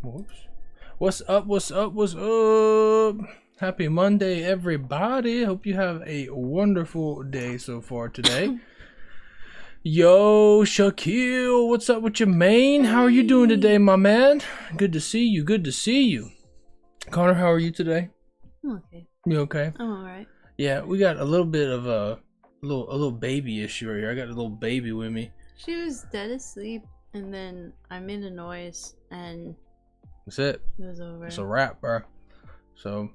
Whoops. What's up? What's up? What's up? Happy Monday, everybody. Hope you have a wonderful day so far today. Yo, Shaquille, what's up with your man? How are you doing today, my man? Good to see you. Good to see you. Connor, how are you today? I'm okay. You okay? I'm alright. Yeah, we got a little bit of a little baby issue right here. I got a little baby with me. She was dead asleep, and then I made a noise, and That's it. it was over. It's a wrap, bro. So,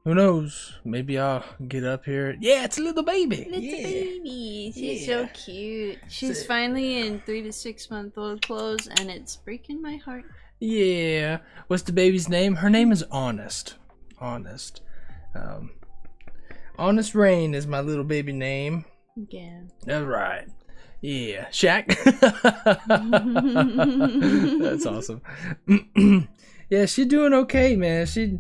who knows? Maybe I'll get up here. Yeah, it's a little baby. Little yeah. baby. She's Yeah. so cute. She's finally in 3 to 6 month old clothes, and it's breaking my heart. Yeah. What's the baby's name? Her name is Honest. Honest. Honest Rain is my little baby name. Yeah. That's right. Yeah. Shaq. That's awesome. Yeah, she's doing okay, man. She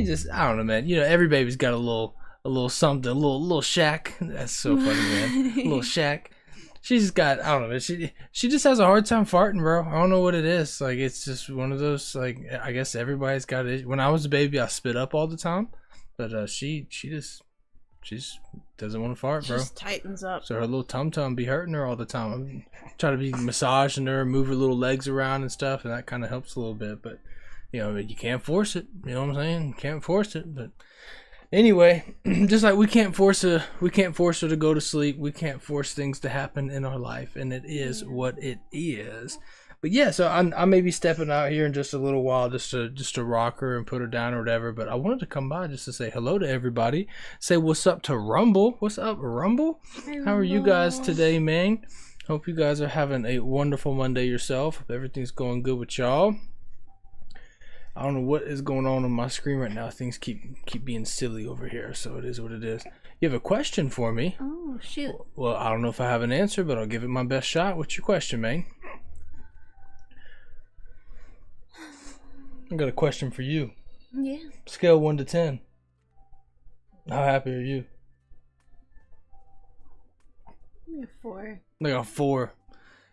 just, I don't know, man. You know, every baby's got a little something, a little Shaq. That's so funny, man. A little Shaq. She's got, I don't know, man. She just has a hard time farting, bro. I don't know what it is. Like, it's just one of those, like, I guess everybody's got it. When I was a baby, I spit up all the time, but she just doesn't want to fart, bro. Just tightens up. So her little tum-tum be hurting her all the time. I'm trying to be massaging her, move her little legs around and stuff, and that kind of helps a little bit. But, you know, you can't force it. You know what I'm saying? You can't force it. But anyway, just like we can't force her to go to sleep. We can't force things to happen in our life, and it is what it is. But yeah, so I may be stepping out here in just a little while just to rock her and put her down or whatever. But I wanted to come by just to say hello to everybody. Say what's up to Rumble. What's up, Rumble? How are you guys today, man? Hope you guys are having a wonderful Monday yourself. Hope everything's going good with y'all. I don't know what is going on my screen right now. Things keep being silly over here, so it is what it is. You have a question for me? Oh, shoot. Well, I don't know if I have an answer, but I'll give it my best shot. What's your question, man? I got a question for you. Yeah. Scale 1 to 10. How happy are you? I'm a 4. Like a 4.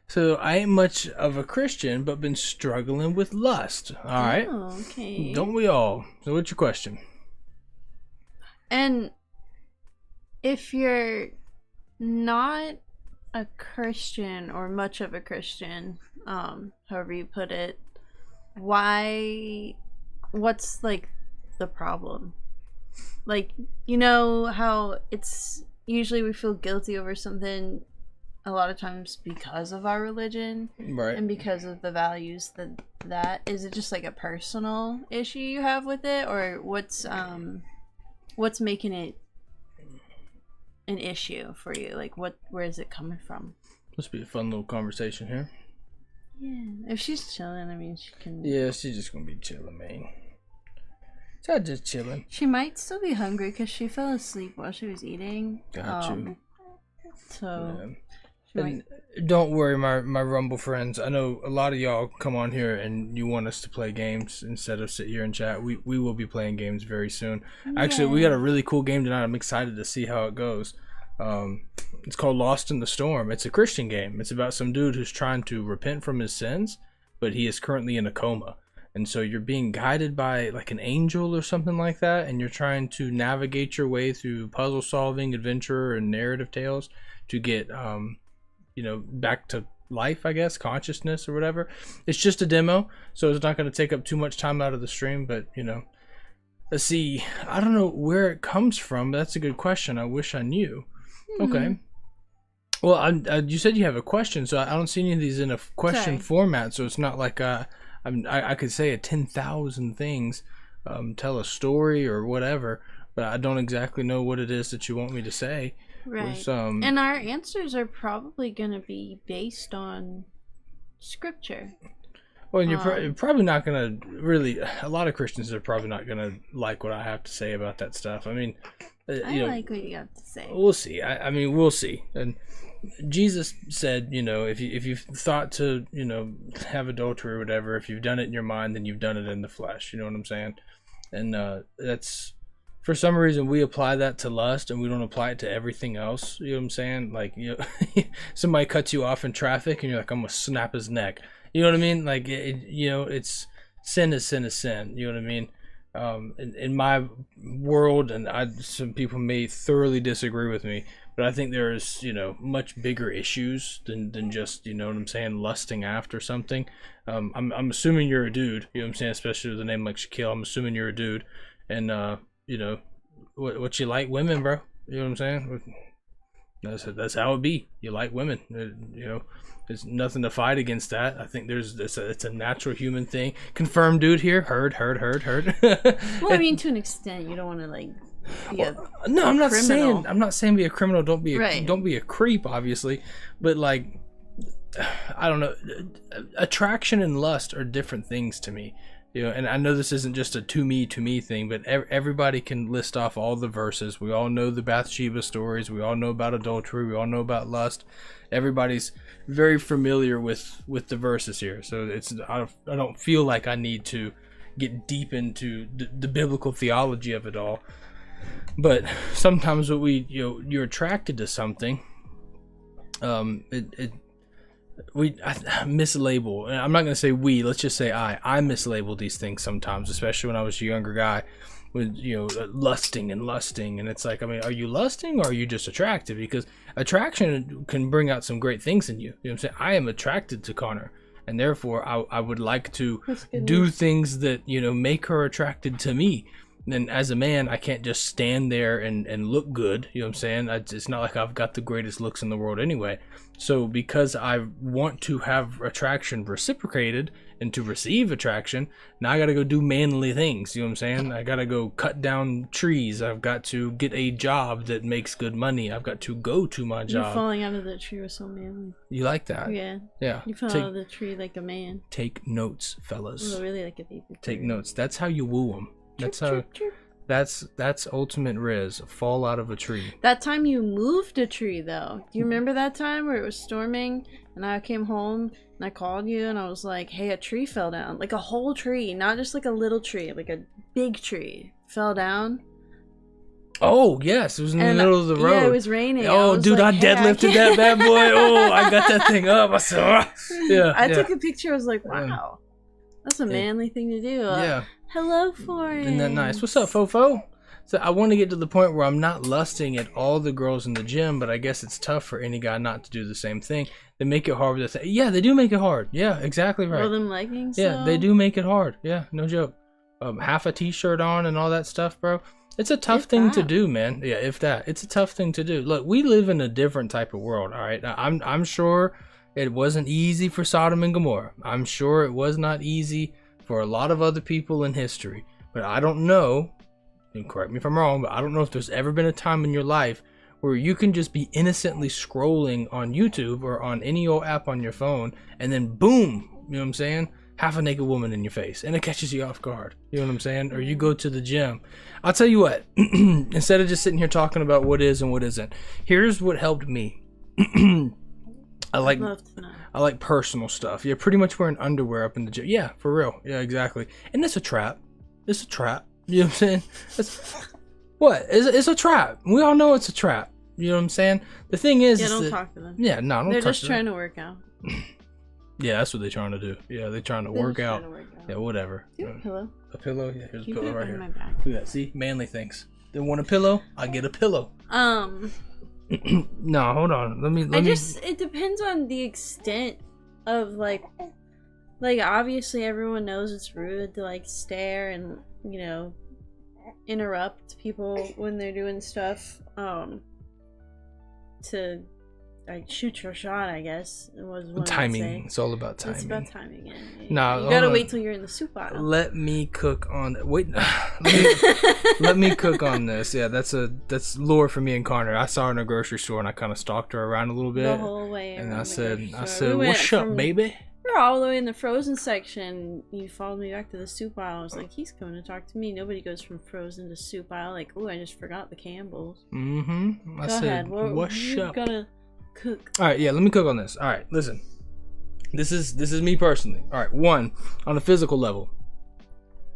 So I ain't much of a Christian, but been struggling with lust. All right. Oh, okay. Don't we all? So what's your question? And if you're not a Christian or much of a Christian, however you put it, what's like the problem? Like, you know how it's usually we feel guilty over something a lot of times because of our religion, Right. and because of the values that is it just like a personal issue you have with it, or what's making it an issue for you? Like, where is it coming from? Must be a fun little conversation here. Yeah, if she's chilling, I mean, she can. Yeah, she's just gonna be chilling, man. She's just chilling. She might still be hungry because she fell asleep while she was eating. Got you. So. Yeah. She might... And don't worry, my Rumble friends. I know a lot of y'all come on here and you want us to play games instead of sit here and chat. We will be playing games very soon. Actually, we got a really cool game tonight. I'm excited to see how it goes. It's called Lost in the Storm. It's a Christian game. It's about some dude who's trying to repent from his sins, but he is currently in a coma. And so you're being guided by like an angel or something like that, and you're trying to navigate your way through puzzle solving, adventure, and narrative tales to get back to life, I guess, consciousness or whatever. It's just a demo, so it's not going to take up too much time out of the stream, but let's see. I don't know where it comes from, but that's a good question. I wish I knew. Okay. Well, you said you have a question, so I don't see any of these in a question format, so it's not like I could say a 10,000 things, tell a story or whatever, but I don't exactly know what it is that you want me to say. Right. And our answers are probably going to be based on scripture. Well, and you're probably not going to really, a lot of Christians are probably not going to like what I have to say about that stuff. I mean, I like what you have to say. We'll see. I mean, we'll see. And Jesus said, if you've thought to, have adultery or whatever, if you've done it in your mind, then you've done it in the flesh. You know what I'm saying? And that's, for some reason, we apply that to lust and we don't apply it to everything else. You know what I'm saying? Like, somebody cuts you off in traffic and you're like, I'm going to snap his neck. You know what I mean? Like, it's sin is sin is sin. You know what I mean? In my world, and some people may thoroughly disagree with me, but I think there's, much bigger issues than just, you know what I'm saying, lusting after something. I'm assuming you're a dude, you know what I'm saying, especially with a name like Shaquille. I'm assuming you're a dude, and what you like women, bro. You know what I'm saying? That's how it be. You like women, There's nothing to fight against that. I think it's a natural human thing. Confirmed dude here. Heard. Well, I mean, to an extent, you don't want to be no, I'm not criminal. saying be a criminal. Don't be Right. don't be a creep, obviously. But I don't know. Attraction and lust are different things to me. And I know this isn't just a to me thing, but everybody can list off all the verses. We all know the Bathsheba stories. We all know about adultery. We all know about lust. Everybody's very familiar with the verses here. So I don't feel like I need to get deep into the biblical theology of it all. But sometimes you're attracted to something. I mislabel. I'm not gonna say we. Let's just say I mislabel these things sometimes, especially when I was a younger guy, with lusting, and it's like, I mean, are you lusting or are you just attracted? Because attraction can bring out some great things in you. You know what I'm saying? I am attracted to Konner, and therefore I would like to do things that make her attracted to me. And as a man, I can't just stand there and look good. You know what I'm saying? It's not like I've got the greatest looks in the world anyway. So because I want to have attraction reciprocated and to receive attraction, now I got to go do manly things. You know what I'm saying? I got to go cut down trees. I've got to get a job that makes good money. I've got to go to my job. You falling out of the tree was so manly. You like that? Yeah. Yeah. You fell out of the tree like a man. Take notes, fellas. Well, really like a baby. Take notes. That's how you woo them. That's how. Chirp, chirp. That's ultimate Riz. Fall out of a tree. That time you moved a tree, though. Do you remember that time where it was storming and I came home and I called you and I was like, hey, a tree fell down. Like a whole tree, not just like a little tree, like a big tree fell down. Oh, yes. It was in the middle of the road. Yeah, it was raining. Oh, dude, I deadlifted that bad boy. Oh, I got that thing up. I said, yeah. I took a picture. I was like, wow. That's a manly thing to do. Yeah. Hello, Forrest. Isn't that nice? What's up, Fofo? So I want to get to the point where I'm not lusting at all the girls in the gym, but I guess it's tough for any guy not to do the same thing. They make it hard with the yeah, they do make it hard. Yeah, exactly right. Well, them leggings. Yeah, they do make it hard. Yeah, no joke. Half a t-shirt on and all that stuff, bro. It's a tough thing to do, man. Yeah, if that. It's a tough thing to do. Look, we live in a different type of world, all right? I'm sure it wasn't easy for Sodom and Gomorrah. I'm sure it was not easy for a lot of other people in history. But I don't know, and correct me if I'm wrong, but I don't know if there's ever been a time in your life where you can just be innocently scrolling on YouTube or on any old app on your phone, and then boom, you know what I'm saying? Half a naked woman in your face, and it catches you off guard. You know what I'm saying? Or you go to the gym. I'll tell you what, instead of just sitting here talking about what is and what isn't, here's what helped me. I like personal stuff. Yeah, pretty much wearing underwear up in the gym. Yeah, for real. Yeah, exactly. And it's a trap. It's a trap. You know what I'm saying? It's a trap. We all know it's a trap. You know what I'm saying? The thing is, don't talk to them. Yeah, no, don't talk to them. They're just trying to work out. Yeah, that's what they're trying to do. Yeah, they're trying to work out. Yeah, whatever. Do you have a pillow? A pillow? Yeah, here's a pillow right here. My back. Look at that. See? Manly things. They want a pillow? I get a pillow. No, hold on. Let me. It depends on the extent of like obviously everyone knows it's rude to stare and interrupt people when they're doing stuff. To shoot your shot, I guess it was one timing. It's all about timing. It's about timing. No, you gotta wait till you're in the soup aisle. Let me cook on. Wait, let me cook on this. Yeah, that's lore for me and Konner. I saw her in a grocery store and I kind of stalked her around a little bit. The whole way. And I said, "What's up, baby?" We're all the way in the frozen section. You followed me back to the soup aisle. I was like, he's coming to talk to me. Nobody goes from frozen to soup aisle. Like, oh, I just forgot the Campbells. Mm-hmm. I said, "What's up?" Gonna cook. All right, yeah. Let me cook on this. All right, listen. This is me personally. All right, one, on a physical level,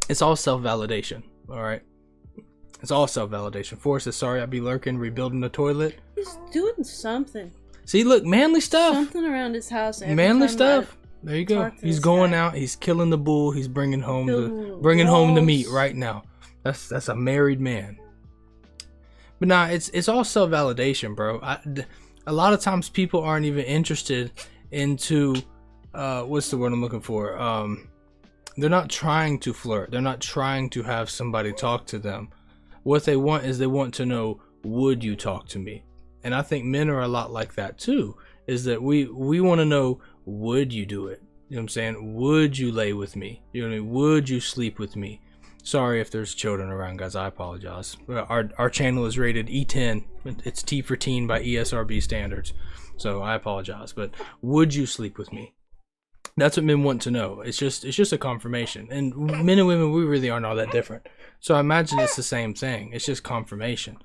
it's all self-validation. All right, it's all self-validation. Forrest says, "Sorry, I be lurking, rebuilding the toilet." He's doing something. See, look, manly stuff. Something around his house. Manly stuff. There you go. Talk to He's this going guy. out. He's killing the bull. He's bringing home Building home the walls. meat right now. That's a married man. But nah, it's all self validation, bro. A lot of times people aren't even interested into what's the word I'm looking for? They're not trying to flirt. They're not trying to have somebody talk to them. What they want is they want to know, would you talk to me? And I think men are a lot like that too. Is that we want to know, would you do it? You know what I'm saying? Would you lay with me? You know what I mean? Would you sleep with me? Sorry if there's children around, guys. I apologize. Our channel is rated E10. It's T for teen by ESRB standards. So I apologize. But would you sleep with me? That's what men want to know. It's just a confirmation. And men and women, we really aren't all that different. So I imagine it's the same thing. It's just confirmation.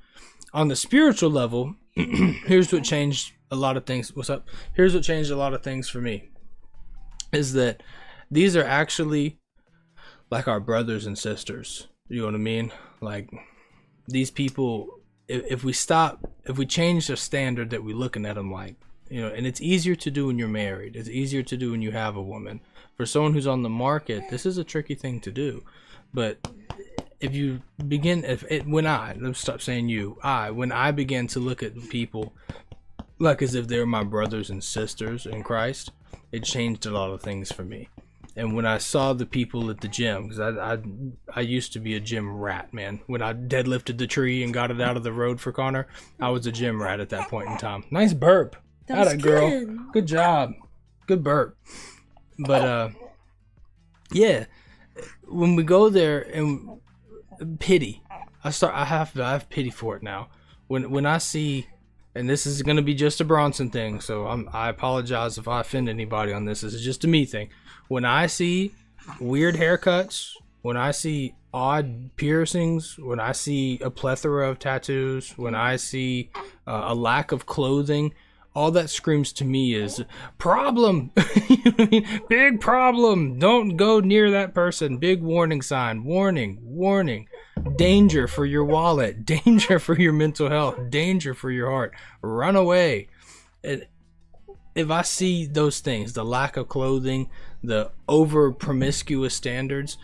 On the spiritual level, here's what changed a lot of things. What's up? Here's what changed a lot of things for me. Is that these are actually like our brothers and sisters. You know what I mean? Like these people, if we change the standard that we're looking at them like, you know, and it's easier to do when you're married. It's easier to do when you have a woman. For someone who's on the market, this is a tricky thing to do. But if you begin, when I began to look at people like as if they're my brothers and sisters in Christ, it changed a lot of things for me. And when I saw the people at the gym, because I used to be a gym rat, man. When I deadlifted the tree and got it out of the road for Connor, I was a gym rat at that point in time. Nice burp. That was Atta girl. good. Good job. Good burp. But yeah, when we go there and pity, I have pity for it now. When I see, and this is gonna be just a Bronson thing, so I apologize if I offend anybody on this. This is just a me thing. When I see weird haircuts, when I see odd piercings, when I see a plethora of tattoos, when I see a lack of clothing, all that screams to me is problem. You know what I mean? Big problem. Don't go near that person. Big warning sign. Warning. Warning. Danger for your wallet. Danger for your mental health. Danger for your heart. Run away. And if I see those things, the lack of clothing, the over promiscuous standards,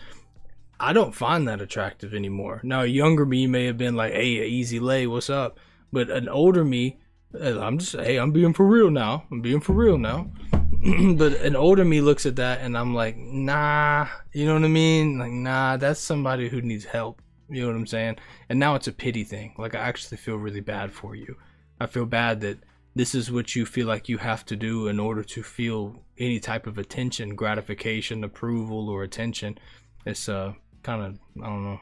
I don't find that attractive anymore. Now, a younger me may have been like, hey, easy lay, what's up? But an older me, I'm being for real now. But an older me looks at that and I'm like, nah, you know what I mean? Like, nah, that's somebody who needs help. You know what I'm saying? And now it's a pity thing. Like, I actually feel really bad for you. I feel bad that this is what you feel like you have to do in order to feel any type of attention, gratification, approval, or attention. It's kind of, I don't know.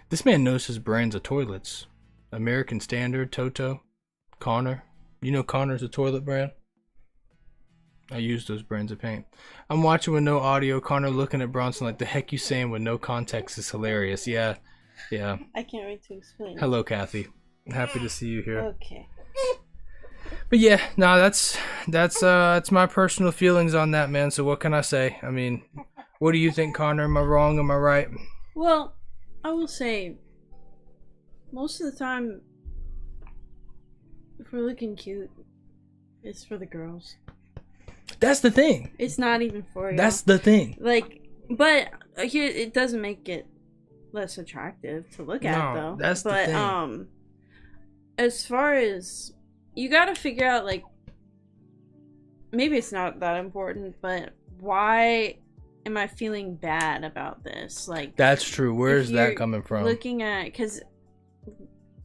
This man knows his brands of toilets. American Standard, Toto, Konner. You know Konner's a toilet brand? I use those brands of paint. I'm watching with no audio. Konner looking at Bronson like, the heck you saying with no context is hilarious. Yeah. I can't wait to explain. Hello, Kathy. Happy to see you here. Okay. But yeah, no, that's my personal feelings on that, man. So what can I say? I mean, what do you think, Konner? Am I wrong? Am I right? Well, I will say, most of the time, if we're looking cute, it's for the girls. That's the thing. It's not even for you. That's the thing. Like, but here, it doesn't make it less attractive to look at, though. That's the thing. As far as, you gotta figure out, like, maybe it's not that important, but why am I feeling bad about this? Like, that's true. Where is that coming from? Looking at, because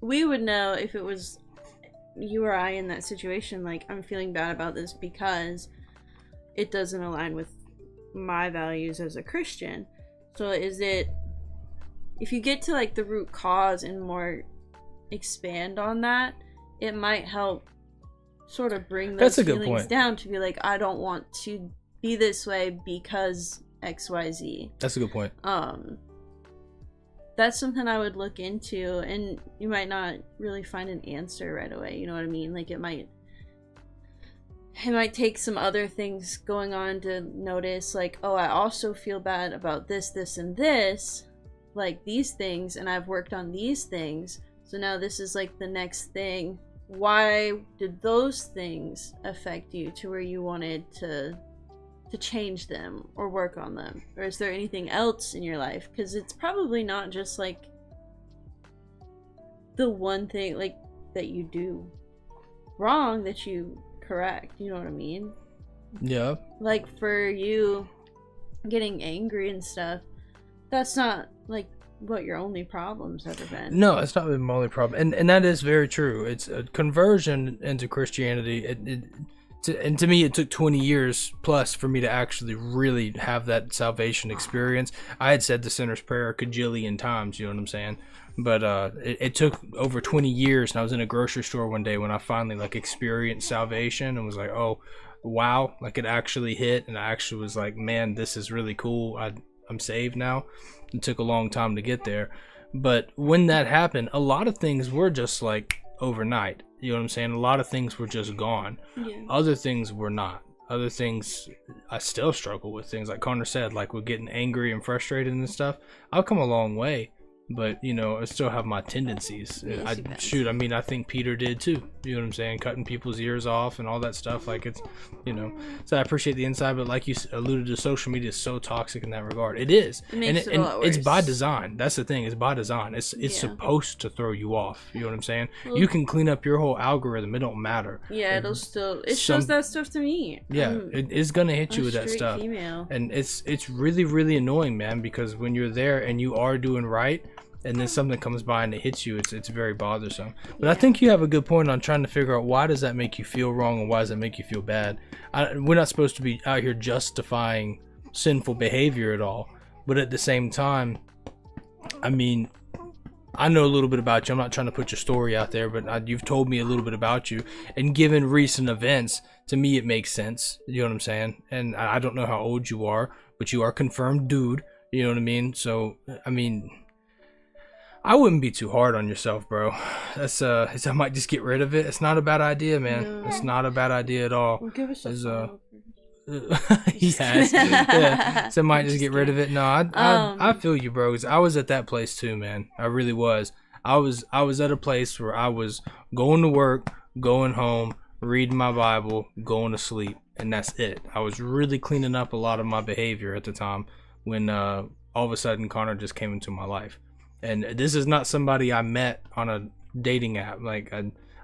we would know if it was you or I in that situation, like, I'm feeling bad about this because it doesn't align with my values as a Christian. So is it, if you get to like the root cause and more expand on that, it might help sort of bring those feelings down to be like, I don't want to be this way because XYZ. That's a good point. That's something I would look into, and you might not really find an answer right away, you know what I mean? Like, it might take some other things going on to notice, like, oh, I also feel bad about this, this, and this, like these things, and I've worked on these things, so now this is like the next thing why did those things affect you to where you wanted to change them or work on them? Or is there anything else in your life? Because it's probably not just like the one thing like that you do wrong that you correct, you know what I mean? Yeah. Like for you getting angry and stuff, that's not like what your only problem's ever been. No, it's not been my only problem, and that is very true. It's a conversion into Christianity. And to me, it took 20 years plus for me to actually really have that salvation experience. I had said the sinner's prayer a cajillion times, you know what I'm saying? But it took over 20 years, and I was in a grocery store one day when I finally like experienced salvation and was like, oh, wow, like it actually hit, and I actually was like, man, this is really cool. I'm saved now. It took a long time to get there, but when that happened, a lot of things were just like overnight. You know what I'm saying? A lot of things were just gone. Yeah. Other things were not. Other things I still struggle with. Things like Konner said, like with getting angry and frustrated and stuff. I've come a long way, but you know, I still have my tendencies. Yes, I mean, I think Peter did too. You know what I'm saying? Cutting people's ears off and all that stuff. Like it's, you know. So I appreciate the insight, but like you alluded to, social media is so toxic in that regard. It is, it makes it a lot it's worse. by design. That's the thing. It's by design. It's supposed to throw you off. You know what I'm saying? You can clean up your whole algorithm. It don't matter. Yeah, it'll still. It shows that stuff to me. Yeah, it's gonna hit you with that stuff. Female. And it's really really annoying, man. Because when you're there and you are doing right, and then something comes by and it hits you, it's very bothersome. But I think you have a good point on trying to figure out why does that make you feel wrong and why does that make you feel bad. We're not supposed to be out here justifying sinful behavior at all, but at the same time, I mean, I know a little bit about you. I'm not trying to put your story out there, but you've told me a little bit about you, and given recent events, to me it makes sense. You know what I'm saying? And I don't know how old you are, but you are confirmed dude. You know what I mean? So I mean, I wouldn't be too hard on yourself, bro. That's I might just get rid of it. It's not a bad idea, man. No. It's not a bad idea at all. Well, give us a yes. Yeah. So I might just get rid of it. No, I feel you, bro. 'Cause I was at that place too, man. I really was. I was at a place where I was going to work, going home, reading my Bible, going to sleep, and that's it. I was really cleaning up a lot of my behavior at the time when all of a sudden Konner just came into my life. And this is not somebody I met on a dating app. Like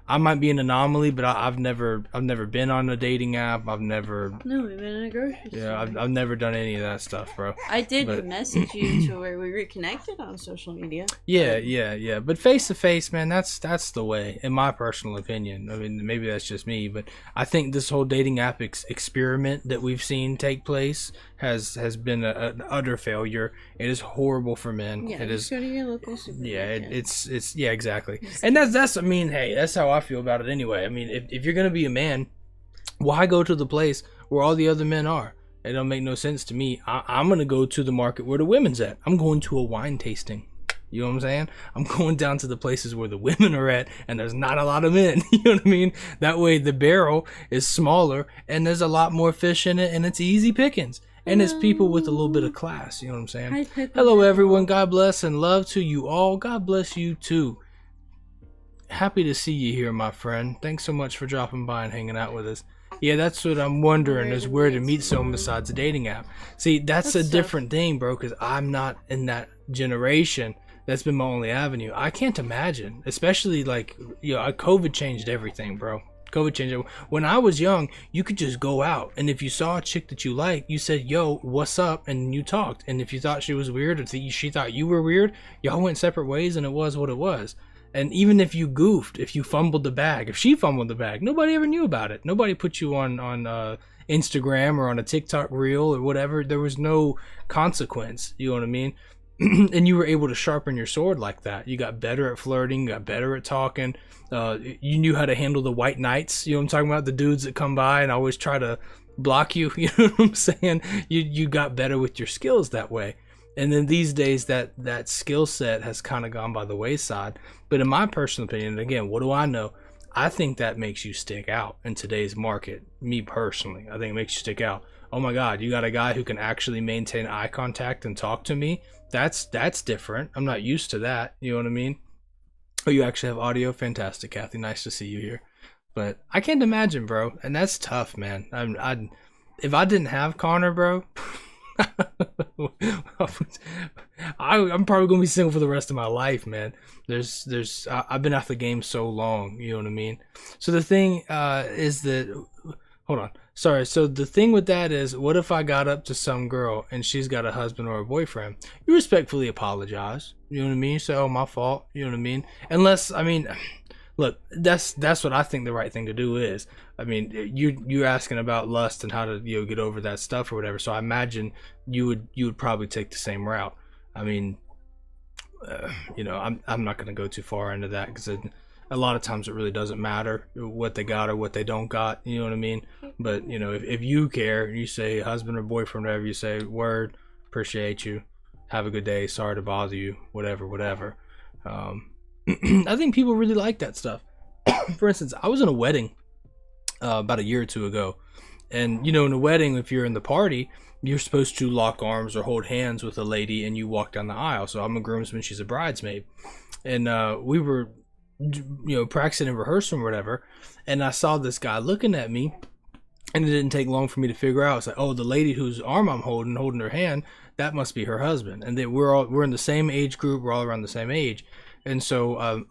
I might be an anomaly, but I've never been on a dating app. I've never. No, we've been in a grocery store. Yeah, I've never done any of that stuff, bro. I did message you to where we reconnected on social media. Yeah. But face to face, man, that's the way, in my personal opinion. I mean, maybe that's just me, but I think this whole dating app experiment that we've seen take place has been an utter failure. It is horrible for men. Yeah, it is. Go to your local supermarket. Yeah, it's yeah, exactly. And that's I mean, hey, that's how I feel about it anyway. I mean, if you're gonna be a man, why go to the place where all the other men are? It don't make no sense to me. I'm gonna go to the market where the women's at. I'm going to a wine tasting. You know what I'm saying? I'm going down to the places where the women are at and there's not a lot of men. You know what I mean? That way the barrel is smaller and there's a lot more fish in it and it's easy pickings. And it's people with a little bit of class. You know what I'm saying? Hello, everyone. God bless and love to you all. God bless you, too. Happy to see you here, my friend. Thanks so much for dropping by and hanging out with us. Yeah, that's what I'm wondering is where to meet someone besides a dating app. See, that's a different thing, bro, because I'm not in that generation. That's been my only avenue. I can't imagine, especially like, you know, COVID changed everything, bro. COVID changed it. When I was young, you could just go out, and if you saw a chick that you liked, you said, yo, what's up, and you talked. And if you thought she was weird, or she thought you were weird, y'all went separate ways, and it was what it was. And even if you goofed, if you fumbled the bag, if she fumbled the bag, nobody ever knew about it. Nobody put you on Instagram or on a TikTok reel or whatever. There was no consequence, you know what I mean? And you were able to sharpen your sword like that. You got better at flirting, got better at talking. You knew how to handle the white knights. You know what I'm talking about? The dudes that come by and always try to block you. You know what I'm saying? You got better with your skills that way. And then these days that skill set has kind of gone by the wayside. But in my personal opinion, again, what do I know? I think that makes you stick out in today's market. Me personally, I think it makes you stick out. Oh my God, you got a guy who can actually maintain eye contact and talk to me. That's different. I'm not used to that. You know what I mean? Oh, you actually have audio? Fantastic, Kathy. Nice to see you here. But I can't imagine, bro. And that's tough, man. If I didn't have Connor, bro, I'm probably gonna be single for the rest of my life, man. I've been out the game so long, you know what I mean. So the thing is that, hold on, sorry. So the thing with that is, what if I got up to some girl and she's got a husband or a boyfriend? You respectfully apologize, you know what I mean. Say, oh, my fault, you know what I mean. Unless, I mean, look, that's what I think the right thing to do is. I mean, you're asking about lust and how to get over that stuff or whatever. So I imagine you would probably take the same route. I mean, I'm not gonna go too far into that because a lot of times it really doesn't matter what they got or what they don't got. You know what I mean? But if you care, you say husband or boyfriend, whatever, you say word, appreciate you, have a good day, sorry to bother you, whatever. I think people really like that stuff. For instance, I was in a wedding about a year or two ago, and in a wedding, if you're in the party, you're supposed to lock arms or hold hands with a lady and you walk down the aisle. So I'm a groomsman, she's a bridesmaid, and we were practicing and rehearsing or whatever, and I saw this guy looking at me, and it didn't take long for me to figure out. It's like, oh, the lady whose arm I'm holding her hand, that must be her husband. And then we're in the same age group, we're all around the same age. And so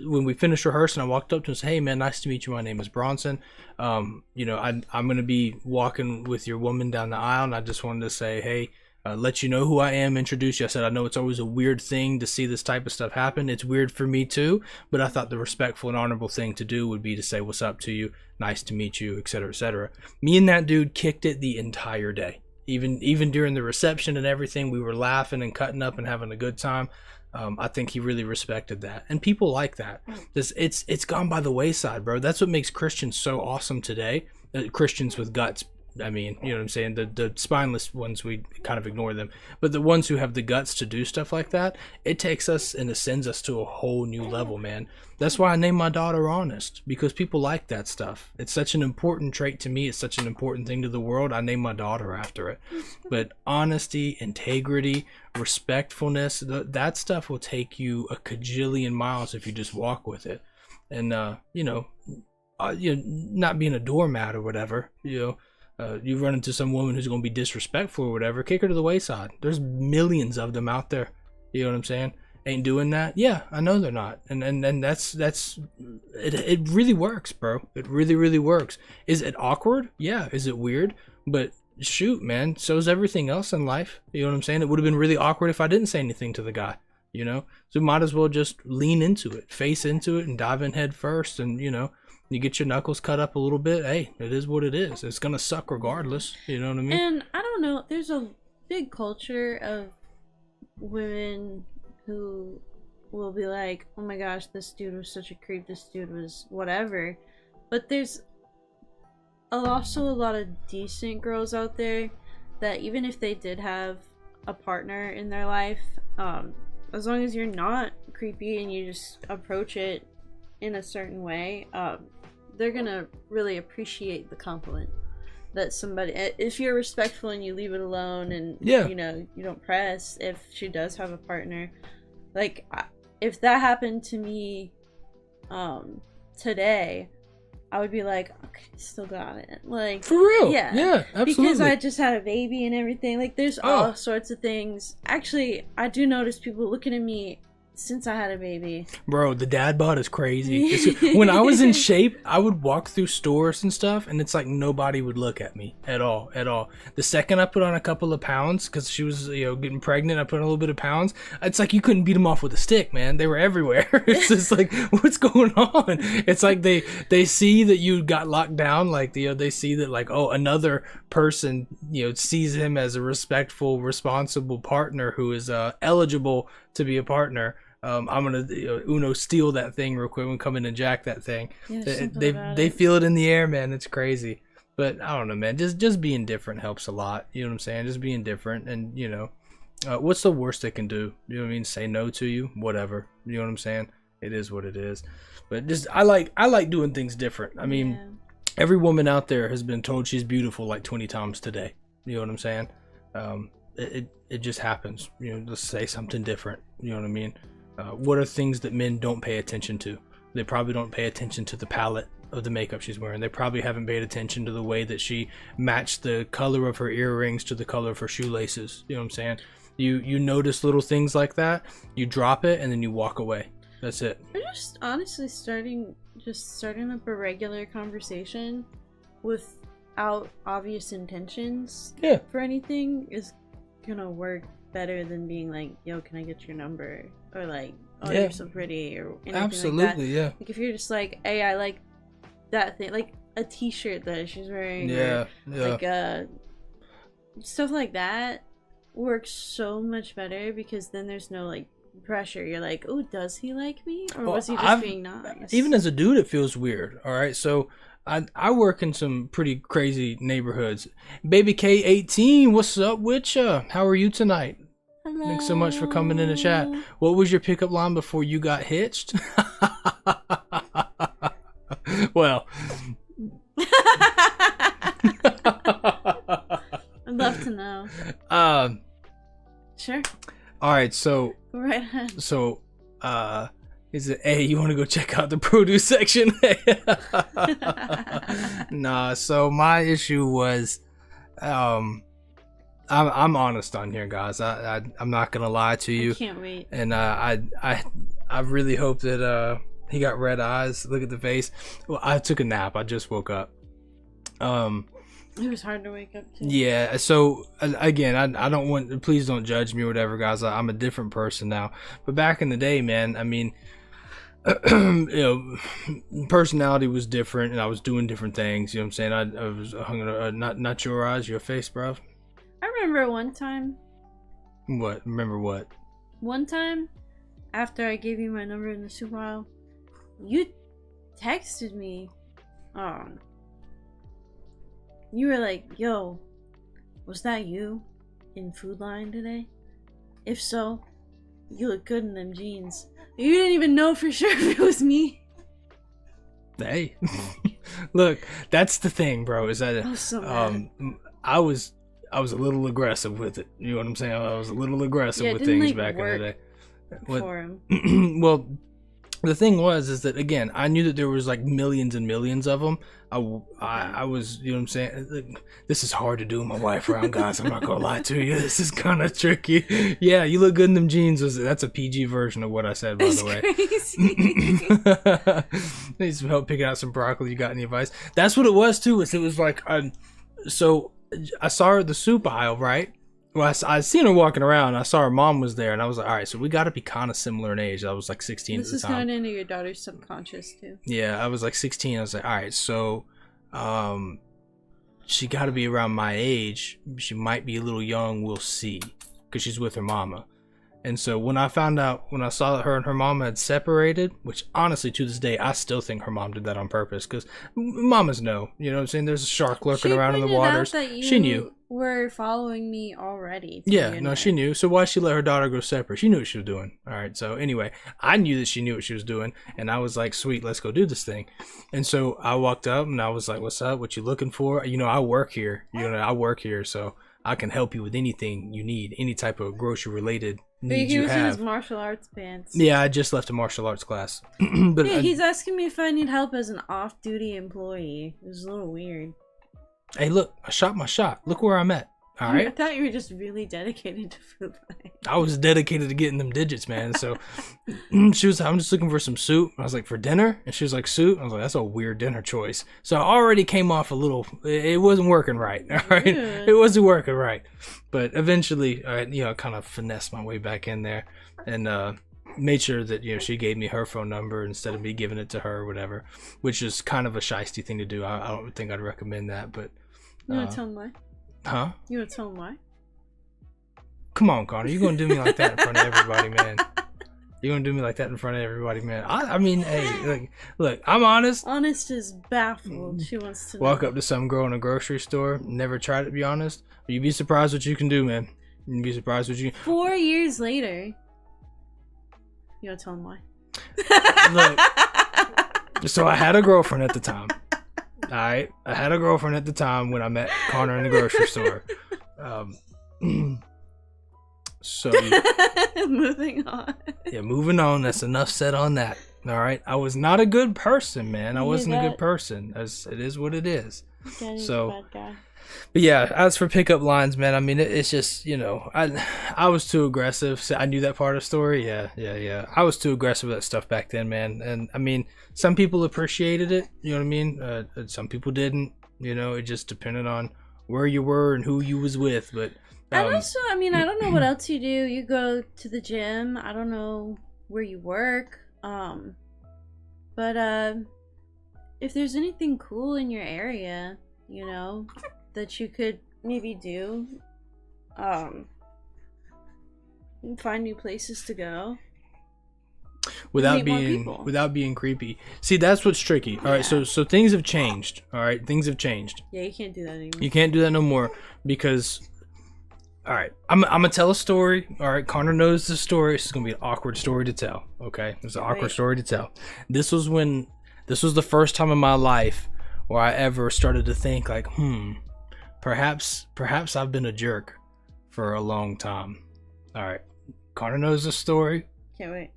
when we finished rehearsing, I walked up to him and said, hey, man, nice to meet you. My name is Bronson. I'm going to be walking with your woman down the aisle, and I just wanted to say, hey, let you know who I am, introduce you. I said, I know it's always a weird thing to see this type of stuff happen. It's weird for me too, but I thought the respectful and honorable thing to do would be to say, what's up to you? Nice to meet you, etc., etc. Me and that dude kicked it the entire day. Even during the reception and everything, we were laughing and cutting up and having a good time. I think he really respected that, and people like that. It's gone by the wayside, bro. That's what makes Christians so awesome today. Christians with guts. I mean, you know what I'm saying? The spineless ones, we kind of ignore them, but the ones who have the guts to do stuff like that, it takes us and ascends us to a whole new level, man. That's why I named my daughter Honest, because people like that stuff. It's such an important trait to me. It's such an important thing to the world. I named my daughter after it. But honesty, integrity, respectfulness, that stuff will take you a cajillion miles if you just walk with it. And not being a doormat or whatever, you run into some woman who's going to be disrespectful or whatever, kick her to the wayside. There's millions of them out there. You know what I'm saying? Ain't doing that? Yeah, I know they're not. And that's it really works, bro. It really, really works. Is it awkward? Yeah. Is it weird? But shoot, man, so's everything else in life. You know what I'm saying? It would have been really awkward if I didn't say anything to the guy, So might as well just lean into it, face into it, and dive in head first, and you get your knuckles cut up a little bit. Hey, it is what it is. It's gonna suck regardless. You know what I mean? And I don't know. There's a big culture of women who will be like, "Oh my gosh, this dude was such a creep. This dude was whatever." But there's also a lot of decent girls out there that even if they did have a partner in their life, as long as you're not creepy and you just approach it in a certain way, they're gonna really appreciate the compliment that somebody, if you're respectful and you leave it alone and you don't press. If she does have a partner, like if that happened to me today, I would be like, okay, still got it, like for real. Yeah, absolutely, because I just had a baby and everything. Like there's all sorts of things. Actually, I do notice people looking at me since I had a baby. Bro, the dad bod is crazy. When I was in shape, I would walk through stores and stuff, and it's like nobody would look at me at all. The second I put on a couple of pounds, because she was getting pregnant, I put on a little bit of pounds. It's like you couldn't beat them off with a stick, man. They were everywhere. It's just like, what's going on? It's like they see that you got locked down, like they see that like, oh, another person sees him as a respectful, responsible partner who is eligible to be a partner. I'm gonna Uno steal that thing real quick and come in and jack that thing. Yeah, they feel it in the air, man. It's crazy. But I don't know, man. Just being different helps a lot. You know what I'm saying? Just being different, and what's the worst they can do? You know what I mean? Say no to you, whatever. You know what I'm saying? It is what it is. But just I like doing things different. I mean, every woman out there has been told she's beautiful like 20 times today. You know what I'm saying? It just happens. Let's say something different. You know what I mean? What are things that men don't pay attention to? They probably don't pay attention to the palette of the makeup she's wearing. They probably haven't paid attention to the way that she matched the color of her earrings to the color of her shoelaces. You know what I'm saying? You notice little things like that, you drop it, and then you walk away. That's it. We're just honestly starting up a regular conversation without obvious intentions. Yeah. For anything is gonna work better than being like, yo, can I get your number? Or like, oh, Yeah. you're so pretty, or anything Absolutely, like that. yeah. Like if you're just like, hey, I like that thing, like a t-shirt that she's wearing. Yeah, or yeah. like stuff like that works so much better, because then there's no like pressure. You're like, oh, does he like me, or was he just being nice? Even as a dude, it feels weird. All right, so I work in some pretty crazy neighborhoods. Baby K18, what's up with ya? How are you tonight? Hello. Thanks so much for coming in the chat. What was your pickup line before you got hitched? Well, I'd love to know. Sure. All right, so Go right ahead. So, is it, hey, you want to go check out the produce section? Nah, so my issue was, I'm honest on here, guys. I'm not gonna lie to you. I can't wait. And I really hope that he got red eyes. Look at the face. Well, I took a nap. I just woke up. It was hard to wake up to. Yeah, so again, I don't want, please don't judge me or whatever, guys. I'm a different person now. But back in the day, man, I mean, you know, personality was different, and I was doing different things. You know what I'm saying? I was hung not your eyes, your face, bro. I remember one time. What? Remember what? One time, after I gave you my number in the soup aisle, you texted me. You were like, yo, was that you in Food Line today? If so, you look good in them jeans. You didn't even know for sure if it was me. Hey, look, that's the thing, bro. Is that I was so mad. I was a little aggressive with it. You know what I'm saying? I was a little aggressive Yeah, it with didn't, things like, back in the work day. for him. Well, the thing is that, again, I knew that there was like millions and millions of them. I was, you know what I'm saying? This is hard to do with my wife around, guys. I'm not gonna lie to you. This is kind of tricky. Yeah, you look good in them jeans. That's a PG version of what I said, by the way. Need some help picking out some broccoli. You got any advice? That's what it was too. It was like, so I saw her at the soup aisle, right? Well, I seen her walking around. I saw her mom was there, and I was like, all right, so we got to be kind of similar in age. I was like 16 at the time. This is going into your daughter's subconscious too. Yeah, I was like 16. I was like, all right, so she got to be around my age. She might be a little young. We'll see, because she's with her mama. And so when I saw that her and her mama had separated, which honestly to this day I still think her mom did that on purpose, because mamas know, you know what I'm saying? There's a shark lurking around in the waters. She knew. Were following me already. Yeah, no, she knew. So why she let her daughter go separate? She knew what she was doing. All right. So anyway, I knew that she knew what she was doing, and I was like, sweet, let's go do this thing. And so I walked up and I was like, what's up? What you looking for? You know, I work here. So I can help you with anything you need, any type of grocery related needs you have. He was in his martial arts pants. Yeah, I just left a martial arts class. But yeah, he's asking me if I need help as an off-duty employee. It was a little weird. Hey, look, I shot my shot. Look where I'm at. All right. I thought you were just really dedicated to Food Line. I was dedicated to getting them digits, man. So she was, I'm just looking for some soup. I was like, for dinner? And she was like, soup? I was like, that's a weird dinner choice. So I already came off a little, it wasn't working right. All right. Yeah. It wasn't working right. But eventually, I kind of finessed my way back in there and made sure that, she gave me her phone number instead of me giving it to her or whatever, which is kind of a shiesty thing to do. I don't think I'd recommend that, but. You want to tell him why? Huh? You want to tell him why? Come on, Connor. You're going to do me like that in front of everybody, man. You're going to do me like that in front of everybody, man. I mean, hey, look, I'm honest. Honest is baffled. She wants to walk up to some girl in a grocery store, never tried it, to be honest. But you'd be surprised what you can do, man. You'd be surprised what you can. 4 years later. You want to tell him why? Look, so I had a girlfriend at the time. Alright, I had a girlfriend at the time when I met Connor in the grocery store. So moving on. Yeah, moving on. That's enough said on that. All right. I was not a good person, man. I wasn't a good person. As it is what it is. So, bad guy. but yeah, as for pickup lines, man, I mean, it's just, I was too aggressive. So I knew that part of the story. Yeah. I was too aggressive with that stuff back then, man. And I mean, some people appreciated it. You know what I mean? Some people didn't. It just depended on where you were and who you was with. But and also, I mean, I don't know what else you do. You go to the gym. I don't know where you work. But if there's anything cool in your area, that you could maybe do, find new places to go without being creepy. See, that's what's tricky. All right, so things have changed. All right, things have changed. Yeah, you can't do that anymore. You can't do that no more because. All right, I'm gonna tell a story. All right, Konner knows the story. This is gonna be an awkward story to tell. Okay, it's an awkward story to tell. This was the first time in my life where I ever started to think like, perhaps I've been a jerk for a long time. All right, Konner knows the story. Can't wait.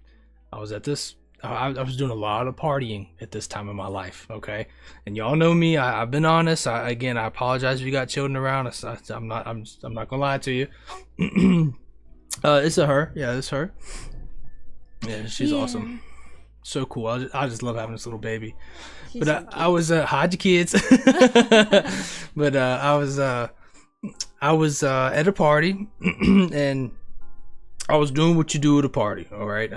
I was at this. I was doing a lot of partying at this time in my life, okay? And y'all know me. I've been honest. I apologize if you got children around. I'm not gonna lie to you. It's a her. Yeah, it's her. Yeah, she's awesome. So cool. I just love having this little baby. She's I was hide your kids. But I was at a party and I was doing what you do at a party. All right,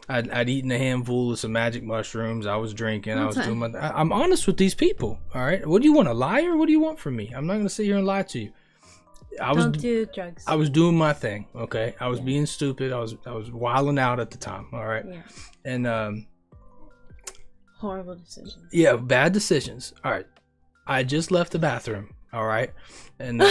I'd eaten a handful of some magic mushrooms. I was drinking. I was doing I'm honest with these people. All right. What do you want, a liar? What do you want from me? I'm not gonna sit here and lie to you. Don't do drugs. I was doing my thing. Okay. I was being stupid. I was wilding out at the time. All right. Yeah. And horrible decisions. Yeah, bad decisions. All right. I just left the bathroom. All right. And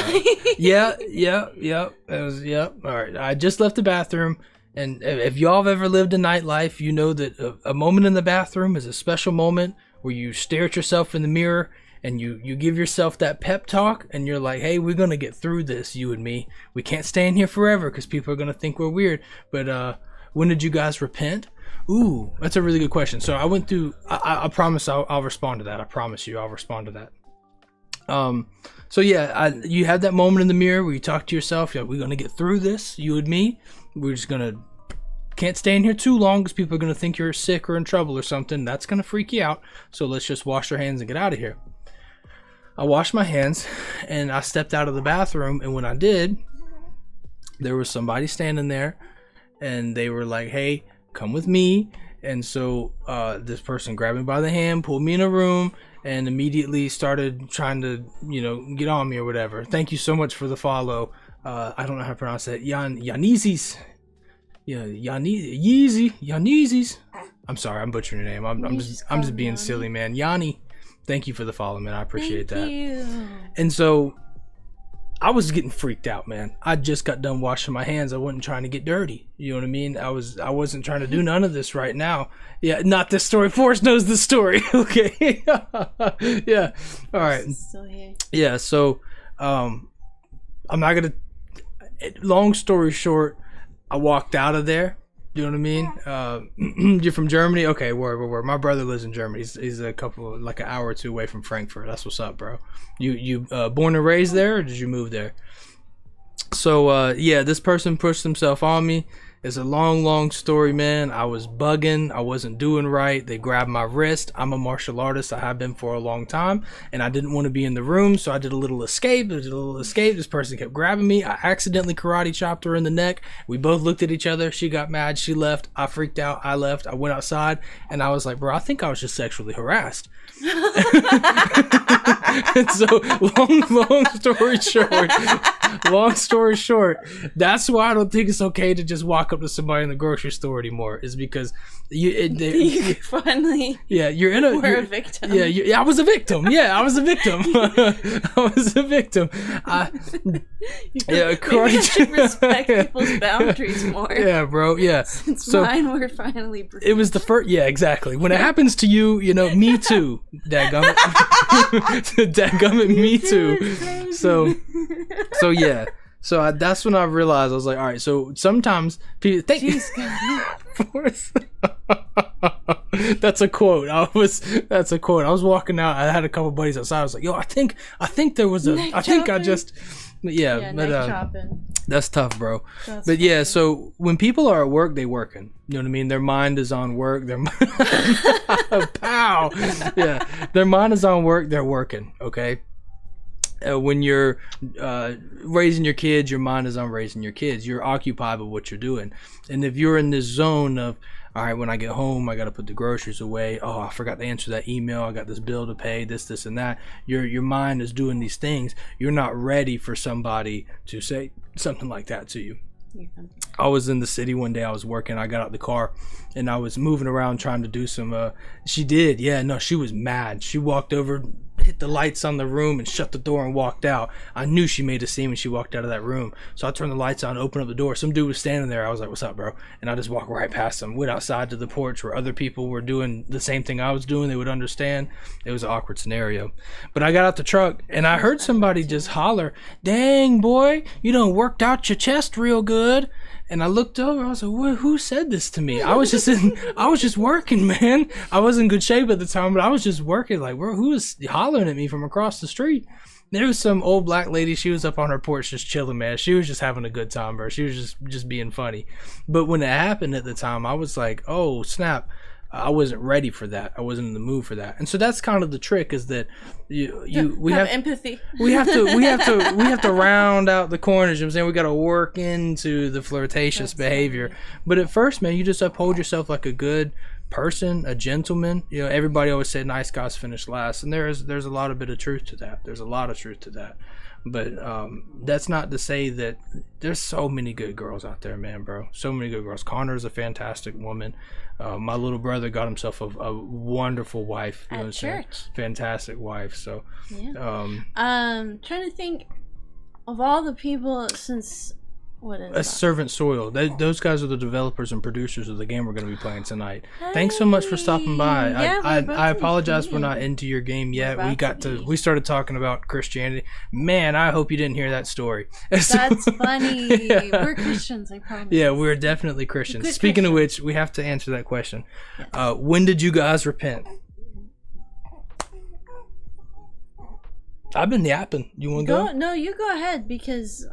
yeah. It was all right. I just left the bathroom. And if y'all have ever lived a nightlife, you know that a moment in the bathroom is a special moment where you stare at yourself in the mirror and you give yourself that pep talk and you're like, hey, we're going to get through this, you and me. We can't stay in here forever because people are going to think we're weird. But when did you guys repent? Ooh, that's a really good question. So I went through, I promise I'll respond to that. I promise you I'll respond to that. So yeah, you have that moment in the mirror where you talk to yourself, we're going to get through this, you and me. We're just can't stay in here too long because people are going to think you're sick or in trouble or something. That's going to freak you out. So let's just wash our hands and get out of here. I washed my hands and I stepped out of the bathroom. And when I did, there was somebody standing there and they were like, hey, come with me. And so this person grabbed me by the hand, pulled me in a room, and immediately started trying to, get on me or whatever. Thank you so much for the follow. I don't know how to pronounce that. Yanizis. Yeah, Yanizis. I'm sorry, I'm butchering your name. I'm just being silly, man. Yanni, thank you for the follow, man. I appreciate that. Thank you. And so I was getting freaked out, man. I just got done washing my hands. I wasn't trying to get dirty. You know what I mean? I wasn't trying to do none of this right now. Yeah, not this story. Forrest knows the story. Okay. Yeah. All right. Still here. Yeah. So, I'm not gonna. Long story short, I walked out of there. You know what I mean? You're from Germany? Okay, where? My brother lives in Germany. He's an hour or two away from Frankfurt. That's what's up, bro. You born and raised there, or did you move there? So, yeah, this person pushed himself on me. It's a long story, man. I was bugging. I wasn't doing right. They grabbed my wrist. I'm a martial artist. I have been for a long time. And I didn't want to be in the room, so I did a little escape. This person kept grabbing me. I accidentally karate chopped her in the neck. We both looked at each other. She got mad. She left. I freaked out. I left. I went outside. And I was like, bro, I think I was just sexually harassed. And so, long story short, that's why I don't think it's okay to just walk up to somebody in the grocery store anymore, is because you finally you're a victim. Yeah, I was a victim. Yeah, I was a victim. Maybe I should respect people's boundaries more. Yeah, bro. Yeah. Since mine were finally bruised. It was the first. Yeah, exactly. When it happens to you, me too. Dadgummit. Dadgummit, me too. So yeah. That's when I realized I was like, all right. So sometimes people think that's a quote. That's a quote. I was walking out. I had a couple buddies outside. I was like, yo, I think there was a. Neck I think I chopping? just. Yeah, but neck chopping. that's tough, bro. That's but yeah, funny. so when people are at work, they working. You know what I mean? Their mind is on work. Their pow. Yeah, their mind is on work. They're working. Okay. When you're raising your kids, your mind is on raising your kids. You're occupied with what you're doing. And if you're in this zone of, all right, when I get home, I got to put the groceries away. Oh, I forgot to answer that email. I got this bill to pay, this, and that. Your mind is doing these things. You're not ready for somebody to say something like that to you. Yeah. I was in the city one day. I was working. I got out the car and I was moving around trying to do some. She did. Yeah, no, she was mad. She walked over, hit the lights on the room and shut the door and walked out. I knew she made a scene when she walked out of that room. So I turned the lights on, opened up the door. Some dude was standing there. I was like, what's up, bro? And I just walked right past him, went outside to the porch where other people were doing the same thing I was doing. They would understand. It was an awkward scenario. But I got out the truck and I heard somebody just holler, dang, boy, you done worked out your chest real good. And I looked over. I was like, "Who said this to me?" I was just working, man. I was in good shape at the time, but I was just working. Like, who was hollering at me from across the street? There was some old black lady. She was up on her porch just chilling, man. She was just having a good time, bro. She was just being funny. But when it happened at the time, I was like, "Oh snap!" I wasn't ready for that. I wasn't in the mood for that. And so that's kind of the trick, is that we have empathy. we have to round out the corners. You know what I'm saying? We got to work into the flirtatious behavior. Funny. But at first, man, you just uphold yourself like a good person, a gentleman. You know, everybody always said nice guys finish last, and there's a lot of bit of truth to that. There's a lot of truth to that. But that's not to say that there's so many good girls out there, man, bro. So many good girls. Connor's a fantastic woman. My little brother got himself a wonderful wife. You know what I'm saying? Church. Fantastic wife. So, Yeah. Trying to think of all the people since what is that? Servant Soil. Those guys are the developers and producers of the game we're going to be playing tonight. Thanks so much for stopping by. Yeah, I apologize for not into your game yet. We started talking about Christianity. Man, I hope you didn't hear that story. That's funny. Yeah. We're Christians, I promise. Yeah, we're definitely Christians. Good Speaking Christian. of which, we have to answer that question. Yes. When did you guys repent? I've been yapping. You want to go? No, you go ahead because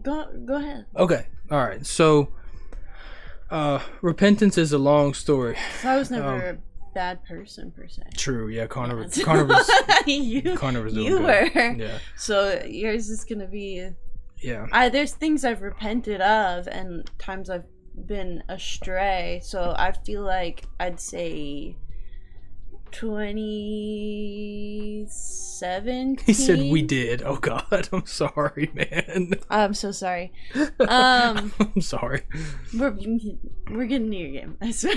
go ahead. Okay. All right. So, repentance is a long story. So I was never a bad person per se. True. Yeah. Connor was you doing you good. were. Yeah. So yours is gonna be. Yeah. There's things I've repented of and times I've been astray. So I feel like I'd say 2017. He said we did. Oh God, I'm sorry, man. I'm so sorry. I'm sorry. We're getting near your game. I swear.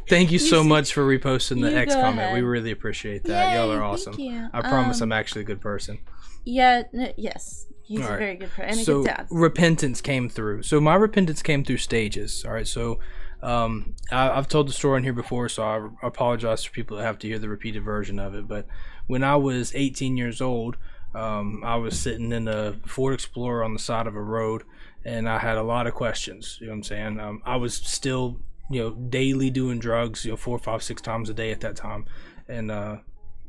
Thank you so much for reposting the You X go comment. ahead. We really appreciate that. Yay, Y'all are thank awesome. you. I promise I'm actually a good person. Yeah. Yes. He's All a right. very good person and a So good dad. repentance came through. So my repentance came through stages. All right. So I've told the story in here before, so I apologize for people that have to hear the repeated version of it. But when I was 18 years old, I was sitting in a Ford Explorer on the side of a road, and I had a lot of questions. You know what I'm saying? I was still, daily doing drugs, 4, 5, 6 times a day at that time, and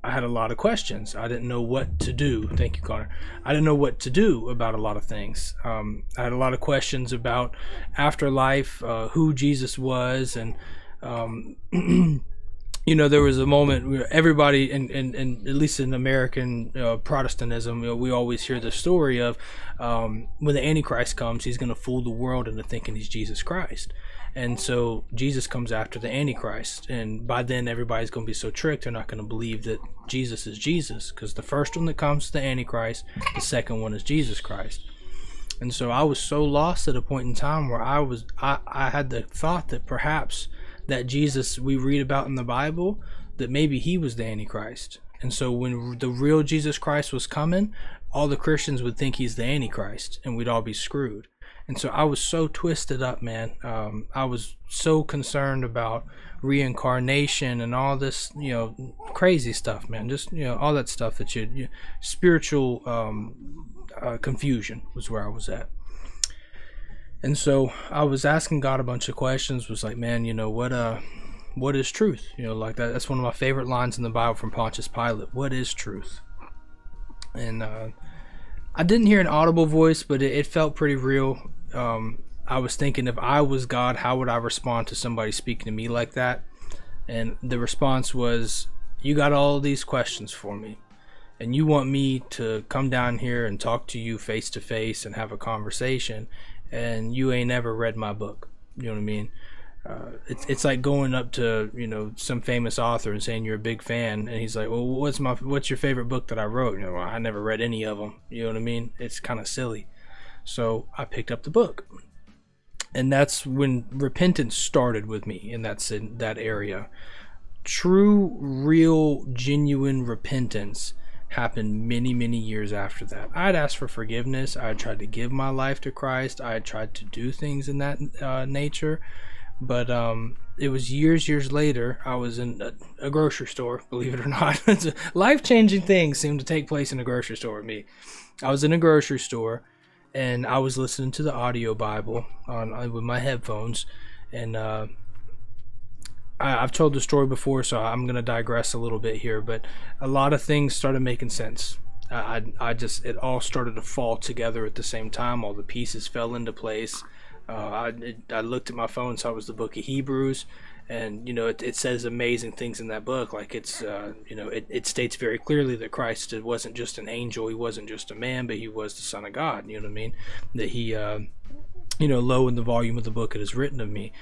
I had a lot of questions. I didn't know what to do. Thank you, Connor. I didn't know what to do about a lot of things. I had a lot of questions about afterlife, who Jesus was, and there was a moment where everybody, and at least in American Protestantism, we always hear the story of when the Antichrist comes, he's going to fool the world into thinking he's Jesus Christ. And so Jesus comes after the Antichrist, and by then everybody's going to be so tricked they're not going to believe that Jesus is Jesus, because the first one that comes is the Antichrist, the second one is Jesus Christ. And so I was so lost at a point in time where I had the thought that perhaps that Jesus we read about in the Bible, that maybe he was the Antichrist. And so when the real Jesus Christ was coming, all the Christians would think he's the Antichrist, and we'd all be screwed. And so I was so twisted up, man. I was so concerned about reincarnation and all this, crazy stuff, man. Just, all that stuff that spiritual confusion was where I was at. And so I was asking God a bunch of questions, was like, man, what is truth? Like that's one of my favorite lines in the Bible from Pontius Pilate. What is truth? And I didn't hear an audible voice, but it felt pretty real. I was thinking, if I was God, how would I respond to somebody speaking to me like that? And the response was, you got all these questions for me, and you want me to come down here and talk to you face to face and have a conversation, and you ain't ever read my book. You know what I mean? It's like going up to some famous author and saying you're a big fan, and he's like, well, what's your favorite book that I wrote? Well, I never read any of them. You know what I mean? It's kind of silly. So I picked up the book, and that's when repentance started with me, and that's in that area. True, real, genuine repentance happened many, many years after that. I'd asked for forgiveness. I tried to give my life to Christ. I tried to do things in that nature. But it was years later. I was in a grocery store, believe it or not. Life-changing things seem to take place in a grocery store with me. I was in a grocery store, and I was listening to the audio Bible with my headphones. And I've told the story before, so I'm going to digress a little bit here. But a lot of things started making sense. It all started to fall together at the same time. All the pieces fell into place. I looked at my phone, saw it was the book of Hebrews, and it says amazing things in that book. Like it states very clearly that Christ wasn't just an angel, he wasn't just a man, but he was the Son of God. You know what I mean? That he, lo in the volume of the book it is written of me,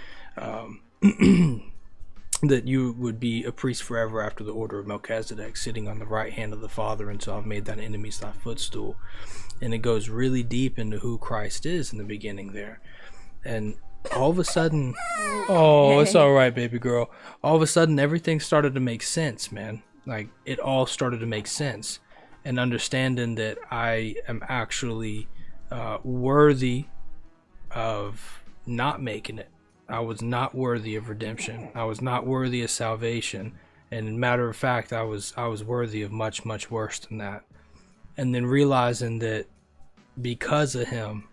that you would be a priest forever after the order of Melchizedek, sitting on the right hand of the Father until I've made thine enemies thy footstool. And it goes really deep into who Christ is in the beginning there. And all of a sudden, oh, it's all right, baby girl. All of a sudden, everything started to make sense, man. Like, it all started to make sense. And understanding that I am actually worthy of not making it. I was not worthy of redemption. I was not worthy of salvation. And matter of fact, I was worthy of much, much worse than that. And then realizing that because of him,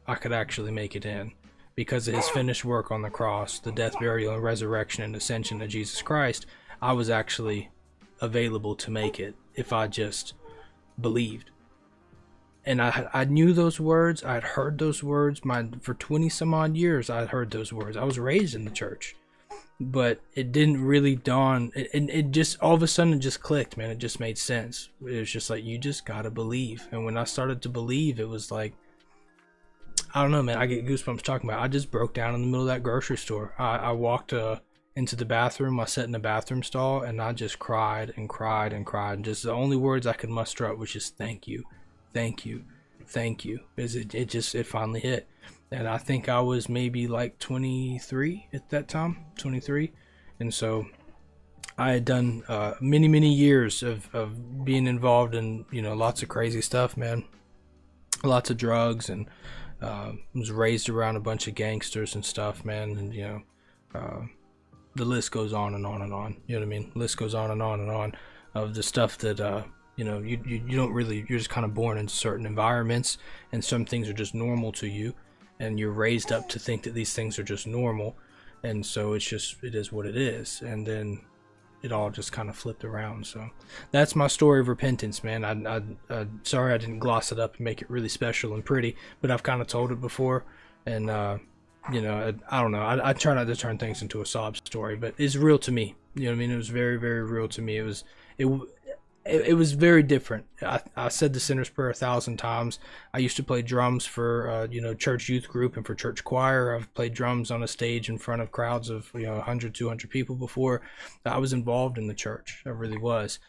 I could actually make it in. Because of his finished work on the cross, the death, burial, and resurrection and ascension of Jesus Christ, I was actually available to make it if I just believed. And I knew those words. I'd heard those words. For 20 some odd years, I'd heard those words. I was raised in the church. But it didn't really dawn. It just, all of a sudden, it just clicked, man. It just made sense. It was just like, you just gotta believe. And when I started to believe, it was like, I don't know, man. I get goosebumps talking about it. I just broke down in the middle of that grocery store. I walked into the bathroom. I sat in the bathroom stall, and I just cried and cried and cried. And just the only words I could muster up was just thank you, thank you, thank you. It finally hit. And I think I was maybe like 23 at that time, 23. And so I had done many, many years of being involved in, lots of crazy stuff, man. Lots of drugs, and was raised around a bunch of gangsters and stuff, man. And, the list goes on and on and on. You know what I mean? The list goes on and on and on of the stuff that, you don't really, you're just kind of born in certain environments, and some things are just normal to you. And you're raised up to think that these things are just normal. And so it is what it is. And then it all just kind of flipped around. So that's my story of repentance, man. I sorry I didn't gloss it up and make it really special and pretty, but I've kind of told it before. And, I don't know. I try not to turn things into a sob story, but it's real to me. You know what I mean? It was very, very real to me. It was very different. I said the Sinner's Prayer 1,000 times. I used to play drums for, church youth group and for church choir. I've played drums on a stage in front of crowds of, 100, 200 people before. I was involved in the church. I really was.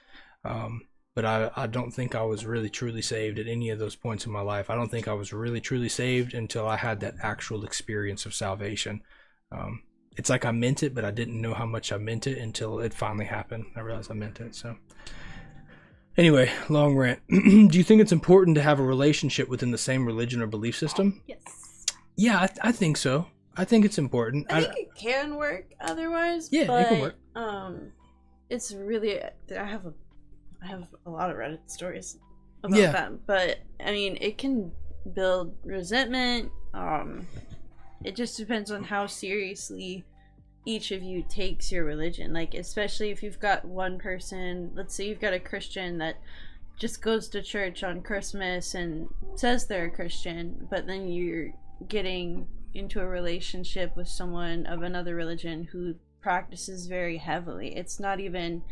But I don't think I was really truly saved at any of those points in my life. I don't think I was really truly saved until I had that actual experience of salvation. It's like I meant it, but I didn't know how much I meant it until it finally happened. I realized I meant it, so... Anyway, long rant. Do you think it's important to have a relationship within the same religion or belief system? Yes. Yeah, I think so. I think it's important. I think it can work otherwise. Yeah, but, it can work. It's really, I have a lot of Reddit stories. about Yeah. that. But I mean, it can build resentment. It just depends on how seriously each of you takes your religion. Like, especially if you've got one person, let's say you've got a Christian that just goes to church on Christmas and says they're a Christian, but then you're getting into a relationship with someone of another religion who practices very heavily. It's not even,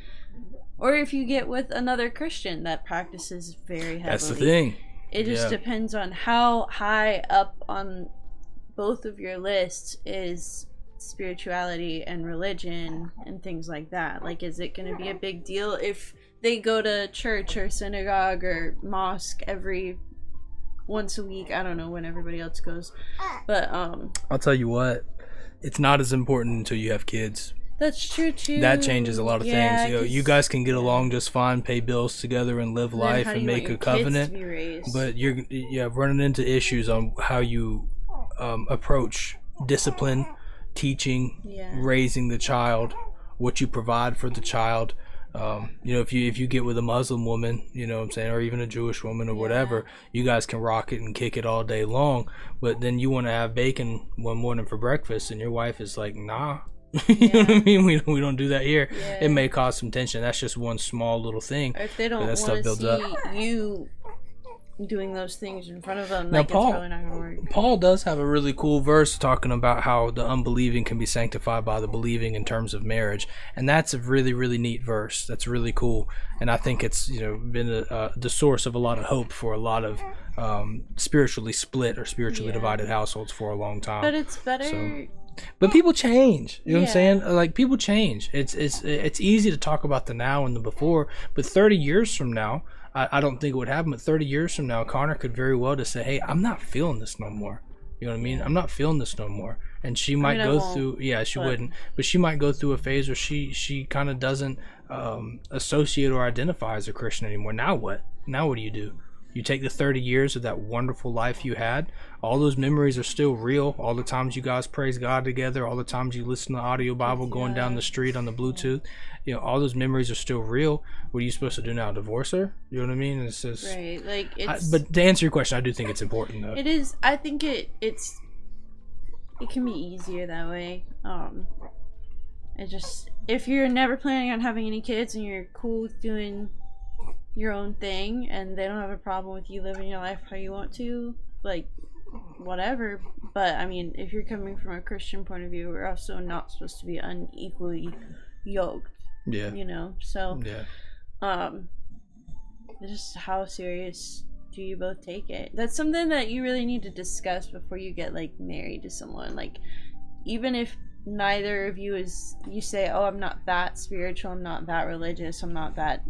or if you get with another Christian that practices very heavily. That's the thing. It just depends on how high up on both of your lists is spirituality and religion and things like that. Like, is it going to be a big deal if they go to church or synagogue or mosque every once a week? I don't know when everybody else goes, but I'll tell you what, it's not as important until you have kids. that's true too. That changes a lot of Yeah, things. You know, you guys can get along just fine, pay bills together, and live then life how do and you want make your a kids to covenant. be raised? But you're running into issues on how you approach discipline, teaching, raising the child, what you provide for the child. You know, if you get with a Muslim woman, you know what I'm saying, or even a Jewish woman or whatever, you guys can rock it and kick it all day long. But then you want to have bacon one morning for breakfast, and your wife is like, nah. You know what I mean? We don't do that here. Yeah. It may cause some tension. That's just one small little thing. Or if they don't that stuff want to builds see up. you doing those things in front of them, Now, like, Paul- it's probably not gonna work. Paul does have a really cool verse talking about how the unbelieving can be sanctified by the believing in terms of marriage, and that's a really, really neat verse. That's really cool, and I think it's, you know, been the source of a lot of hope for a lot of spiritually split or spiritually divided households for a long time. But it's better. So- But people change. You know what I'm saying? Like, people change. It's easy to talk about the now and the before, but 30 years from now, I don't think it would happen. But 30 years from now, Connor could very well just say, "Hey, I'm not feeling this no more." You know what I mean? I'm not feeling this no more. And she might go through. Yeah, she wouldn't. But she might go through a phase where she kind of doesn't associate or identify as a Christian anymore. Now what? Now what do? You take the 30 years of that wonderful life you had. All those memories are still real. All the times you guys praise God together. All the times you listen to audio Bible going down the street on the Bluetooth. You know, all those memories are still real. What are you supposed to do now? Divorce her? You know what I mean? It's just, right. Like, it's. but to answer your question, I do think it's important, though. It is. I think it can be easier that way. It just, if you're never planning on having any kids and you're cool with doing your own thing and they don't have a problem with you living your life how you want to, like, whatever. But I mean, if you're coming from a Christian point of view, we're also not supposed to be unequally yoked. Yeah. You know, so Yeah. just how serious do you both take it? That's something that you really need to discuss before you get, like, married to someone. Like, even if neither of you you say, oh, I'm not that spiritual, I'm not that religious, I'm not that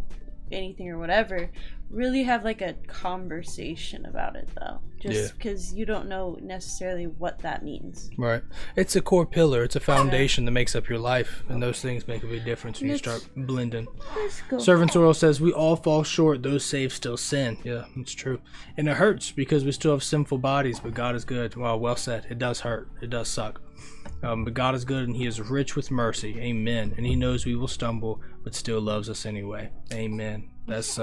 anything or whatever, really have, like, a conversation about it, though, just because you don't know necessarily what that means. Right. It's a core pillar. It's a foundation that makes up your life, and those things make a big difference when you start blending. Let's go. Servant Soil says, we all fall short. Those saved still sin. Yeah, it's true. And it hurts because we still have sinful bodies, but God is good. Well said. It does hurt. It does suck. But God is good, and He is rich with mercy. Amen. And He knows we will stumble, but still loves us anyway. Amen. That's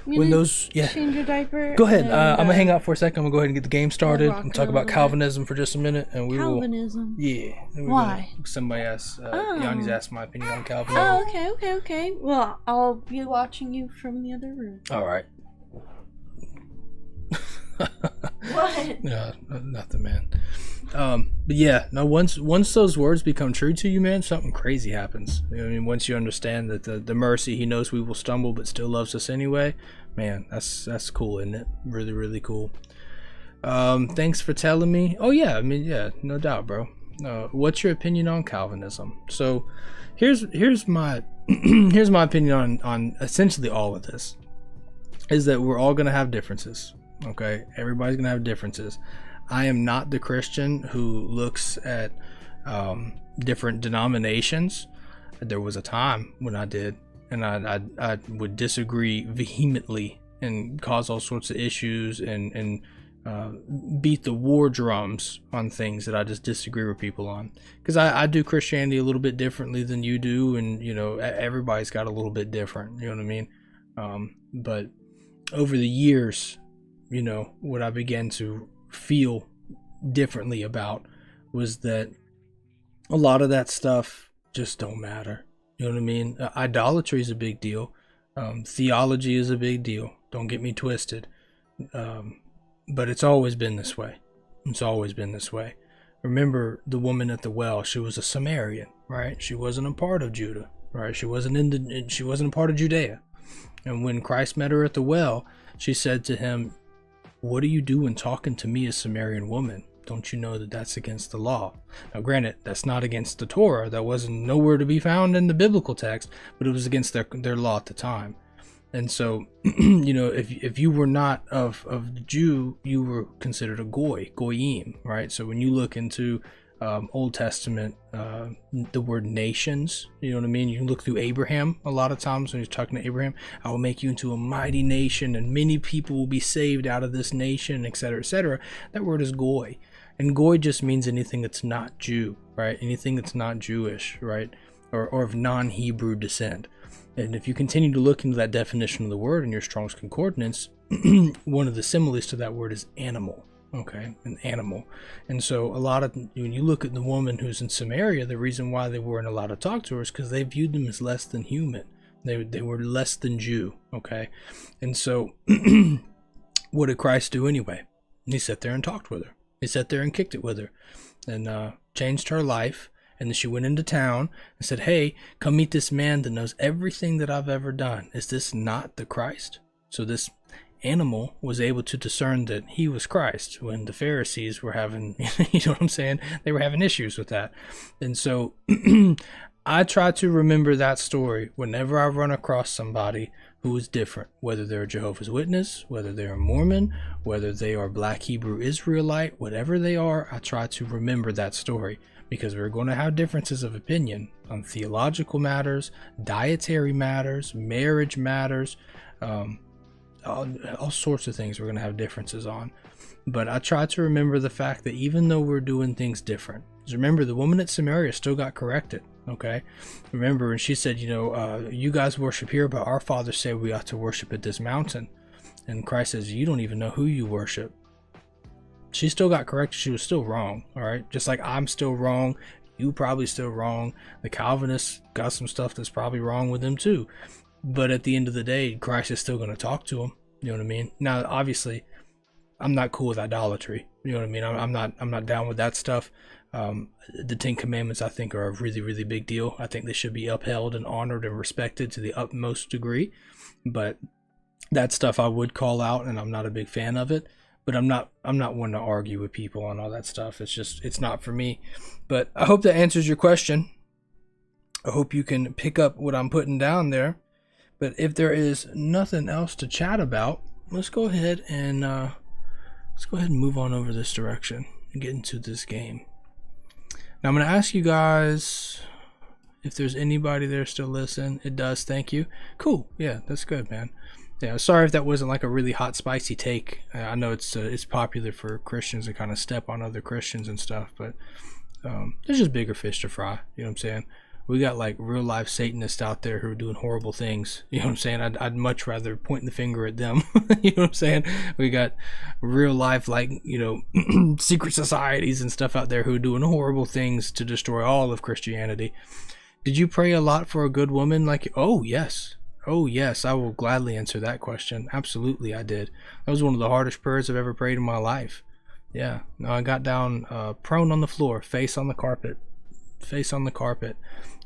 when those change your diaper. Go ahead. And, I'm gonna hang out for a second. I'm gonna go ahead and get the game started rock and talk about Calvinism for just a minute, and we will. Calvinism. Yeah. Why? Somebody asked. Yanni's asked my opinion on Calvinism. Oh, okay. Well, I'll be watching you from the other room. All right. What? Yeah, nothing, man. But yeah, no. Once those words become true to you, man, something crazy happens. You know what I mean, once you understand that the mercy, He knows we will stumble, but still loves us anyway. Man, that's cool, isn't it? Really, really cool. Thanks for telling me. Oh yeah, I mean, yeah, no doubt, bro. What's your opinion on Calvinism? So, here's my here's my opinion on essentially all of this. Is that we're all gonna have differences. Okay, everybody's gonna have differences. I am not the Christian who looks at different denominations. There was a time when I did, and I would disagree vehemently and cause all sorts of issues and beat the war drums on things that I just disagree with people on. Because I do Christianity a little bit differently than you do, and you know, everybody's got a little bit different. You know what I mean? But over the years, what I began to feel differently about was that a lot of that stuff just don't matter. You know what I mean? Idolatry is a big deal. Theology is a big deal. Don't get me twisted. But it's always been this way. It's always been this way. Remember the woman at the well? She was a Samaritan, right? She wasn't a part of Judah, right? She wasn't a part of Judea. And when Christ met her at the well, she said to him, "What are you doing talking to me, a Samaritan woman? Don't you know that that's against the law?" Now, granted, that's not against the Torah. That wasn't nowhere to be found in the biblical text, but it was against their law at the time. And so, if you were not of the Jew, you were considered a goyim, right? So when you look into Old Testament, the word nations, you know what I mean? You can look through Abraham a lot of times when he's talking to Abraham. "I will make you into a mighty nation, and many people will be saved out of this nation," etc., etc. That word is goy. And goy just means anything that's not Jew, right? Anything that's not Jewish, right? Or of non-Hebrew descent. And if you continue to look into that definition of the word in your Strong's Concordance, one of the similes to that word is animal. Okay, an animal. And so when you look at the woman who's in Samaria, the reason why they weren't allowed to talk to her is because they viewed them as less than human. They were less than Jew. Okay, and so what did Christ do anyway? He sat there and talked with her. He sat there and kicked it with her, and changed her life. And then she went into town and said, "Hey, come meet this man that knows everything that I've ever done. Is this not the Christ?" So this animal was able to discern that he was Christ when the Pharisees were having, you know what I'm saying? They were having issues with that. And so I try to remember that story whenever I run across somebody who is different, whether they're a Jehovah's Witness, whether they're a Mormon, whether they are Black Hebrew Israelite, whatever they are, I try to remember that story. Because we're going to have differences of opinion on theological matters, dietary matters, marriage matters, all sorts of things we're going to have differences on. But I try to remember the fact that even though we're doing things different, remember the woman at Samaria still got corrected, okay? Remember, and she said, you guys worship here, but our fathers say we ought to worship at this mountain. And Christ says, you don't even know who you worship. She still got corrected. She was still wrong. All right. Just like I'm still wrong. You probably still wrong. The Calvinists got some stuff that's probably wrong with them too. But at the end of the day, Christ is still going to talk to them. You know what I mean? Now, obviously, I'm not cool with idolatry. You know what I mean? I'm not down with that stuff. The Ten Commandments, I think, are a really, really big deal. I think they should be upheld and honored and respected to the utmost degree. But that stuff I would call out, and I'm not a big fan of it. But I'm not one to argue with people on all that stuff. It's not for me. But I hope that answers your question. I hope you can pick up what I'm putting down there. But if there is nothing else to chat about, let's go ahead and move on over this direction and get into this game. Now I'm going to ask you guys if there's anybody there still listening. It does. Thank you. Cool. Yeah, that's good, man. Yeah, sorry if that wasn't like a really hot, spicy take. I know it's popular for Christians to kind of step on other Christians and stuff, but there's just bigger fish to fry. You know what I'm saying? We got like real life Satanists out there who are doing horrible things. You know what I'm saying? I'd much rather point the finger at them. You know what I'm saying? We got real life, like, secret societies and stuff out there who are doing horrible things to destroy all of Christianity. Did you pray a lot for a good woman? Oh, yes. Oh, yes, I will gladly answer that question. Absolutely, I did. That was one of the hardest prayers I've ever prayed in my life. Yeah. No, I got down prone on the floor, face on the carpet.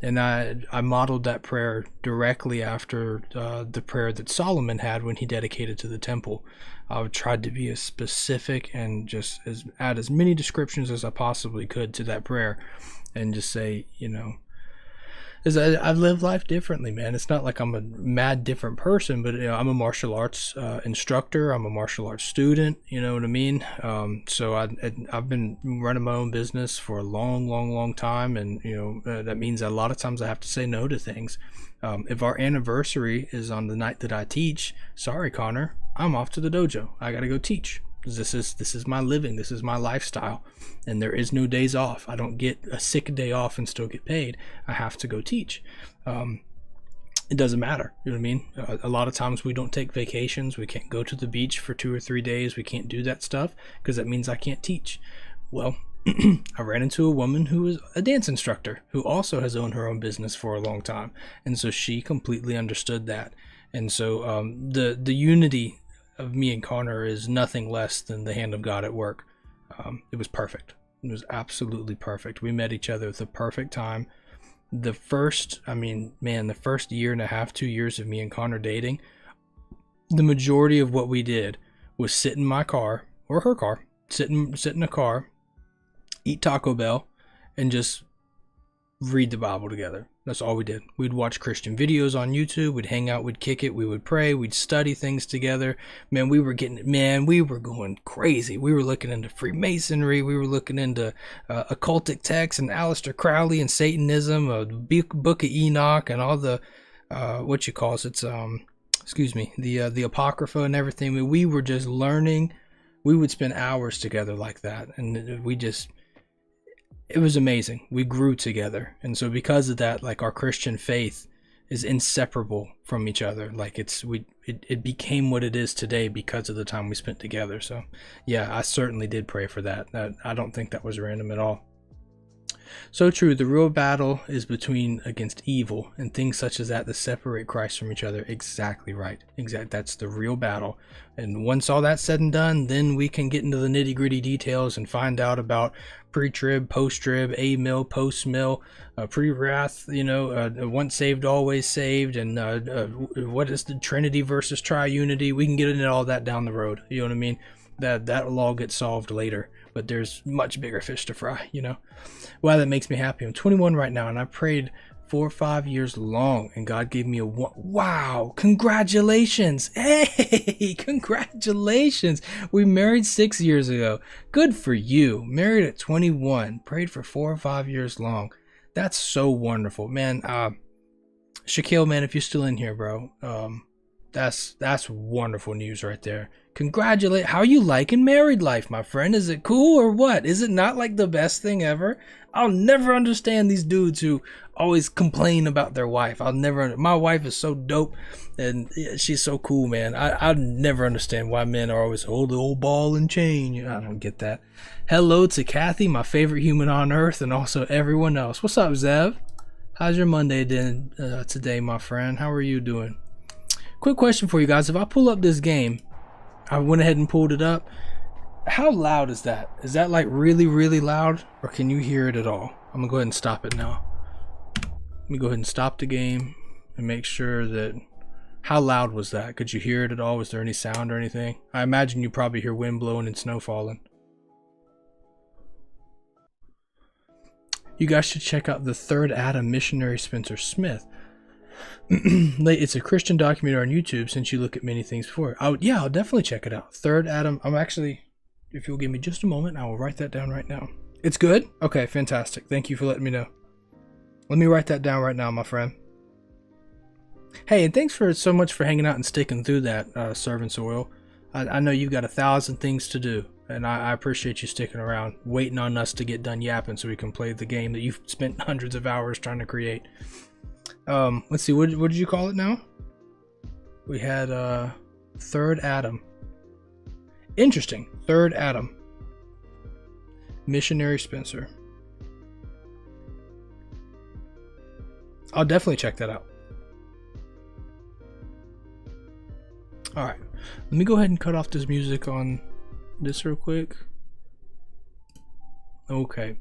And I modeled that prayer directly after the prayer that Solomon had when he dedicated to the temple. I tried to be as specific and just add as many descriptions as I possibly could to that prayer and just say, is I've lived life differently, man. It's not like I'm a mad different person, but I'm a martial arts instructor. I'm a martial arts student. You know what I mean? So I've been running my own business for a long time, and that means that a lot of times I have to say no to things. If our anniversary is on the night that I teach, sorry, Konner, I'm off to the dojo. I got to go teach. This is my living. This is my lifestyle, and there is no days off. I don't get a sick day off and still get paid. I have to go teach. it doesn't matter. You know what I mean? A lot of times we don't take vacations. We can't go to the beach for 2 or 3 days. We can't do that stuff because that means I can't teach. Well, I ran into a woman who is a dance instructor who also has owned her own business for a long time. And so she completely understood that. And so the unity of me and Konner is nothing less than the hand of God at work. It was perfect. It was absolutely perfect. We met each other at the perfect time. The first year and a half, 2 years of me and Konner dating, the majority of what we did was sit in my car or her car, sit in a car, eat Taco Bell, and just read the Bible together. That's all we did. We'd watch Christian videos on YouTube. We'd hang out. We'd kick it. We would pray. We'd study things together. Man, we were going crazy. We were looking into Freemasonry. We were looking into occultic texts and Aleister Crowley and Satanism, the Book of Enoch, and all the the Apocrypha and everything. We were just learning. We would spend hours together like that, and it was amazing. We grew together. And so because of that, like, our Christian faith is inseparable from each other. Like, it became what it is today because of the time we spent together. So yeah, I certainly did pray for that. I don't think that was random at all. So true. The real battle is against evil and things such as that separate Christ from each other. Exactly right. That's the real battle. And once all that's said and done, then we can get into the nitty gritty details and find out about pre-trib, post-trib, a-mill, post-mill, pre-wrath, once saved, always saved, and what is the Trinity versus triunity. We can get into all that down the road. You know what I mean? That will all get solved later. But there's much bigger fish to fry, Wow, that makes me happy. I'm 21 right now, and I prayed 4 or 5 years long, and God gave me wow, congratulations. Hey, congratulations. We married 6 years ago. Good for you. Married at 21. Prayed for 4 or 5 years long. That's so wonderful, man. Shaquille, man, if you're still in here, bro, that's wonderful news right there. Congratulate. How you liking married life, my friend? Is it cool or what? Is it not like the best thing ever? I'll never understand these dudes who always complain about their wife. My wife is so dope and she's so cool, man. I'll never understand why men are always, the old ball and chain. I don't get that. Hello to Kathy, my favorite human on earth, and also everyone else. What's up, Zev? How's your Monday today, my friend? How are you doing? Quick question for you guys. If I pull up this game, I went ahead and pulled it up. How loud is that? Is that like really, really loud? Or can you hear it at all? I'm going to go ahead and stop it now. Let me go ahead and stop the game and make sure that... How loud was that? Could you hear it at all? Was there any sound or anything? I imagine you probably hear wind blowing and snow falling. You guys should check out The Third Adam, Missionary Spencer Smith. It's a Christian documentary on YouTube, since you look at many things before. I'll definitely check it out. Third Adam. If you'll give me just a moment, I will write that down right now. It's good? Okay, fantastic. Thank you for letting me know. Let me write that down right now, my friend. Hey, and thanks so much for hanging out and sticking through that, Servant Soil. I know you've got 1,000 things to do, and I appreciate you sticking around, waiting on us to get done yapping so we can play the game that you've spent hundreds of hours trying to create. Let's see, what did you call it now? We had Third Adam. Interesting. Third Adam. Missionary Spencer. I'll definitely check that out. Alright. Let me go ahead and cut off this music on this real quick. Okay.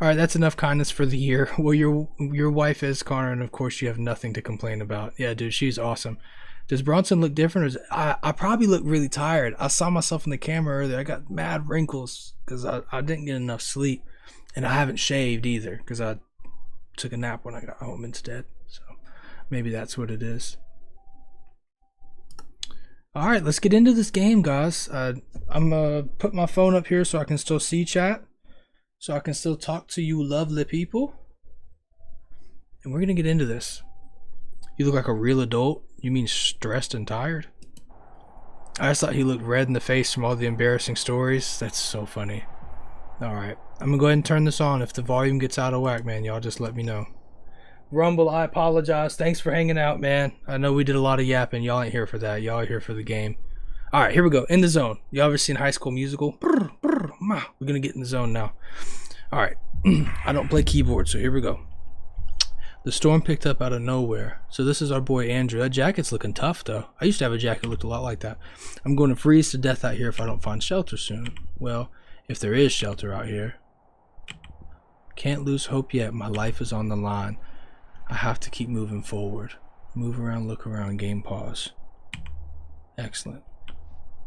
Alright, that's enough kindness for the year. Well, your wife is Konner, and of course you have nothing to complain about. Yeah, dude, she's awesome. Does Bronson look different? I probably look really tired. I saw myself in the camera earlier. I got mad wrinkles because I didn't get enough sleep. And I haven't shaved either because I took a nap when I got home instead. So maybe that's what it is. Alright, let's get into this game, guys. I'm going to put my phone up here so I can still see chat. So I can still talk to you lovely people. And we're going to get into this. You look like a real adult? You mean stressed and tired? I just thought he looked red in the face from all the embarrassing stories. That's so funny. Alright, I'm going to go ahead and turn this on. If the volume gets out of whack, man, y'all just let me know. Rumble, I apologize. Thanks for hanging out, man. I know we did a lot of yapping. Y'all ain't here for that. Y'all are here for the game. All right, here we go. In the zone. Y'all ever seen High School Musical? We're gonna get in the zone now. All right. I don't play keyboard, so here we go. The storm picked up out of nowhere. So this is our boy Andrew. That jacket's looking tough, though. I used to have a jacket that looked a lot like that. I'm going to freeze to death out here if I don't find shelter soon. Well, if there is shelter out here. Can't lose hope yet. My life is on the line. I have to keep moving forward. Move around, look around, game pause. Excellent.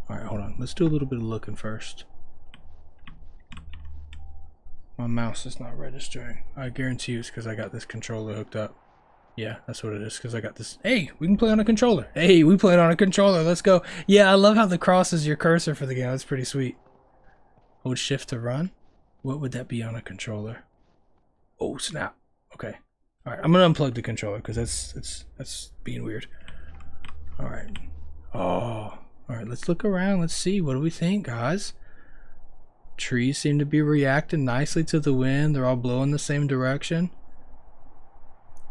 Alright, hold on. Let's do a little bit of looking first. My mouse is not registering. I guarantee you it's because I got this controller hooked up. Yeah, that's what it is, because I got this. Hey, we can play on a controller. Hey, we played on a controller. Let's go. Yeah, I love how the cross is your cursor for the game. That's pretty sweet. Hold shift to run. What would that be on a controller? Oh, snap. Okay. Alright, I'm going to unplug the controller because that's being weird. Alright. Oh. Alright, let's look around. Let's see. What do we think, guys? Trees seem to be reacting nicely to the wind. They're all blowing the same direction.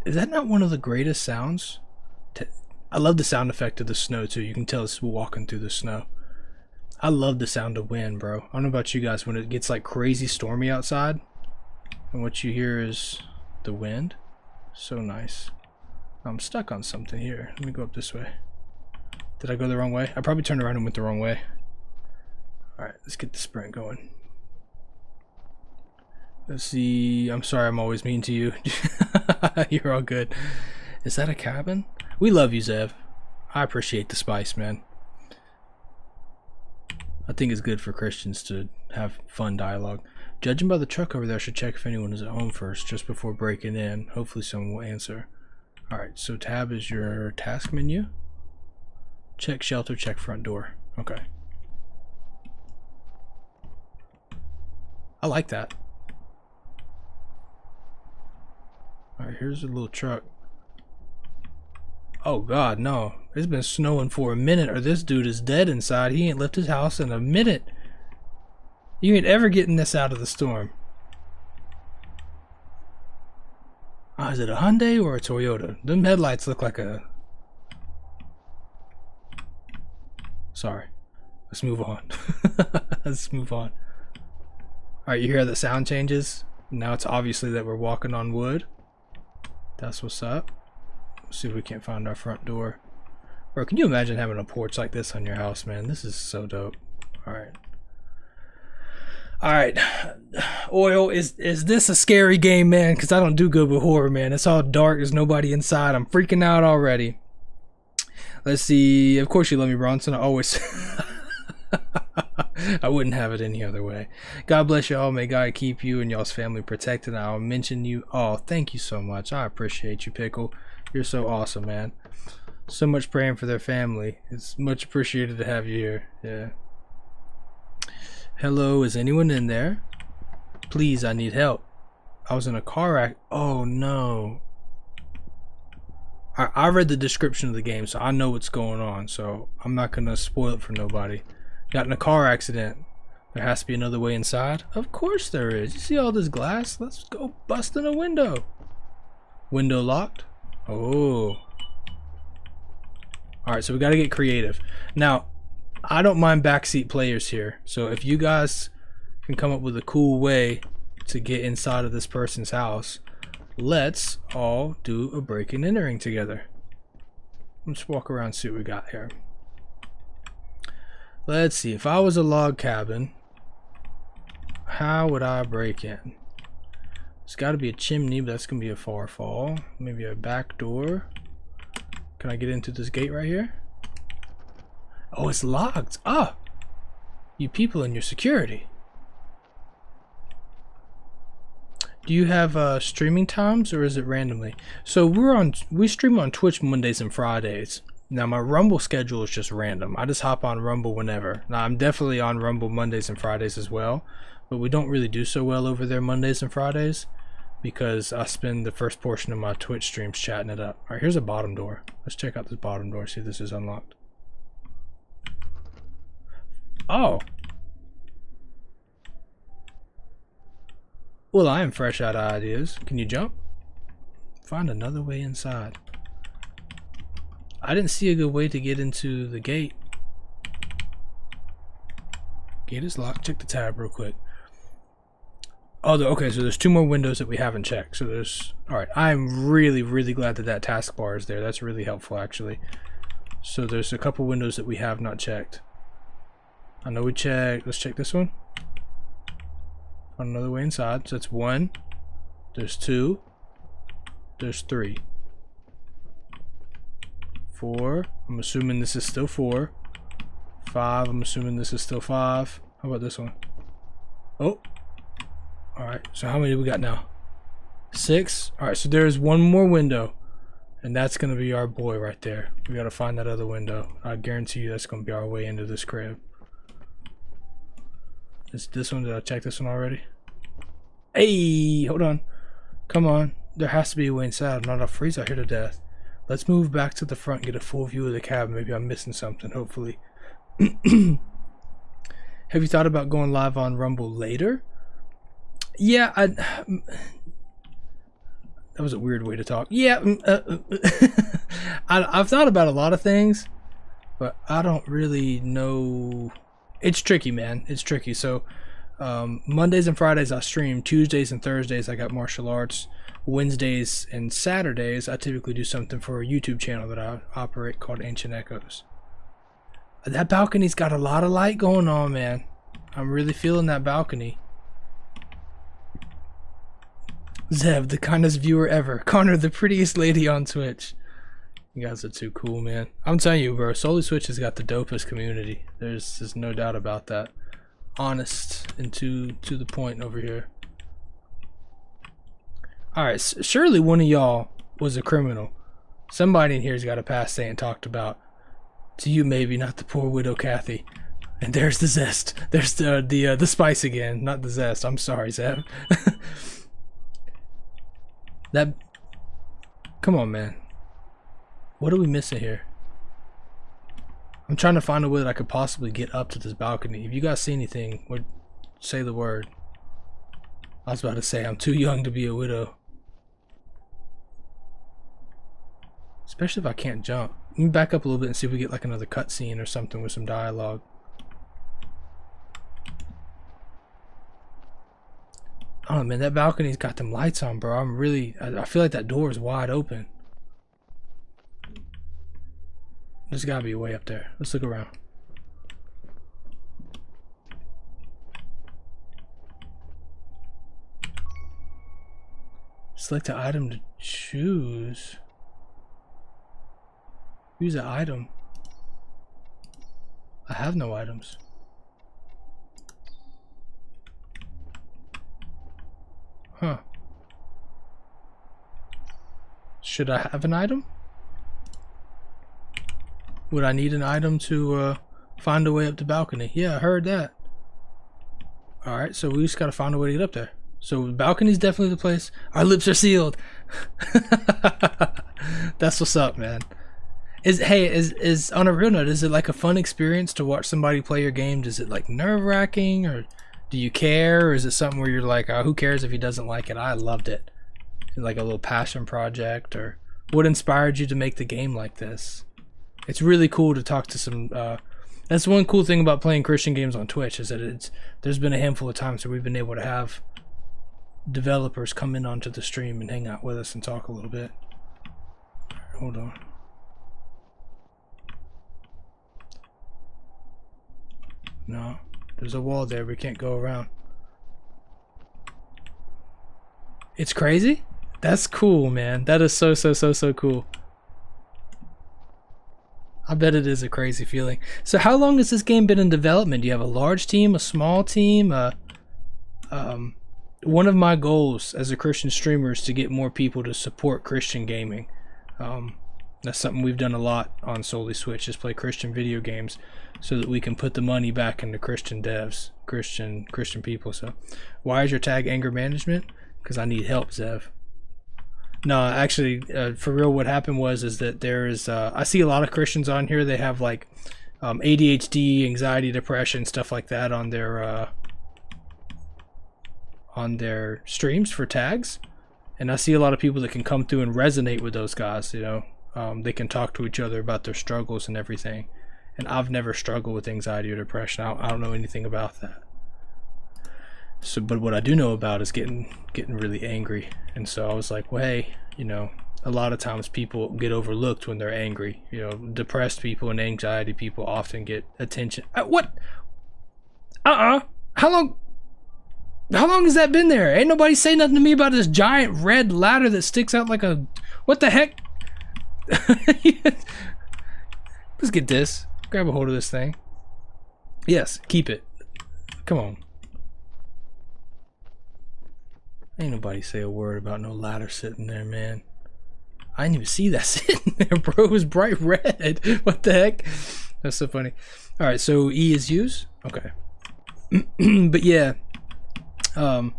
Is that not one of the greatest sounds? I love the sound effect of the snow, too. You can tell it's walking through the snow. I love the sound of wind, bro. I don't know about you guys. When it gets like crazy stormy outside, and what you hear is the wind. So nice. I'm stuck on something here. Let me go up this way. Did I go the wrong way? I probably turned around and went the wrong way. Alright, let's get the sprint going. Let's see. I'm sorry I'm always mean to you. You're all good. Is that a cabin? We love you, Zev. I appreciate the spice, man. I think it's good for Christians to have fun dialogue. Judging by the truck over there, I should check if anyone is at home first, just before breaking in. Hopefully someone will answer. Alright, so tab is your task menu. Check shelter, check front door. Okay. I like that. Alright, here's a little truck. Oh god, no. It's been snowing for a minute or this dude is dead inside. He ain't left his house in a minute. You ain't ever getting this out of the storm. Oh, is it a Hyundai or a Toyota? Them headlights look like a... Sorry. Let's move on. Let's move on. Alright, you hear the sound changes? Now it's obviously that we're walking on wood. That's what's up. Let's see if we can't find our front door. Bro, can you imagine having a porch like this on your house, man? This is so dope. Alright. Alright. Oil, is this a scary game, man? Because I don't do good with horror, man. It's all dark. There's nobody inside. I'm freaking out already. Let's see. Of course you love me, Bronson. I always... I wouldn't have it any other way. God bless y'all. May God keep you and y'all's family protected. I'll mention you. Oh, thank you so much. I appreciate you, Pickle. You're so awesome, man. So much praying for their family. It's much appreciated to have you here. Yeah. Hello, is anyone in there? Please, I need help. I was in a car wreck. Oh, no. I read the description of the game, so I know what's going on. So I'm not going to spoil it for nobody. Got in a car accident. There has to be another way inside. Of course there is. You see all this glass? Let's go bust in a window. Window locked. Oh. Alright, so we got to get creative. Now, I don't mind backseat players here. So if you guys can come up with a cool way to get inside of this person's house, let's all do a break and entering together. Let's walk around and see what we got here. Let's see, if I was a log cabin, how would I break in? It's got to be a chimney, but that's going to be a far fall. Maybe a back door. Can I get into this gate right here? Oh, it's locked. Ah! You people and your security. Do you have streaming times or is it randomly? So we stream on Twitch Mondays and Fridays. Now my Rumble schedule is just random. I just hop on Rumble whenever. Now I'm definitely on Rumble Mondays and Fridays as well, but we don't really do so well over there Mondays and Fridays because I spend the first portion of my Twitch streams chatting it up. Alright, here's a bottom door. Let's check out this bottom door, see if this is unlocked. Oh. Well, I am fresh out of ideas. Can you jump? find another way inside. I didn't see a good way to get into the gate. Gate is locked. Check the tab real quick. Oh, okay, so there's 2 more windows that we haven't checked. So there's... Alright, I'm really, really glad that that taskbar is there. That's really helpful, actually. So there's a couple windows that we have not checked. I know we checked... Let's check this one. Find another way inside. So that's 1. There's 2. There's 3. 4. I'm assuming this is still 4. 5. I'm assuming this is still 5. How about this one? Oh. Alright, so how many do we got now? 6. Alright, so there's 1 more window. And that's going to be our boy right there. We got to find that other window. I guarantee you that's going to be our way into this crib. Is this one? Did I check this one already? Hey, hold on. Come on. There has to be a way inside. I'm not a freeze out here to death. Let's move back to the front and get a full view of the cabin. Maybe I'm missing something, hopefully. Have you thought about going live on Rumble later? Yeah, that was a weird way to talk. Yeah, I've thought about a lot of things, but I don't really know. It's tricky, man. It's tricky. So Mondays and Fridays I stream. Tuesdays and Thursdays I got martial arts. Wednesdays and Saturdays I typically do something for a YouTube channel that I operate called Ancient Echoes. That balcony's got a lot of light going on, man. I'm really feeling that balcony. Zev, the kindest viewer ever. Konner, the prettiest lady on Twitch. You guys are too cool, man. I'm telling you, bro, Solely Switch has got the dopest community. There's no doubt about that. Honest and to the point over here. Alright, surely one of y'all was a criminal. Somebody in here's got a past they ain't talked about. To you, maybe, not the poor widow Kathy. And there's the zest. There's the spice again, not the zest. I'm sorry, Zev. That... Come on, man. What are we missing here? I'm trying to find a way that I could possibly get up to this balcony. If you guys see anything, say the word. I was about to say I'm too young to be a widow. Especially if I can't jump. Let me back up a little bit and see if we get like another cutscene or something with some dialogue. Oh man, that balcony's got them lights on, bro. I feel like that door is wide open. There's gotta be a way up there. Let's look around. Select an item to choose. Use an item. I have no items. Huh. Should I have an item? Would I need an item to find a way up the balcony? Yeah, I heard that. Alright, so we just gotta find a way to get up there. So the balcony's definitely the place. Our lips are sealed. That's what's up, man. Is on a real note, is it like a fun experience to watch somebody play your game? Is it like nerve-wracking, or do you care, or is it something where you're like, oh, who cares if he doesn't like it? I loved it. Like a little passion project, or what inspired you to make the game like this? It's really cool to talk to some. That's one cool thing about playing Christian games on Twitch, is that there's been a handful of times where we've been able to have developers come in onto the stream and hang out with us and talk a little bit. Hold on. No, there's a wall there. We can't go around. It's crazy? That's cool, man. That is so cool. I bet it is a crazy feeling. So how long has this game been in development? Do you have a large team, a small team? One of my goals as a Christian streamer is to get more people to support Christian gaming. That's something we've done a lot on Solely Switch, is play Christian video games so that we can put the money back into Christian devs, Christian people. So why is your tag anger management? Because I need help, Zev. No, actually, for real, what happened is that there's I see a lot of Christians on here. They have like ADHD, anxiety, depression, stuff like that on their streams for tags. And I see a lot of people that can come through and resonate with those guys, you know. They can talk to each other about their struggles and everything. And I've never struggled with anxiety or depression. I don't know anything about that. So, but what I do know about is getting really angry. And so I was like, well, hey, you know, a lot of times people get overlooked when they're angry. You know, depressed people and anxiety people often get attention. What? How long has that been there? Ain't nobody say nothing to me about this giant red ladder that sticks out like a... What the heck? Let's get this. Grab a hold of this thing. Yes, keep it. Come on. Ain't nobody say a word about no ladder sitting there, man. I didn't even see that sitting there, bro. It was bright red. What the heck? That's so funny. Alright, so E is use? Okay. But yeah, I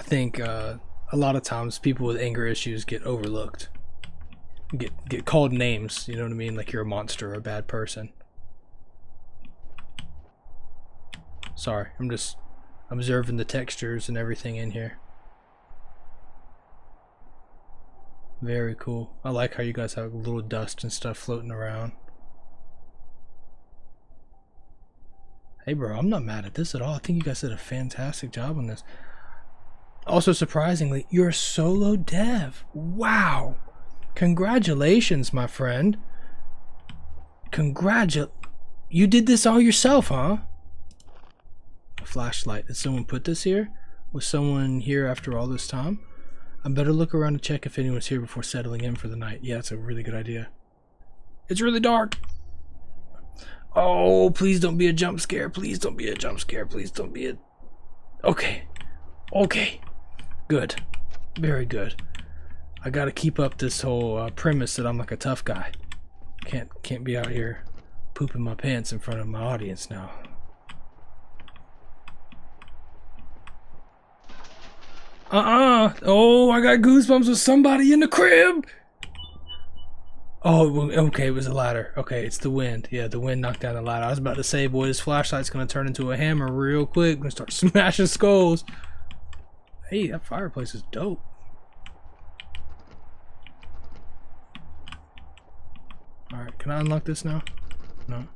think a lot of times people with anger issues get overlooked, get called names. You know what I mean? Like you're a monster or a bad person. Sorry, I'm just observing the textures and everything in here. Very cool. I like how you guys have a little dust and stuff floating around. Hey bro, I'm not mad at this at all. I think you guys did a fantastic job on this. Also, surprisingly, you're a solo dev. Wow. Congratulations, my friend. You did this all yourself, huh? A flashlight. Did someone put this here? Was someone here after all this time? I better look around to check if anyone's here before settling in for the night. Yeah, it's a really good idea. It's really dark. Oh, please don't be a jump scare. Please don't be a jump scare. Please don't be a... Okay. Okay. Good. Very good. I gotta keep up this whole premise that I'm like a tough guy. Can't be out here pooping my pants in front of my audience now. Oh, I got goosebumps with somebody in the crib. Oh, okay, it was a ladder. Okay, it's the wind. Yeah, the wind knocked down the ladder. I was about to say, boy, this flashlight's gonna turn into a hammer real quick. Gonna start smashing skulls. Hey, that fireplace is dope. Alright, can I unlock this now? No.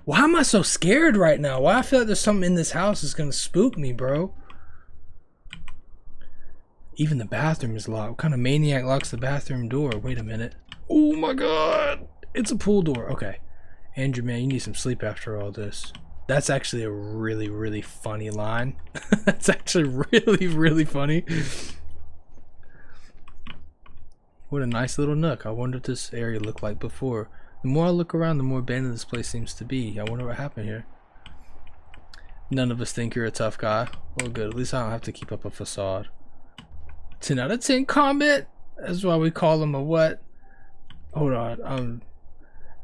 Why am I so scared right now? Why I feel like there's something in this house that's gonna spook me, bro? Even the bathroom is locked. What kind of maniac locks the bathroom door? Wait a minute. Oh my god! It's a pool door. Okay. Andrew, man, you need some sleep after all this. That's actually a really, really funny line. That's actually really, really funny. What a nice little nook. I wonder what this area looked like before. The more I look around, the more abandoned this place seems to be. I wonder what happened here. None of us think you're a tough guy. Well, good. At least I don't have to keep up a facade. 10 out of 10 comment. That's why we call him a what? Hold on.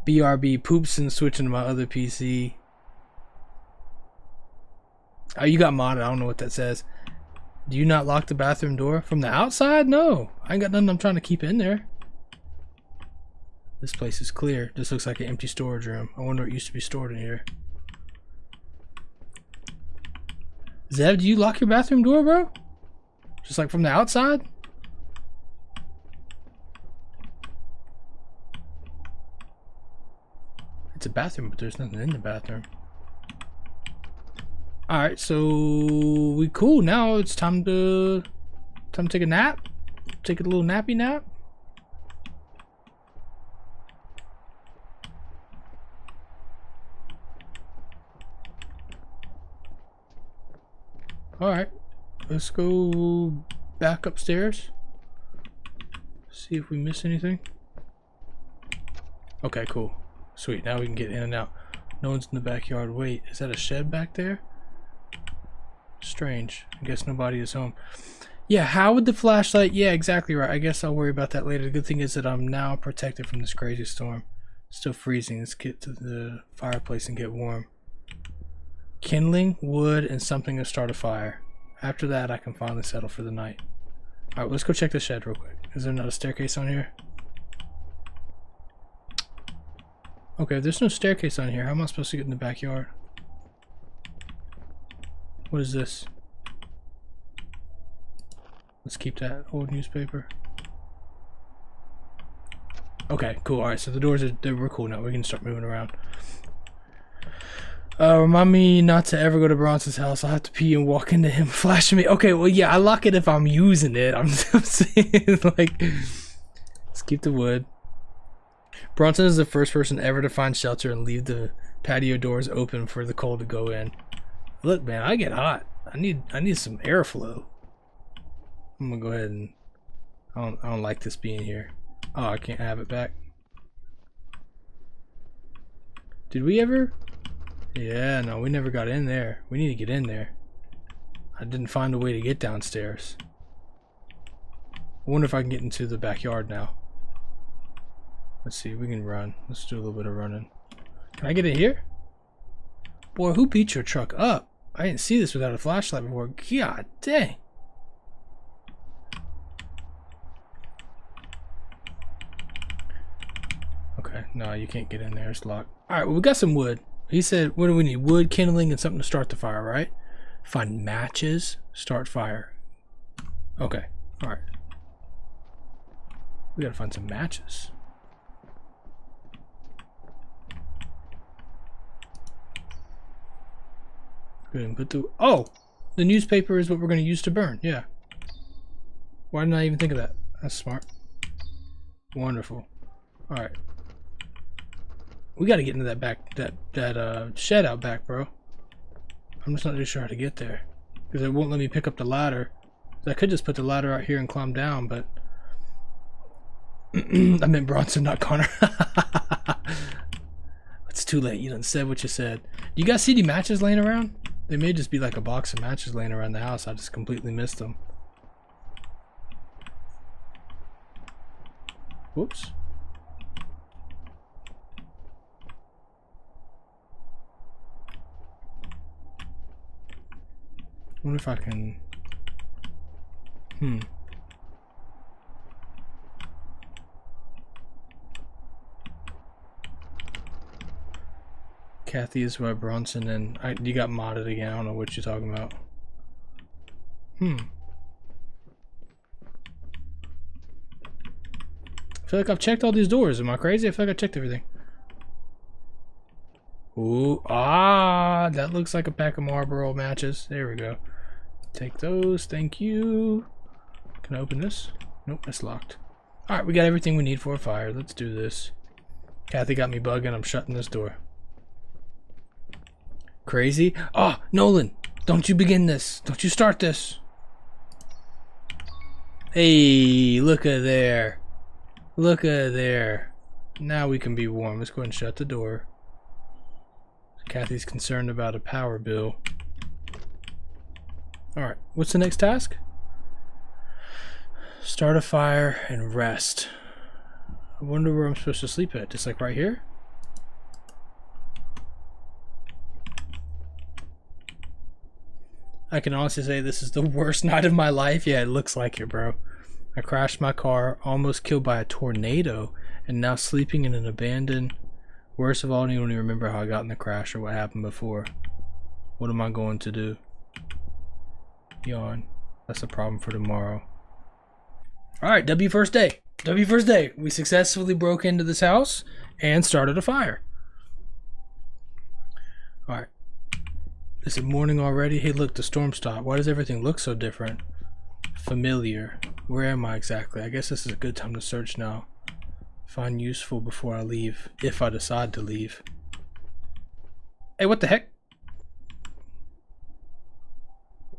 BRB poops and switching to my other PC. Oh, you got modded. I don't know what that says. Do you not lock the bathroom door from the outside? No. I ain't got nothing I'm trying to keep in there. This place is clear. This looks like an empty storage room. I wonder what used to be stored in here. Zev, do you lock your bathroom door, bro? Just like from the outside? It's a bathroom, but there's nothing in the bathroom. Alright, so we cool. Now it's time to take a nap. Take a little nappy nap. Alright. Let's go back upstairs. See if we miss anything. Okay, cool. Sweet, now we can get in and out. No one's in the backyard. Wait, is that a shed back there? Strange. I guess nobody is home. Yeah, how would the flashlight... Yeah, exactly right. I guess I'll worry about that later. The good thing is that I'm now protected from this crazy storm. Still freezing. Let's get to the fireplace and get warm. Kindling, wood, and something to start a fire. After that, I can finally settle for the night. Alright, let's go check the shed real quick. Is there not a staircase on here? Okay, if there's no staircase on here, how am I supposed to get in the backyard? What is this? Let's keep that old newspaper. Okay, cool. Alright, so the doors we're cool now. We can start moving around. Remind me not to ever go to Bronson's house. I'll have to pee and walk into him flashing me. Okay, well, yeah, I lock it if I'm using it. I'm saying, like, let's keep the wood. Bronson is the first person ever to find shelter and leave the patio doors open for the cold to go in. Look, man, I get hot. I need some airflow. I'm gonna go ahead and I don't like this being here. Oh, I can't have it back. Did we ever? Yeah, no, we never got in there. We need to get in there. I didn't find a way to get downstairs. I wonder if I can get into the backyard now. Let's see, we can run. Let's do a little bit of running. Can I get in here? Boy, who beat your truck up? I didn't see this without a flashlight before. God dang. Okay, no, you can't get in there. It's locked. Alright, well, we got some wood. He said, what do we need? Wood, kindling, and something to start the fire, right? Find matches, start fire. Okay, alright. We gotta find some matches. Good, and put the... Oh! The newspaper is what we're gonna use to burn, yeah. Why didn't I even think of that? That's smart. Wonderful. Alright. We gotta get into that shed out back, bro. I'm just not too sure how to get there. Because it won't let me pick up the ladder. I could just put the ladder out here and climb down, but... I meant Bronson, not Konner. It's too late. You done said what you said. You guys see the matches laying around? They may just be like a box of matches laying around the house. I just completely missed them. Whoops. I wonder if I can... Kathy is by Bronson, and you got modded again. I don't know what you're talking about. I feel like I've checked all these doors. Am I crazy? I feel like I checked everything. Ooh, that looks like a pack of Marlboro matches. There we go. Take those, thank you. Can I open this? Nope, it's locked. Alright, we got everything we need for a fire. Let's do this. Kathy got me bugging. I'm shutting this door. Crazy? Oh, Nolan, don't you begin this. Don't you start this. Hey, look at there. Look at there. Now we can be warm. Let's go ahead and shut the door. Kathy's concerned about a power bill. Alright, what's the next task? Start a fire and rest. I wonder where I'm supposed to sleep at. Just like right here? I can honestly say this is the worst night of my life. Yeah, it looks like it, bro. I crashed my car, almost killed by a tornado, and now sleeping in an abandoned... Worst of all, I don't even remember how I got in the crash or what happened before. What am I going to do? Yawn. That's a problem for tomorrow. Alright, W first day. W first day. We successfully broke into this house and started a fire. Alright. Is it morning already? Hey, look, the storm stopped. Why does everything look so different? Familiar. Where am I exactly? I guess this is a good time to search now. Find useful before I leave, if I decide to leave. Hey, what the heck?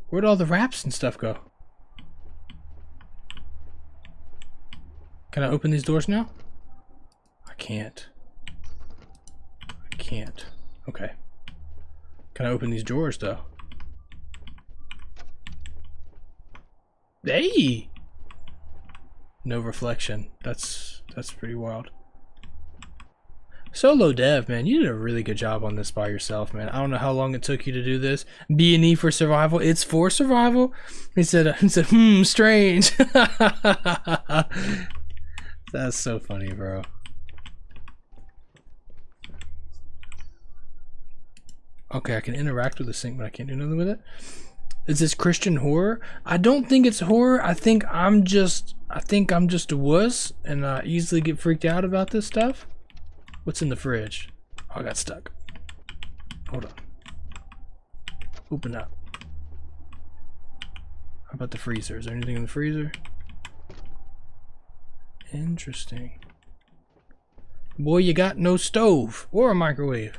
Where'd all the wraps and stuff go? Can I open these doors now? I can't. I can't. Okay. Can I open these drawers though? Hey! No reflection. That's pretty wild. Solo dev, man, you did a really good job on this by yourself, man. I don't know how long it took you to do this. B&E for survival. It's for survival. He said, strange. That's so funny, bro. Okay, I can interact with the sink, but I can't do nothing with it. Is this Christian horror? I don't think it's horror. I think I'm just a wuss and I easily get freaked out about this stuff. What's in the fridge? Oh, I got stuck. Hold on. Open up. How about the freezer? Is there anything in the freezer? Interesting. Boy, you got no stove or a microwave.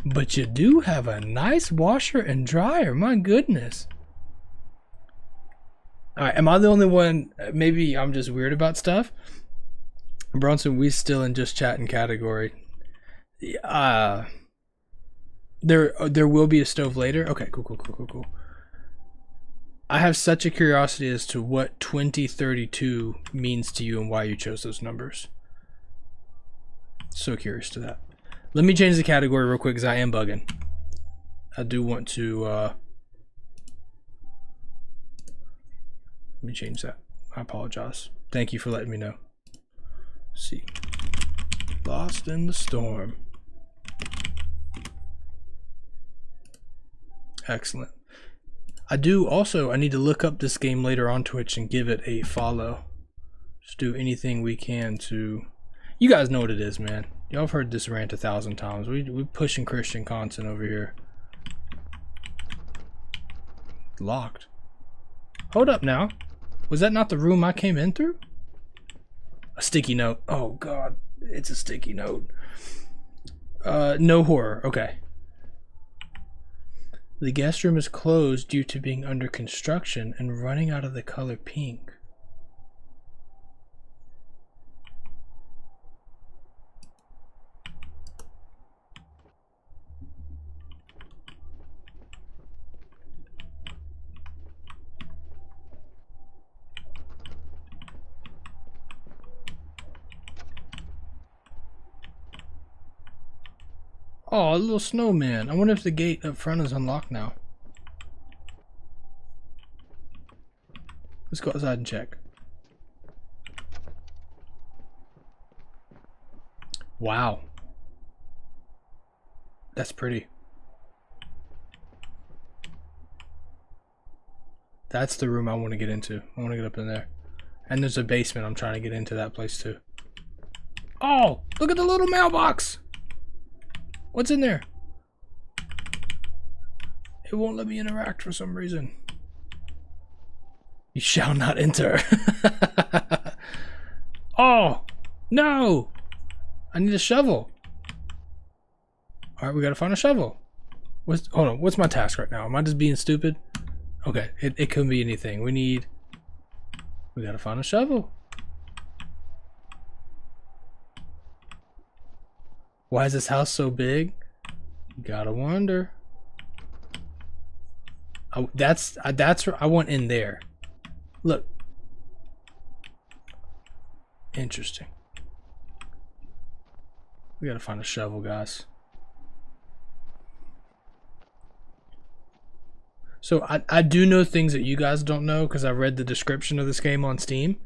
But you do have a nice washer and dryer. My goodness. Alright, am I the only one? Maybe I'm just weird about stuff. Bronson, we still in just chatting category. There will be a stove later. Okay, cool. I have such a curiosity as to what 2032 means to you and why you chose those numbers. So curious to that. Let me change the category real quick because I am bugging. I do want to let me change that. I apologize. Thank you for letting me know. Let's see. Lost in the storm. Excellent. I need to look up this game later on Twitch and give it a follow. Just do anything we can to... You guys know what it is, man. Y'all have heard this rant 1,000 times. We pushing Christian content over here. Locked. Hold up now. Was that not the room I came in through? A sticky note. Oh god, it's a sticky note. No horror. Okay. The guest room is closed due to being under construction and running out of the color pink. Oh, a little snowman. I wonder if the gate up front is unlocked now. Let's go outside and check. Wow. That's pretty. That's the room I want to get into. I want to get up in there. And there's a basement. I'm trying to get into that place too. Oh, look at the little mailbox. What's in there? It won't let me interact for some reason. You shall not enter. Oh, no. I need a shovel. All right, we got to find a shovel. Hold on, what's my task right now? Am I just being stupid? Okay, it could be anything. We got to find a shovel. Why is this house so big? Gotta wonder. That's I want in there. Look. Interesting. We gotta find a shovel, guys. So I do know things that you guys don't know because I read the description of this game on Steam,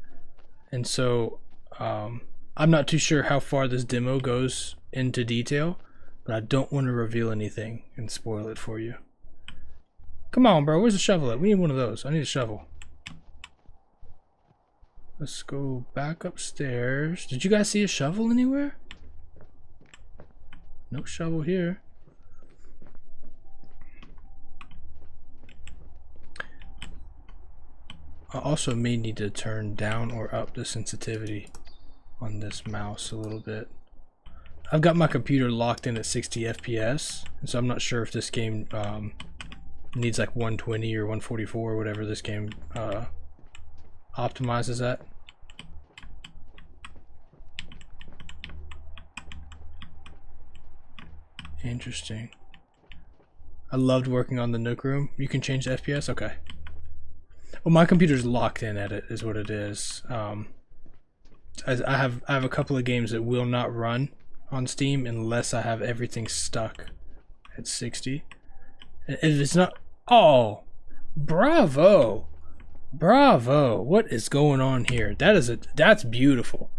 and so I'm not too sure how far this demo goes into detail, but I don't want to reveal anything and spoil it for you. Come on, bro. Where's the shovel at? We need one of those. I need a shovel. Let's go back upstairs. Did you guys see a shovel anywhere? No shovel here. I also may need to turn down or up the sensitivity on this mouse a little bit. I've got my computer locked in at 60 FPS, and so I'm not sure if this game needs like 120 or 144 or whatever this game optimizes at. Interesting. I loved working on the Nook room. You can change the FPS? Okay. Well, my computer's locked in at it is what it is. I have a couple of games that will not run on Steam unless I have everything stuck at 60. If it's not, oh, bravo, bravo! What is going on here? That's beautiful.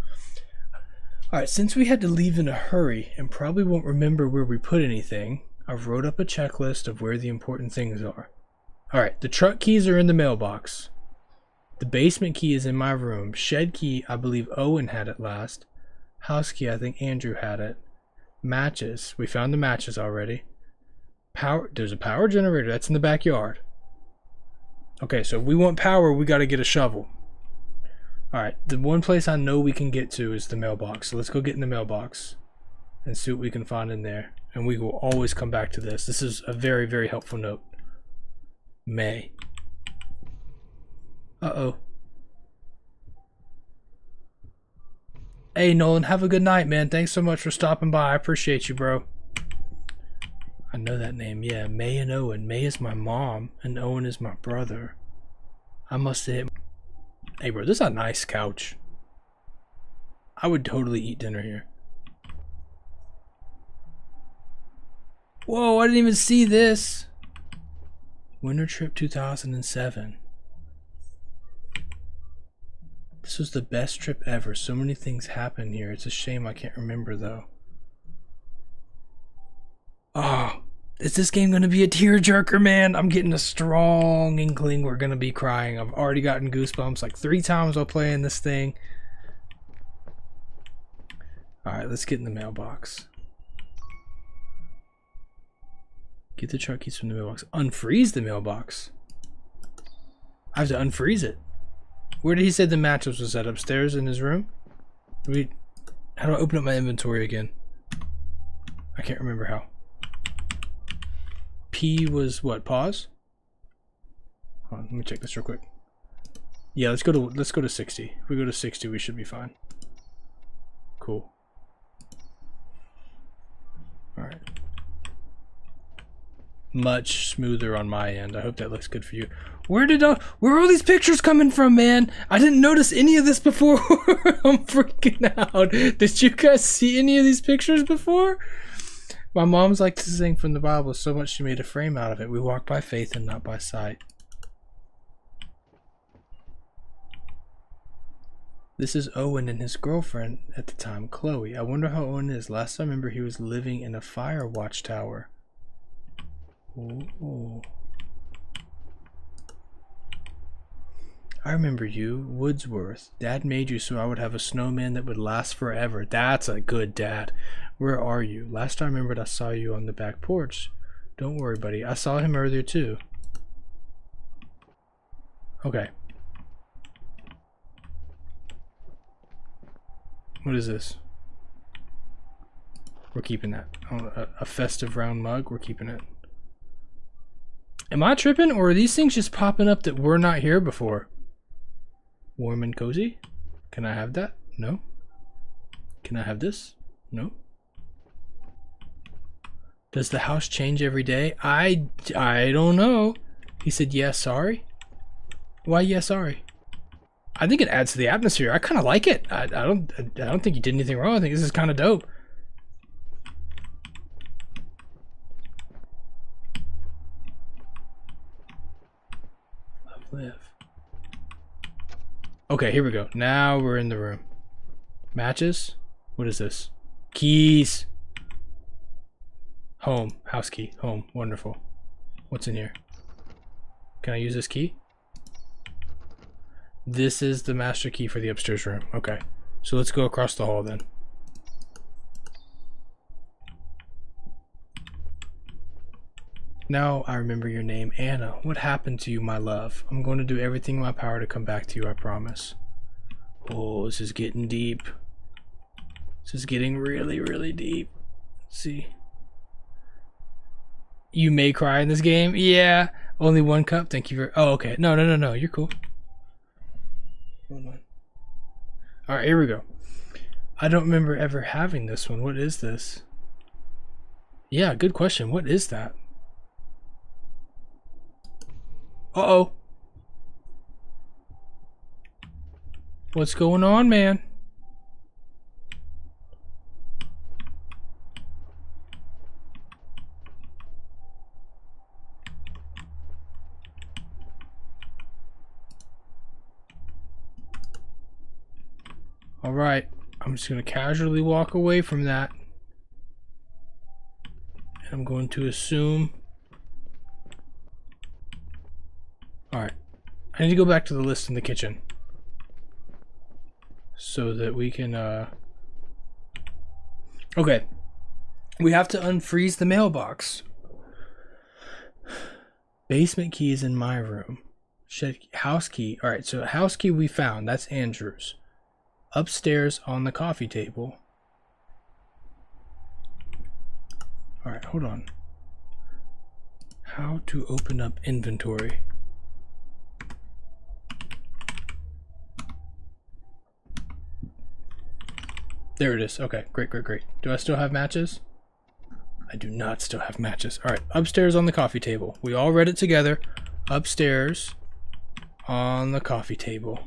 Alright, since we had to leave in a hurry and probably won't remember where we put anything, I've wrote up a checklist of where the important things are. Alright, the truck keys are in the mailbox. The basement key is in my room. Shed key, I believe Owen had it last. House key, I think Andrew had it. Matches, we found the matches already. Power, there's a power generator, that's in the backyard. Okay, so if we want power, we gotta get a shovel. Alright, the one place I know we can get to is the mailbox. So let's go get in the mailbox and see what we can find in there. And we will always come back to this. This is a very, very helpful note. May. Uh-oh. Hey, Nolan, have a good night, man. Thanks so much for stopping by. I appreciate you, bro. I know that name, yeah. May and Owen. May is my mom, and Owen is my brother. I must have hit... Hey, bro, this is a nice couch. I would totally eat dinner here. Whoa, I didn't even see this. Winter Trip 2007. This was the best trip ever. So many things happened here. It's a shame I can't remember, though. Oh, is this game going to be a tearjerker, man? I'm getting a strong inkling we're going to be crying. I've already gotten goosebumps like 3 times while playing this thing. Alright, let's get in the mailbox. Get the truck keys from the mailbox. Unfreeze the mailbox. I have to unfreeze it. Where did he say the mattress was at? Upstairs in his room? How do I open up my inventory again? I can't remember how. P was what? Pause? Hold on, let me check this real quick. Yeah, let's go to 60. If we go to 60, we should be fine. Cool. Alright. Much smoother on my end. I hope that looks good for you. Where are all these pictures coming from, man? I didn't notice any of this before. I'm freaking out. Did you guys see any of these pictures before? My mom's likes to sing from the Bible so much she made a frame out of it. We walk by faith and not by sight. This is Owen and his girlfriend at the time, Chloe. I wonder how Owen is. Last I remember he was living in a fire watchtower. Ooh. I remember you, Woodsworth. Dad made you so I would have a snowman that would last forever. That's a good dad. Where are you? Last I remembered I saw you on the back porch. Don't worry, buddy. I saw him earlier too. Okay. What is this? We're keeping that. Oh, a festive round mug. We're keeping it. Am I tripping, or are these things just popping up that were not here before? Warm and cozy? Can I have that? No. Can I have this? No. Does the house change every day? I don't know. He said, yeah, sorry. Why, yeah, sorry? I think it adds to the atmosphere. I kind of like it. I don't think you did anything wrong. I think this is kind of dope. Live. Okay, here we go. Now we're in the room. Matches? What is this? Keys. Home. House key. Home. Wonderful. What's in here? Can I use this key? This is the master key for the upstairs room. Okay. So let's go across the hall then. Now I remember your name, Anna. What happened to you, my love? I'm going to do everything in my power to come back to you, I promise. Oh, this is getting deep. This is getting really, really deep. Let's see. You may cry in this game? Yeah. Only 1 cup? Thank you very... Oh, okay. No. You're cool. Hold on. Alright, here we go. I don't remember ever having this one. What is this? Yeah, good question. What is that? Uh-oh. What's going on, man? Alright. I'm I'm just going to casually walk away from that. And I'm going to assume... Alright. I need to go back to the list in the kitchen. So that we can, Okay. We have to unfreeze the mailbox. Basement key is in my room. House key. Alright, so house key we found. That's Andrew's. Upstairs on the coffee table. Alright, hold on. How to open up inventory. There it is. Okay, great, great, great. Do I still have matches? I do not still have matches. Alright, upstairs on the coffee table. We all read it together. Upstairs on the coffee table.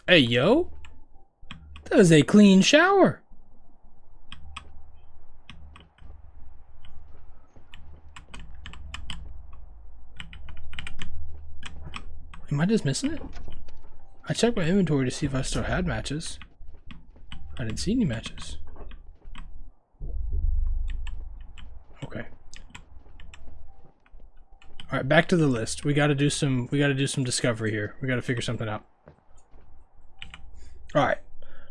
Hey, yo. That is a clean shower. Am I just missing it? I checked my inventory to see if I still had matches. I didn't see any matches. Okay. All right, back to the list. We got to do some discovery here. We got to figure something out. Alright,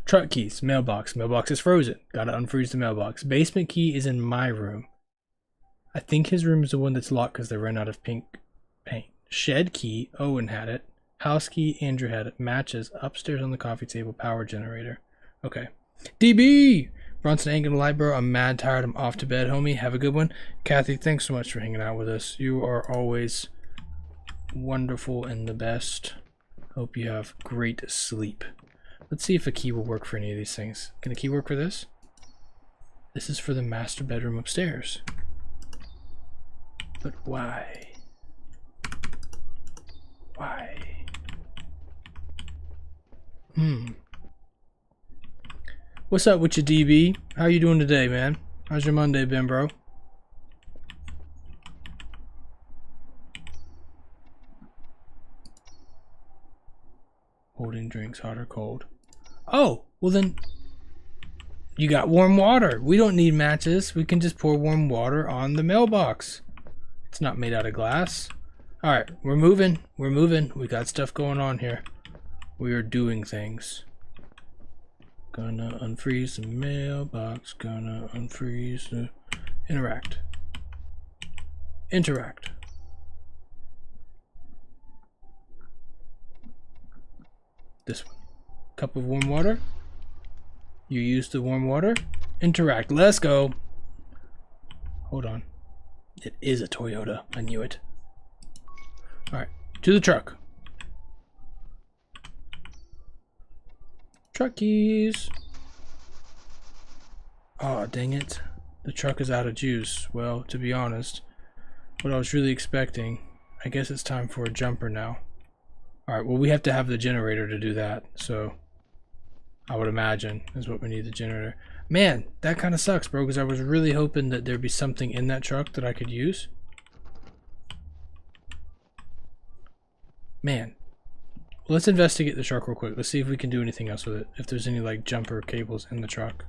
truck keys, mailbox. Mailbox is frozen. Gotta unfreeze the mailbox. Basement key is in my room. I think his room is the one that's locked because they ran out of pink paint. Shed key, Owen had it. House key, Andrew had it. Matches, upstairs on the coffee table, power generator. Okay. DB! Bronson ain't gonna lie, bro. I'm mad tired. I'm off to bed, homie. Have a good one. Kathy, thanks so much for hanging out with us. You are always wonderful and the best. Hope you have great sleep. Let's see if a key will work for any of these things. Can a key work for this? This is for the master bedroom upstairs. But why? Why? What's up with you, DB? How you doing today, man? How's your Monday been, bro? Holding drinks, hot or cold. Oh, well then, you got warm water. We don't need matches. We can just pour warm water on the mailbox. It's not made out of glass. All right, we're moving. We're moving. We got stuff going on here. We are doing things. Gonna unfreeze the mailbox. Gonna unfreeze the... Interact. Interact. This one. Cup of warm water. You use the warm water. Interact. Let's go. Hold on. It is a Toyota. I knew it. Alright. To the truck. Truck keys. Oh, dang it. The truck is out of juice. Well, to be honest, what I was really expecting, I guess it's time for a jumper now. Alright, well we have to have the generator to do that, so I would imagine is what we need, the generator. Man, that kind of sucks, bro, because I was really hoping that there'd be something in that truck that I could use. Man. Well, let's investigate the truck real quick. Let's see if we can do anything else with it. If there's any, like, jumper cables in the truck.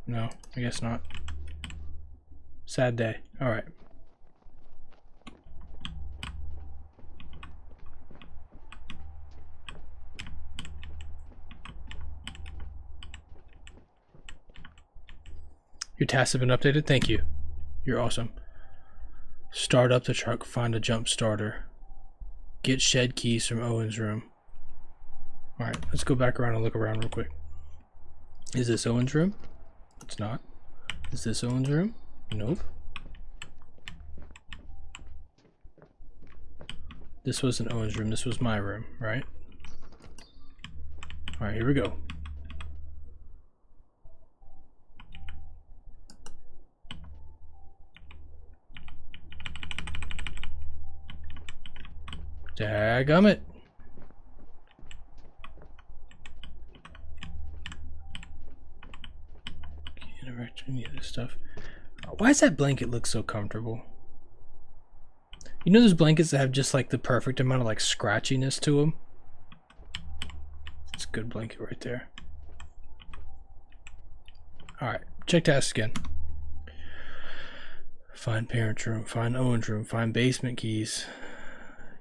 No, I guess not. Sad day. Alright. Your tasks have been updated. Thank you. You're awesome. Start up the truck. Find a jump starter. Get shed keys from Owen's room. Alright, let's go back around and look around real quick. Is this Owen's room? It's not. Is this Owen's room? Nope. This wasn't Owen's room. This was my room, right? Alright, here we go. Dagummit. Can't interact with any of this stuff. Why does that blanket look so comfortable? You know those blankets that have just like the perfect amount of like scratchiness to them? It's a good blanket right there. Alright, check tasks again. Find parents' room, find Owen's room, find basement keys.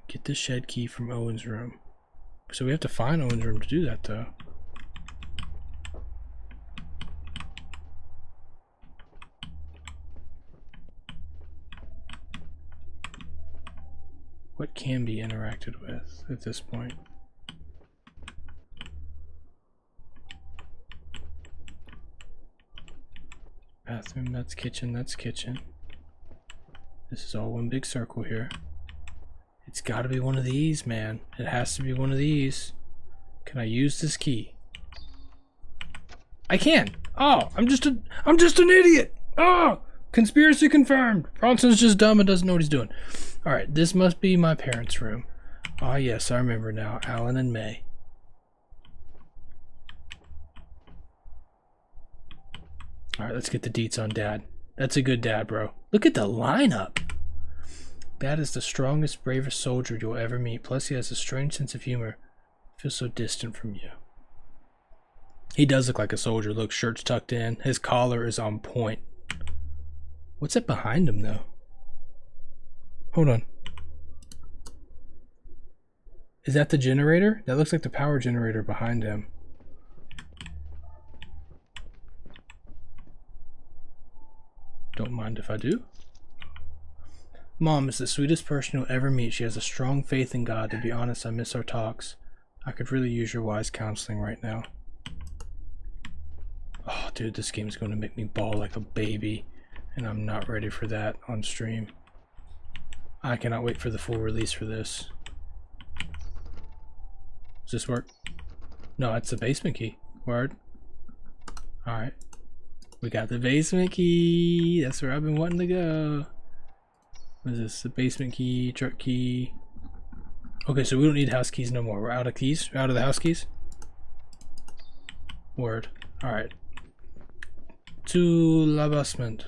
Get the shed key from Owen's room. So we have to find Owen's room to do that though. What can be interacted with at this point? Bathroom, that's kitchen, that's kitchen. This is all one big circle here. It's gotta be one of these, man. It has to be one of these. Can I use this key? I can! Oh, I'm just an idiot! Oh! Conspiracy confirmed! Bronson's just dumb and doesn't know what he's doing. Alright, this must be my parents' room. Ah, yes, I remember now. Alan and May. Alright, let's get the deets on Dad. That's a good dad, bro. Look at the lineup! Dad is the strongest, bravest soldier you'll ever meet. Plus, he has a strange sense of humor. Feels so distant from you. He does look like a soldier. Look, shirt's tucked in. His collar is on point. What's that behind him, though? Hold on. Is that the generator? That looks like the power generator behind him. Don't mind if I do. Mom is the sweetest person you'll ever meet. She has a strong faith in God. To be honest, I miss our talks. I could really use your wise counseling right now. Oh, dude, this game is going to make me bawl like a baby. And I'm not ready for that on stream. I cannot wait for the full release for this. Does this work? No, it's the basement key. Word. Alright. We got the basement key. That's where I've been wanting to go. What is this? The basement key, truck key. Okay, so we don't need house keys no more. We're out of keys? We're out of the house keys? Word. Alright. To la basement.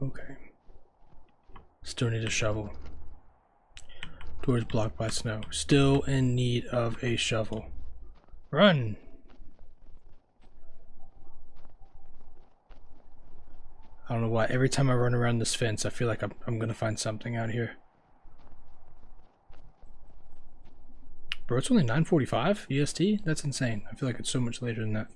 Okay. Still need a shovel. Doors blocked by snow. Still in need of a shovel. Run! I don't know why. Every time I run around this fence, I feel like I'm gonna find something out here. Bro, it's only 9:45 EST? That's insane. I feel like it's so much later than that.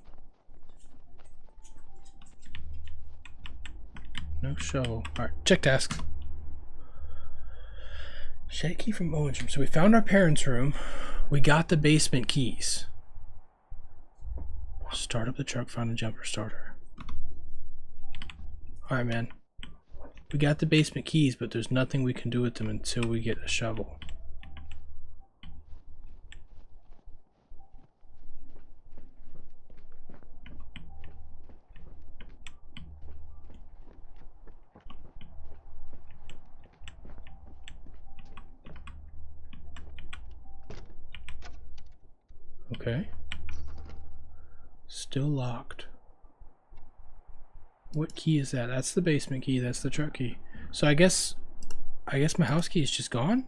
No shovel. Alright, check tasks. Shed key from Owen's room. So we found our parents' room. We got the basement keys. Start up the truck, found a jumper starter. Alright, man. We got the basement keys, but there's nothing we can do with them until we get a shovel. Okay. Still locked. What key is that? That's the basement key. That's the truck key. So I guess my house key is just gone?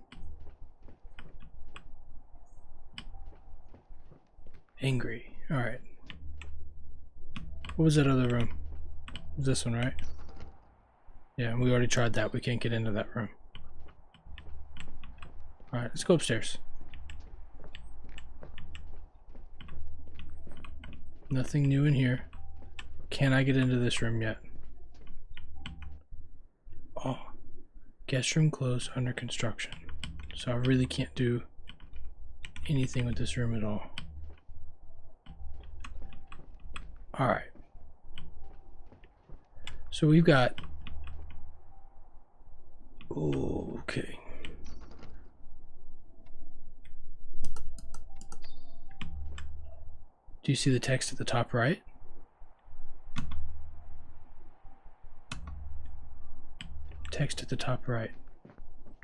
Angry. Alright. What was that other room? It was this one, right? Yeah, we already tried that. We can't get into that room. Alright, let's go upstairs. Nothing new in here. Can I get into this room yet? Oh. Guest room closed, under construction. So I really can't do anything with this room at all. Alright. So we've got... Okay. Do you see the text at the top right? Text at the top right.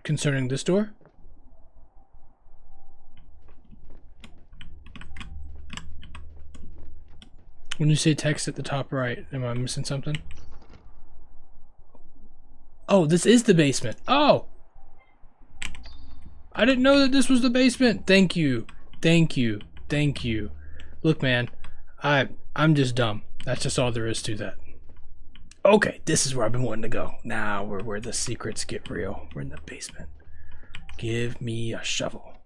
Concerning this door? When you say text at the top right, am I missing something? Oh, this is the basement. Oh! I didn't know that this was the basement. Thank you. Thank you. Thank you. Look, man, I'm just dumb. That's just all there is to that. Okay, this is where I've been wanting to go. Now we're where the secrets get real. We're in the basement. Give me a shovel.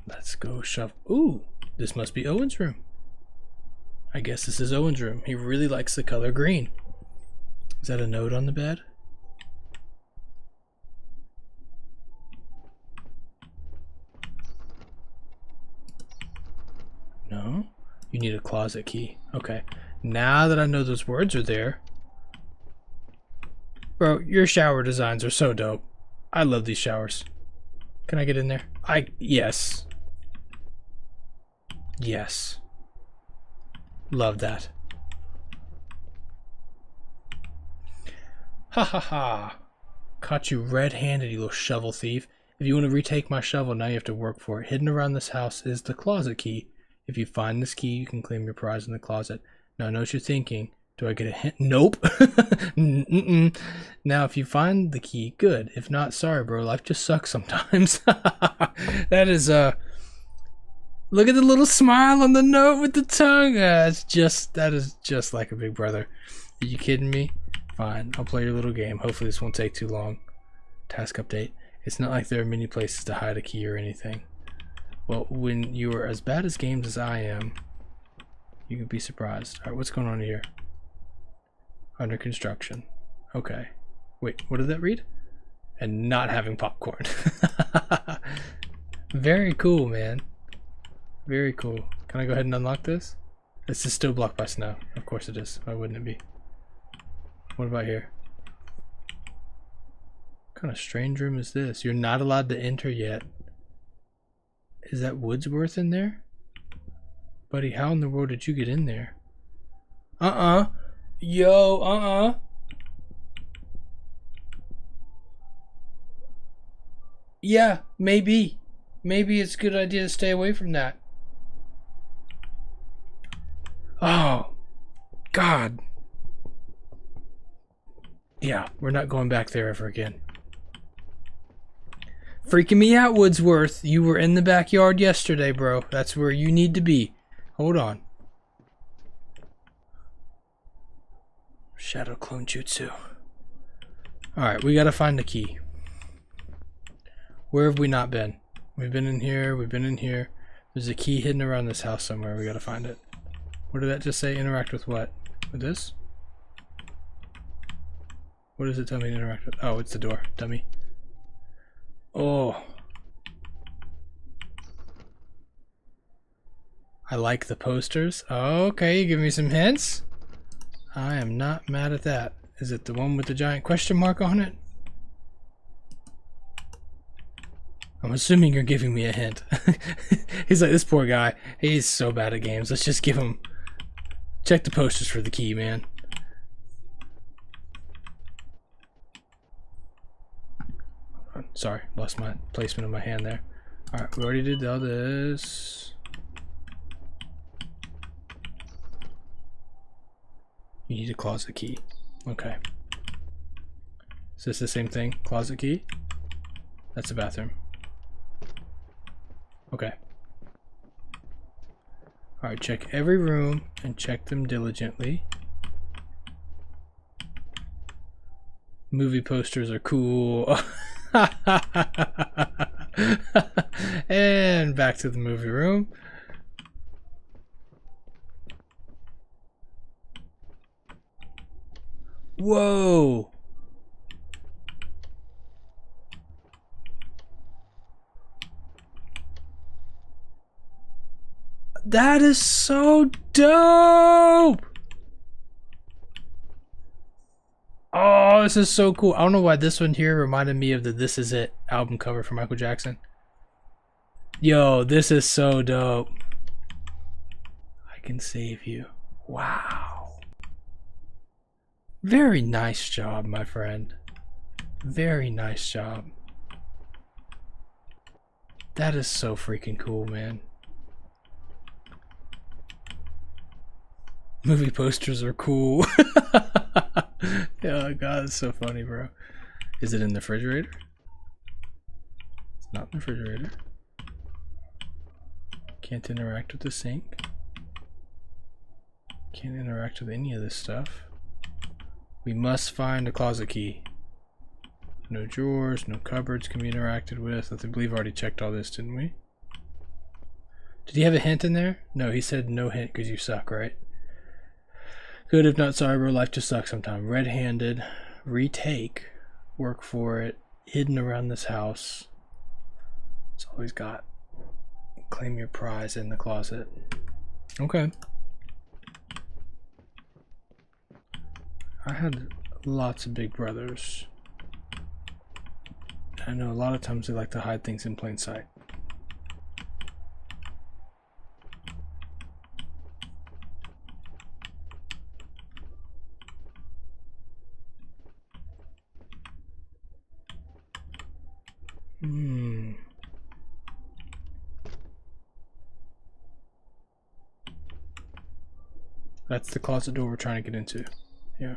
Let's go shovel. Ooh, this must be Owen's room. I guess this is Owen's room. He really likes the color green. Is that a note on the bed? No? You need a closet key. Okay. Now that I know those words are there. Bro, your shower designs are so dope. I love these showers. Can I get in there? Yes. Yes. Love that. Ha ha ha. Caught you red-handed, you little shovel thief. If you want to retake my shovel, now you have to work for it. Hidden around this house is the closet key. If you find this key, you can claim your prize in the closet. Now I know what you're thinking. Do I get a hint? Nope. Now if you find the key, good. If not, sorry bro, life just sucks sometimes. That is look at the little smile on the note with the tongue. That is just like a big brother. Are you kidding me? Fine, I'll play your little game. Hopefully this won't take too long. Task update. It's not like there are many places to hide a key or anything. Well, when you are as bad at games as I am, you can be surprised. Alright, what's going on here? Under construction. Okay. Wait, what did that read? And not having popcorn. Very cool, man. Very cool. Can I go ahead and unlock this? This is still blocked by snow. Of course it is. Why wouldn't it be? What about here? What kind of strange room is this? You're not allowed to enter yet. Is that Woodsworth in there? Buddy, how in the world did you get in there? Yo, Yeah, maybe. Maybe it's a good idea to stay away from that. Oh, God. Yeah, we're not going back there ever again. Freaking me out, Woodsworth. You were in the backyard yesterday, bro. That's where you need to be. Hold on. Shadow clone jutsu. Alright, we gotta find the key. Where have we not been? We've been in here, we've been in here. There's a key hidden around this house somewhere. We gotta find it. What did that just say? Interact with what? With this? What does it tell me to interact with? Oh, it's the door, dummy. Oh. I like the posters. Okay, you give me some hints. I am not mad at that. Is it the one with the giant question mark on it? I'm assuming you're giving me a hint. He's like, this poor guy. He's so bad at games. Let's just give him... Check the posters for the key, man. Sorry, lost my placement of my hand there. Alright, we already did all this. You need a closet key. Okay. Is this the same thing? Closet key? That's the bathroom. Okay. Alright, check every room and check them diligently. Movie posters are cool. And back to the movie room. Whoa! That is so dope! Oh, this is so cool. I don't know why this one here reminded me of the This Is It album cover for Michael Jackson. Yo, this is so dope. can save you. Wow. Very nice job, my friend. Very nice job. That is so freaking cool, man. Movie posters are cool. Oh god, it's so funny, bro. Is it in the refrigerator? It's not in the refrigerator. Can't interact with the sink. Can't interact with any of this stuff. We must find a closet key. No drawers, no cupboards can be interacted with. I believe I already checked all this, didn't we? Did he have a hint in there? No, he said no hint because you suck, right? Good if not sorry, bro. Life just sucks sometimes. Red-handed. Retake. Work for it. Hidden around this house. It's always got. Claim your prize in the closet. Okay. I had lots of big brothers. I know a lot of times they like to hide things in plain sight. That's the closet door we're trying to get into. Yeah.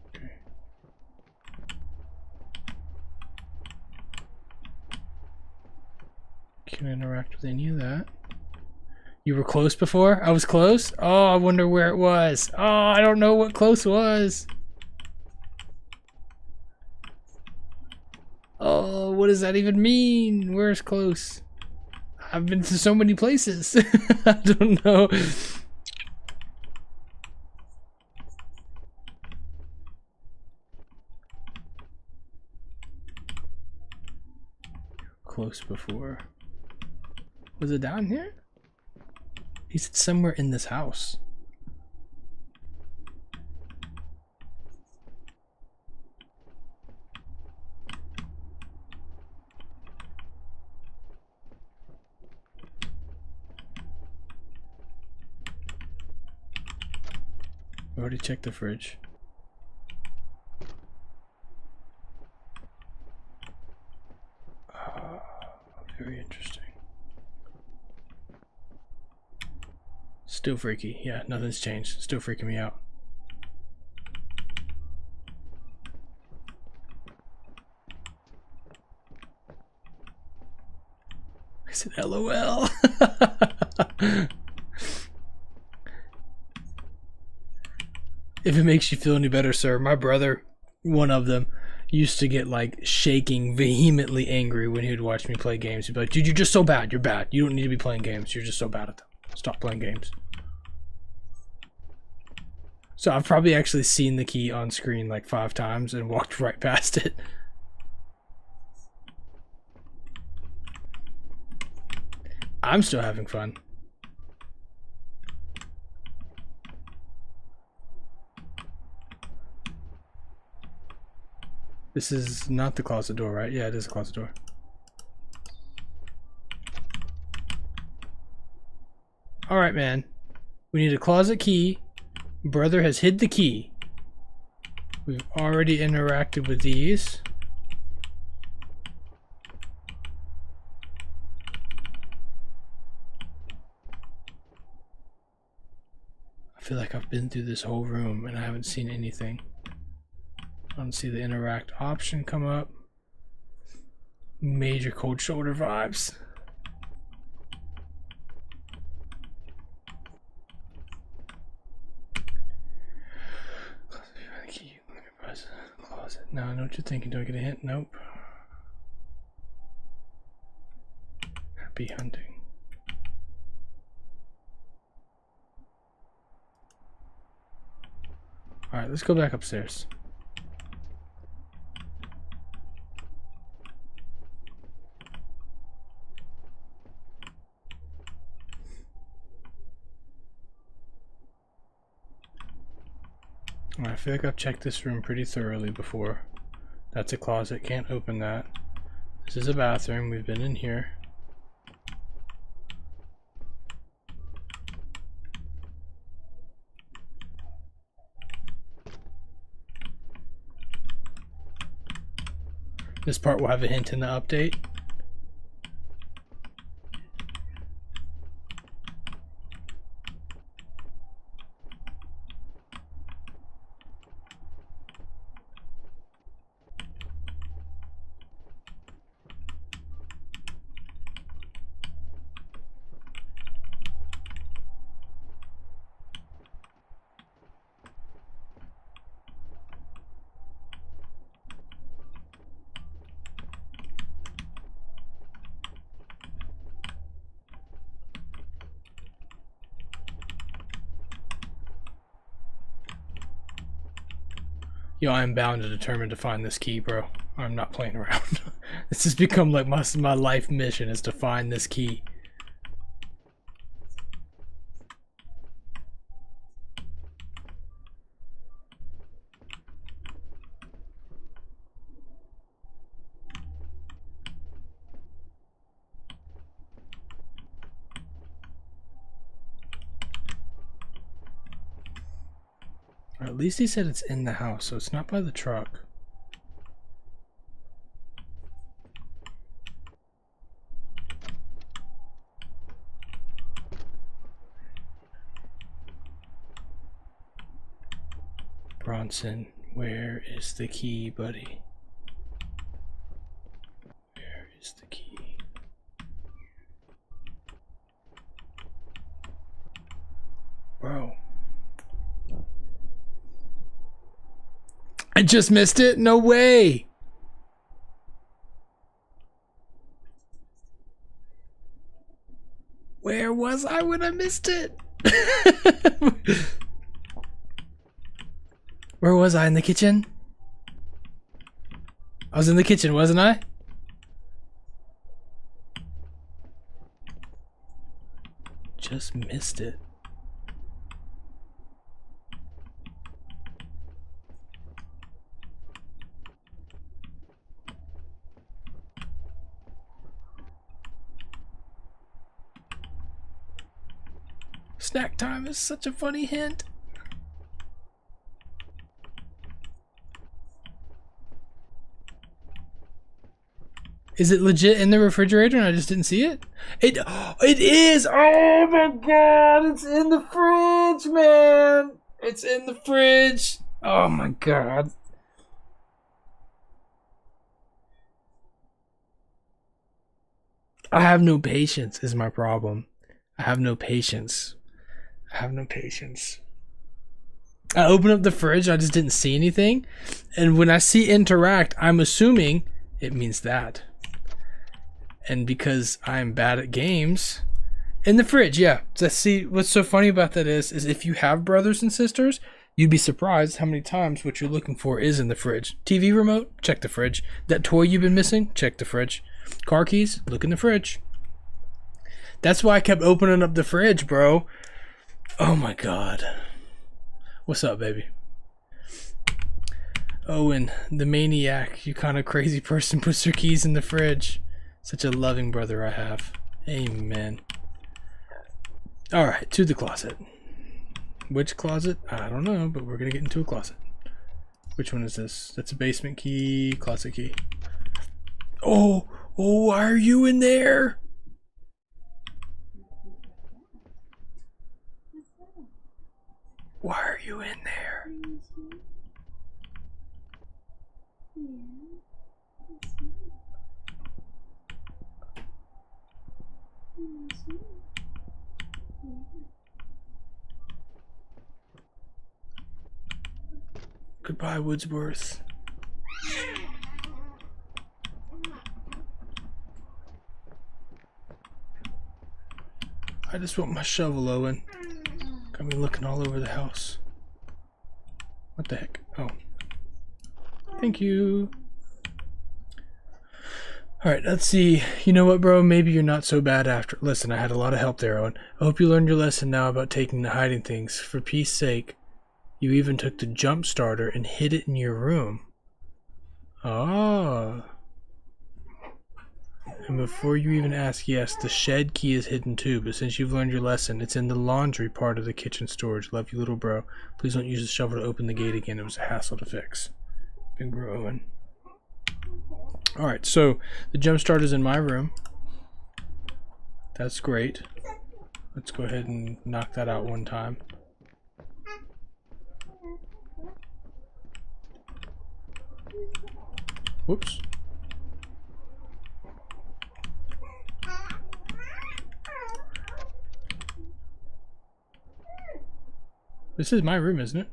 Okay. Can't interact with any of that. You were close before? I was close? Oh, I wonder where it was. Oh, I don't know what close was. Oh, what does that even mean? Where's close? I've been to so many places. I don't know. Close before. Was it down here? He said somewhere in this house. I already checked the fridge. Very interesting. Still freaky. Yeah, nothing's changed. Still freaking me out. I said LOL. If it makes you feel any better, sir, my brother, one of them, used to get like shaking, vehemently angry when he would watch me play games. He'd be like, dude, you're just so bad. You're bad. You don't need to be playing games. You're just so bad at them. Stop playing games. So I've probably actually seen the key on screen like 5 times and walked right past it. I'm still having fun. This is not the closet door, right? Yeah, it is a closet door. Alright, man. We need a closet key. Brother has hid the key. We've already interacted with these. I feel like I've been through this whole room and I haven't seen anything. I don't see the interact option come up. Major cold shoulder vibes. Closet. Now I know what you're thinking. Do I get a hint? Nope. Happy hunting. Alright, let's go back upstairs. I feel like I've checked this room pretty thoroughly before. That's a closet, can't open that. This is a bathroom, we've been in here. This part will have a hint in the update. Yo, I'm bound and determined to find this key, bro. I'm not playing around. This has become like my life mission is to find this key. Or at least he said it's in the house, so it's not by the truck. Bronson, where is the key, buddy? Where is the key? Bro. I just missed it? No way! Where was I when I missed it? Where was I? In the kitchen? I was in the kitchen, wasn't I? Just missed it. Snack time is such a funny hint. Is it legit in the refrigerator and I just didn't see it? It is! Oh my god! It's in the fridge, man! It's in the fridge! Oh my god. I have no patience is my problem. I have no patience. I have no patience. I opened up the fridge, I just didn't see anything. And when I see interact, I'm assuming it means that. And because I'm bad at games, in the fridge, yeah. So see, what's so funny about that is if you have brothers and sisters, you'd be surprised how many times what you're looking for is in the fridge. TV remote, check the fridge. That toy you've been missing, check the fridge. Car keys, look in the fridge. That's why I kept opening up the fridge, bro. Oh my god. What's up, baby? Owen, the maniac, you kind of crazy person, puts her keys in the fridge. Such a loving brother I have. Amen. Alright, to the closet. Which closet? I don't know, but we're gonna get into a closet. Which one is this? That's a basement key, closet key. Oh, why are you in there? Why are you in there? Goodbye, Woodsworth. I just want my shovel, Owen. Got me looking all over the house. What the heck? Oh. Thank you. Alright, let's see. You know what, bro? Maybe you're not so bad after. Listen, I had a lot of help there, Owen. I hope you learned your lesson now about taking to hiding things. For peace sake, You even took the jump starter and hid it in your room. Ah. And before you even ask, yes, the shed key is hidden too, but since you've learned your lesson, it's in the laundry part of the kitchen storage. Love you, little bro. Please don't use the shovel to open the gate again. It was a hassle to fix. Been growing. Alright, so the jump starter's in my room. That's great. Let's go ahead and knock that out one time. Whoops. This is my room, isn't it?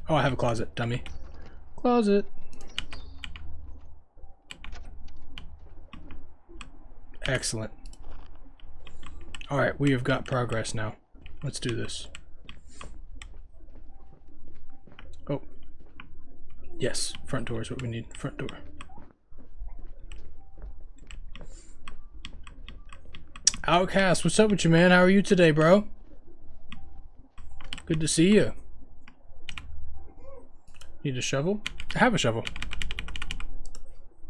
Oh, I have a closet, dummy. Closet. Excellent. Alright, we have got progress now. Let's do this. Oh. Yes, front door is what we need. Front door. Outcast, what's up with you, man? How are you today, bro? Good to see you. Need a shovel? I have a shovel.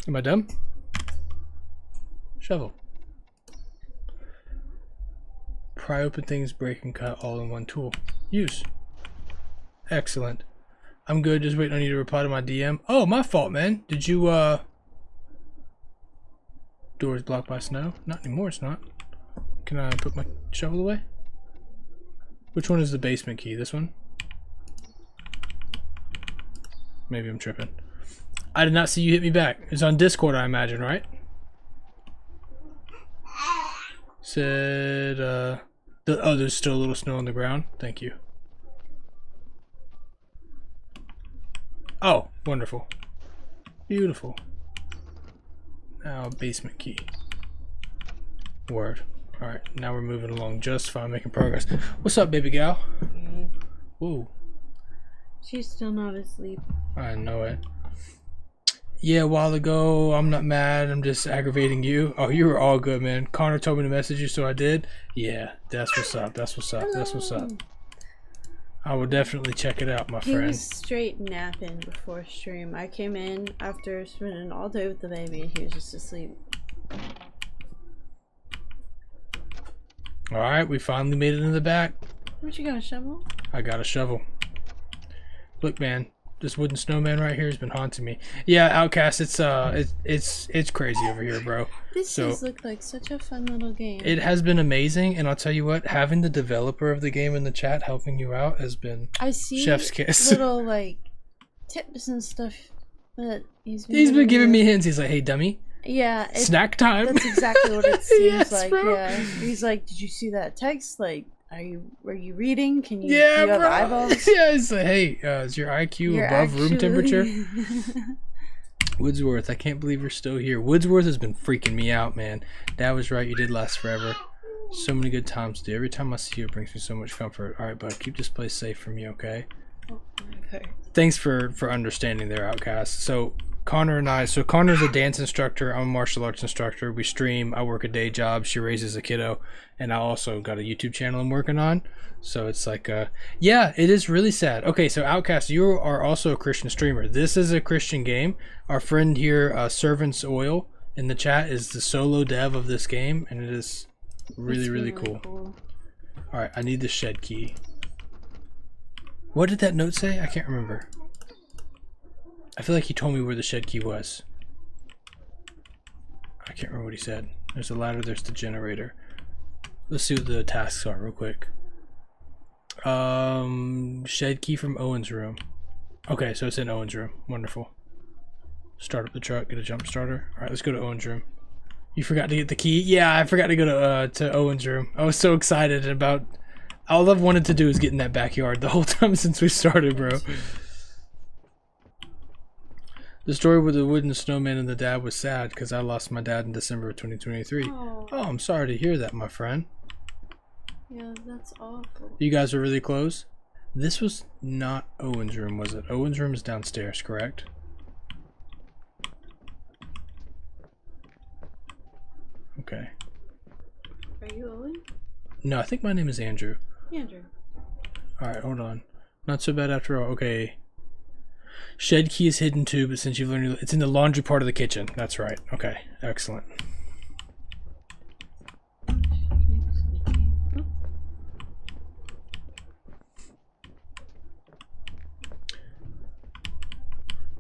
Am I dumb? Shovel. Pry open things, break and cut all in one tool. Use. Excellent. I'm good, just waiting on you to reply to my DM. Oh, my fault, man. Did you, Doors blocked by snow? Not anymore, it's not. Can I put my shovel away? Which one is the basement key? This one? Maybe I'm tripping. I did not see you hit me back. It's on Discord, I imagine, right? Said, oh, there's still a little snow on the ground. Thank you. Oh, wonderful. Beautiful. Now, basement key. Word. Alright, now we're moving along just fine, making progress. What's up, baby gal? Okay. Whoa. She's still not asleep. I know it. Yeah, a while ago, I'm not mad, I'm just aggravating you. Oh, you were all good, man. Connor told me to message you, so I did. Yeah, that's what's up, that's what's up, that's what's up. I will definitely check it out, my friend. He was straight napping before stream. I came in after spending all day with the baby and he was just asleep. Alright, we finally made it in the back. What, you got a shovel? I got a shovel. Look, man, this wooden snowman right here has been haunting me. Yeah, Outcast, it's crazy over here, bro. This does look like such a fun little game. It has been amazing, and I'll tell you what, having the developer of the game in the chat helping you out has been chef's kiss. Little like tips and stuff that he's been giving me hints. He's like, hey, dummy. Yeah. Snack time. That's exactly what it seems yes, like. Bro. Yeah. He's like, did you see that text? Like, are you reading? Can you? Yeah, do you have bro. eyeballs? Yeah, it's like, hey, is your IQ above room temperature? Woodsworth, I can't believe you're still here. Woodsworth has been freaking me out, man. Dad was right, you did last forever. So many good times, dude. Every time I see you, it brings me so much comfort. Alright, bud, keep this place safe for me, okay? Okay. Thanks for understanding there, Outcast. So, Connor and I, so Connor's a dance instructor, I'm a martial arts instructor. We stream, I work a day job, she raises a kiddo, and I also got a YouTube channel I'm working on. So it's like, yeah, it is really sad. Okay, so Outcast, you are also a Christian streamer. This is a Christian game. Our friend here, Servants Oil, in the chat is the solo dev of this game, and it is really cool. Alright, I need the shed key. What did that note say? I can't remember. I feel like he told me where the shed key was. I can't remember what he said. There's a ladder, there's the generator. Let's see what the tasks are real quick. Shed key from Owen's room. Okay, so it's in Owen's room. Wonderful. Start up the truck, get a jump starter. Alright, let's go to Owen's room. You forgot to get the key? Yeah, I forgot to go to Owen's room. I was so excited about... All I've wanted to do is get in that backyard the whole time since we started, bro. The story with the wooden snowman and the dad was sad because I lost my dad in December of 2023. Oh, I'm sorry to hear that, my friend. Yeah, that's awful. You guys were really close? This was not Owen's room, was it? Owen's room is downstairs, correct? Okay. Are you Owen? No, I think my name is Andrew. Andrew. Alright, hold on. Not so bad after all. Okay. Shed key is hidden too, but since you've learned it's in the laundry part of the kitchen. That's right. Okay, excellent.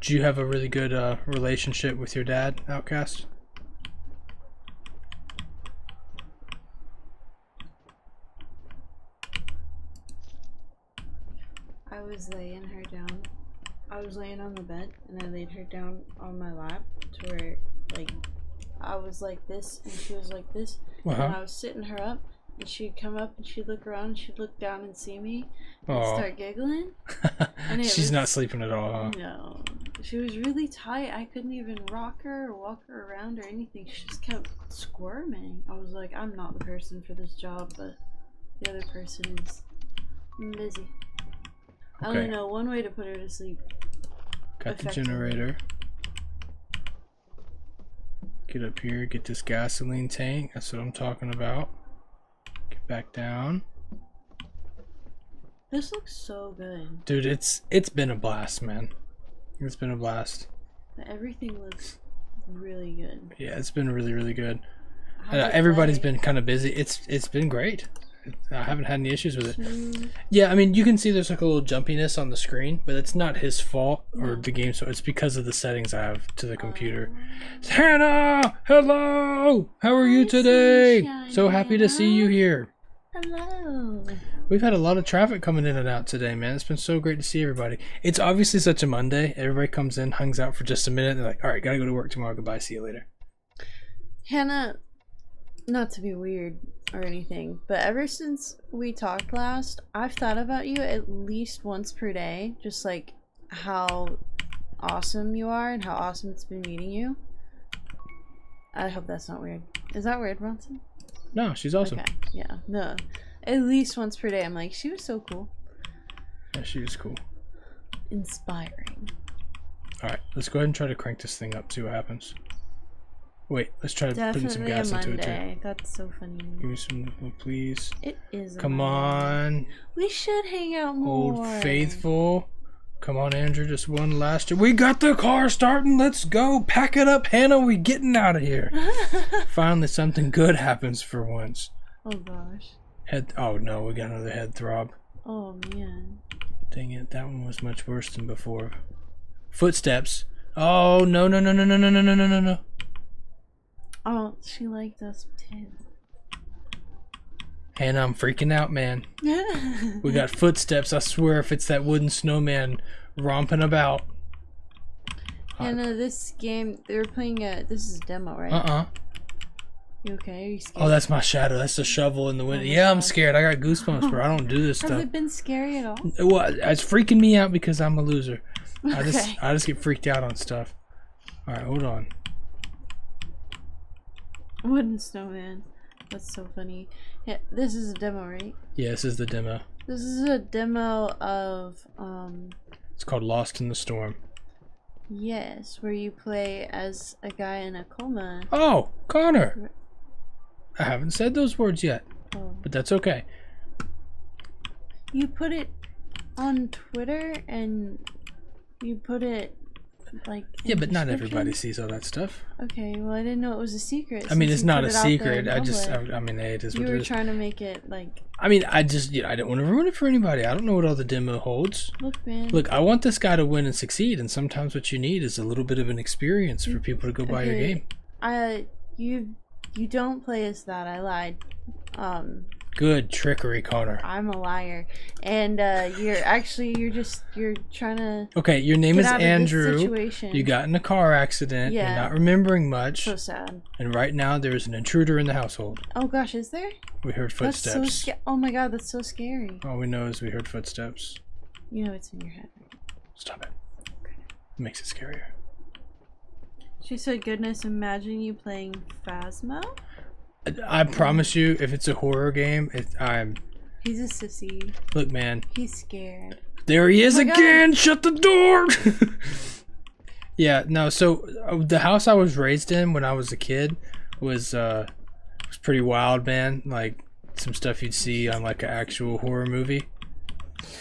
Do you have a really good relationship with your dad, Outcast? I was laying her down. I was laying on the bed and I laid her down on my lap to where, like, I was like this and she was like this. And I was sitting her up and she'd come up and she'd look around and she'd look down and see me and start giggling. And She's not sleeping at all, huh? No. She was really tight. I couldn't even rock her or walk her around or anything. She just kept squirming. I was like, I'm not the person for this job, but the other person is busy. I only know one way to put her to sleep. Got the generator. Get up here, get this gasoline tank. That's what I'm talking about. Get back down. This looks so good. Dude, it's been a blast, man. It's been a blast. Everything looks really good. Yeah, it's been really, really good. Everybody's been kind of busy. It's been great. I haven't had any issues with it. Yeah, I mean, you can see there's like a little jumpiness on the screen, but it's not his fault or the game, so it's because of the settings I have to the computer. Hannah! Hello! How are you today? Sunshine. So happy to see you here. Hello. We've had a lot of traffic coming in and out today, man. It's been so great to see everybody. It's obviously such a Monday. Everybody comes in, hangs out for just a minute, and they're like, all right, gotta go to work tomorrow. Goodbye, see you later. Hannah, not to be weird or anything, but ever since we talked last, I've thought about you at least once per day, just like how awesome you are and how awesome it's been meeting you. I hope that's not weird. Is that weird, Bronson? No, she's awesome. Okay, yeah, no. At least once per day, I'm like, she was so cool. Yeah, she is cool. Inspiring. Alright, let's go ahead and try to crank this thing up, see what happens. Wait, let's try putting some gas into it too. That's so funny. Give me some, please. It is. Come on. We should hang out more. Old Faithful. Come on, Andrew, just one last. We got the car starting. Let's go. Pack it up, Hannah. We getting out of here. Finally, something good happens for once. Oh gosh. Oh no, we got another head throb. Oh man. Dang it, that one was much worse than before. Footsteps. Oh no no no no no no no no no no. Oh, she liked us too. Hannah, I'm freaking out, man. We got footsteps. I swear, if it's that wooden snowman romping about. Hannah, this game, they were playing this is a demo, right? You okay? Are you scared? Oh, that's my shadow. That's the shovel in the window. Yeah, I'm scared. I got goosebumps, bro. I don't do this stuff. Has it been scary at all? Well, it's freaking me out because I'm a loser. I just get freaked out on stuff. All right, hold on. Wooden snowman. That's so funny. Yeah, this is a demo, right? Yeah, this is the demo. This is a demo of It's called Lost in the Storm. Yes, where you play as a guy in a coma. Oh, Connor. I haven't said those words yet, but that's okay. You put it on Twitter and you put it like yeah, but not everybody sees all that stuff. Okay, well I didn't know it was a secret. I mean, it's not a secret. I mean, hey, it is what it is. You were trying to make it like. I mean, I didn't want to ruin it for anybody. I don't know what all the demo holds. Look, man. Look, I want this guy to win and succeed, and sometimes what you need is a little bit of an experience for people to go buy your game. You don't play as that. I lied. Good trickery, Connor. I'm a liar, and you're trying to. Okay, your name is Andrew. Situation. You got in a car accident. Yeah. You're not remembering much. So sad. And right now there is an intruder in the household. Oh gosh, is there? We heard footsteps. That's so oh my god, that's so scary. All we know is we heard footsteps. You know it's in your head. Stop it. It makes it scarier. She said, "Goodness, imagine you playing Phasma." I promise you, if it's a horror game, He's a sissy. Look, man. He's scared. There he is again! God. Shut the door! Yeah, no, so the house I was raised in when I was a kid was pretty wild, man. Like, some stuff you'd see on like an actual horror movie,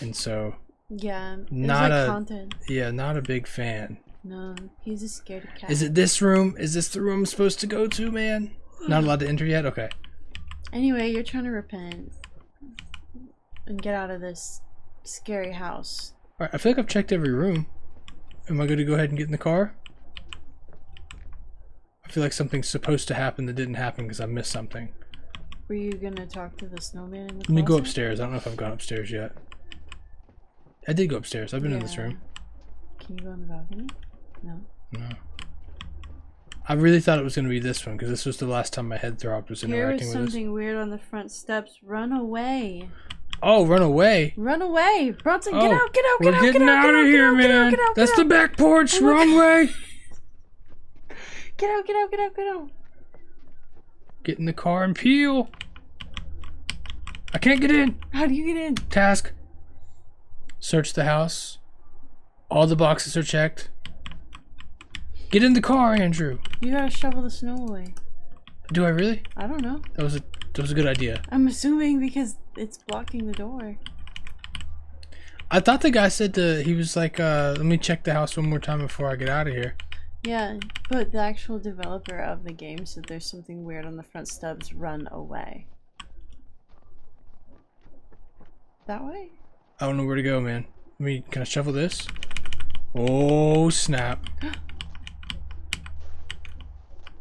and so Yeah, it not was like a haunted. yeah, not a big fan. No, he's a scared cat. Is it this room? Is this the room I'm supposed to go to, man? Not allowed to enter yet? Okay. Anyway, you're trying to repent and get out of this scary house. Alright, I feel like I've checked every room. Am I good to go ahead and get in the car? I feel like something's supposed to happen that didn't happen because I missed something. Were you gonna talk to the snowman in the Let me go closet? upstairs. I don't know if I've gone upstairs yet. I did go upstairs. I've been in this room. Can you go on the balcony? No. No. I really thought it was going to be this one because this was the last time my head throbbed was Here interacting was with us. something weird on the front steps. Run away. Oh, run away. Run away. Bronson, get Oh, out, get out, we're get out, getting get out, out get of out, here, get out, man. get out, That's get the out. back porch. Oh my Wrong God. way. Get out, get out, get out, get out. Get in the car and peel. I can't get in. How do you get in? Task. Search the house. All the boxes are checked. Get in the car, Andrew. You gotta shovel the snow away. Do I really? I don't know. That was a good idea. I'm assuming because it's blocking the door. I thought the guy said he was like, let me check the house one more time before I get out of here. Yeah, but the actual developer of the game said there's something weird on the front steps. Run away. That way? I don't know where to go, man. Can I shovel this? Oh, snap.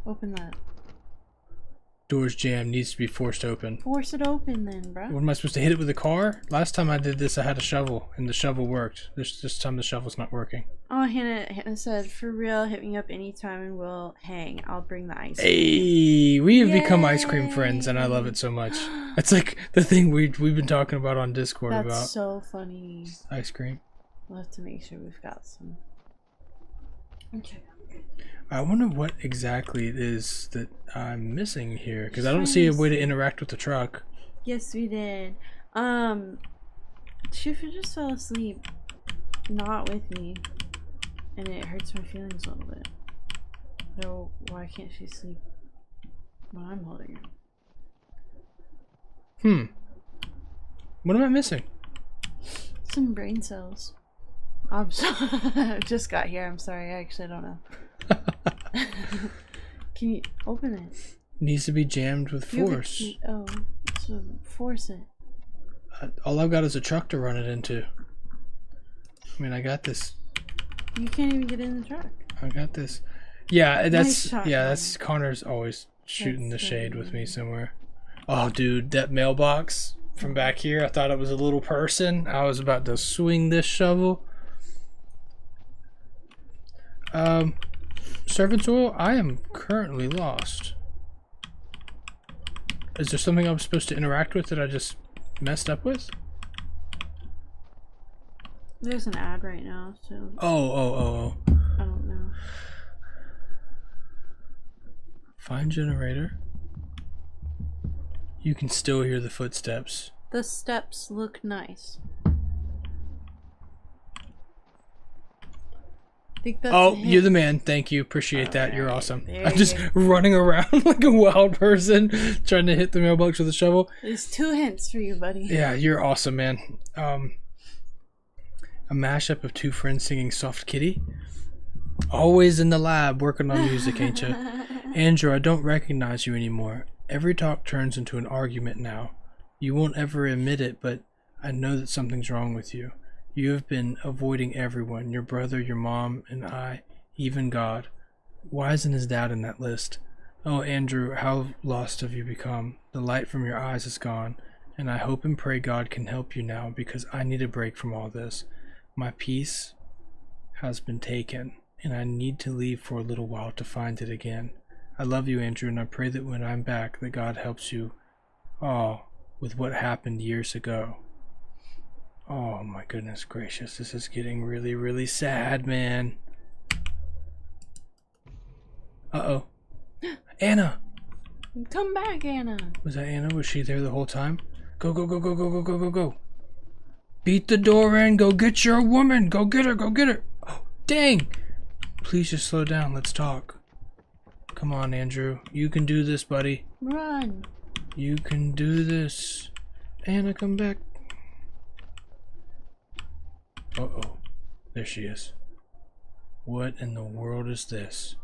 Open that. Door's jammed, needs to be forced open. Force it open then, bruh. What am I supposed to hit it with a car? Last time I did this, I had a shovel, and the shovel worked. This time the shovel's not working. Oh, Hannah said, for real, hit me up anytime and we'll hang. I'll bring the ice. Hey, we have become ice cream Yay. friends, and I love it so much. It's like the thing we've been talking about on Discord That's about so funny. ice cream. We'll have to make sure we've got some. Okay. I wonder what exactly it is that I'm missing here, because I don't see a way to interact with the truck. Yes, we did. Shufa just fell asleep, not with me, and it hurts my feelings a little bit. So why can't she sleep when I'm holding her? What am I missing? Some brain cells. I'm sorry. Just got here. I'm sorry. I actually don't know. Can you open it? Needs to be jammed with You have a force. key- Oh, so force it. All I've got is a truck to run it into. I mean, I got this. You can't even get in the truck. I got this. Yeah, Nice shot, that's Connor's always shooting That's the shade with me funny. somewhere. Oh, dude, that mailbox from back here. I thought it was a little person. I was about to swing this shovel. Servant's oil. I am currently lost. Is there something I'm supposed to interact with that I just messed up with? There's an ad right now, so Oh. I don't know. Find generator. You can still hear the footsteps. The steps look nice. Think that's Oh, a hint. you're the man. Thank you. Appreciate that. You're Alright, awesome. there I'm just you running around like a wild person trying to hit the mailbox with a shovel. There's 2 hints for you, buddy. Yeah, you're awesome, man. A mashup of 2 friends singing Soft Kitty. Always in the lab working on music, ain't you? Andrew, I don't recognize you anymore. Every talk turns into an argument now. You won't ever admit it, but I know that something's wrong with you. You have been avoiding everyone, your brother, your mom, and I, even God. Why isn't his dad in that list? Oh, Andrew, how lost have you become? The light from your eyes is gone, and I hope and pray God can help you now because I need a break from all this. My peace has been taken, and I need to leave for a little while to find it again. I love you, Andrew, and I pray that when I'm back that God helps you, with what happened years ago. Oh my goodness gracious, this is getting really, really sad, man. Uh-oh. Anna! Come back, Anna. Was that Anna? Was she there the whole time? Go, go, go, go, go, go, go, go, go. Beat the door in. Go get your woman. Go get her. Go get her. Oh, dang. Please just slow down. Let's talk. Come on, Andrew. You can do this, buddy. Run. You can do this. Anna, come back. Uh-oh. There she is. What in the world is this?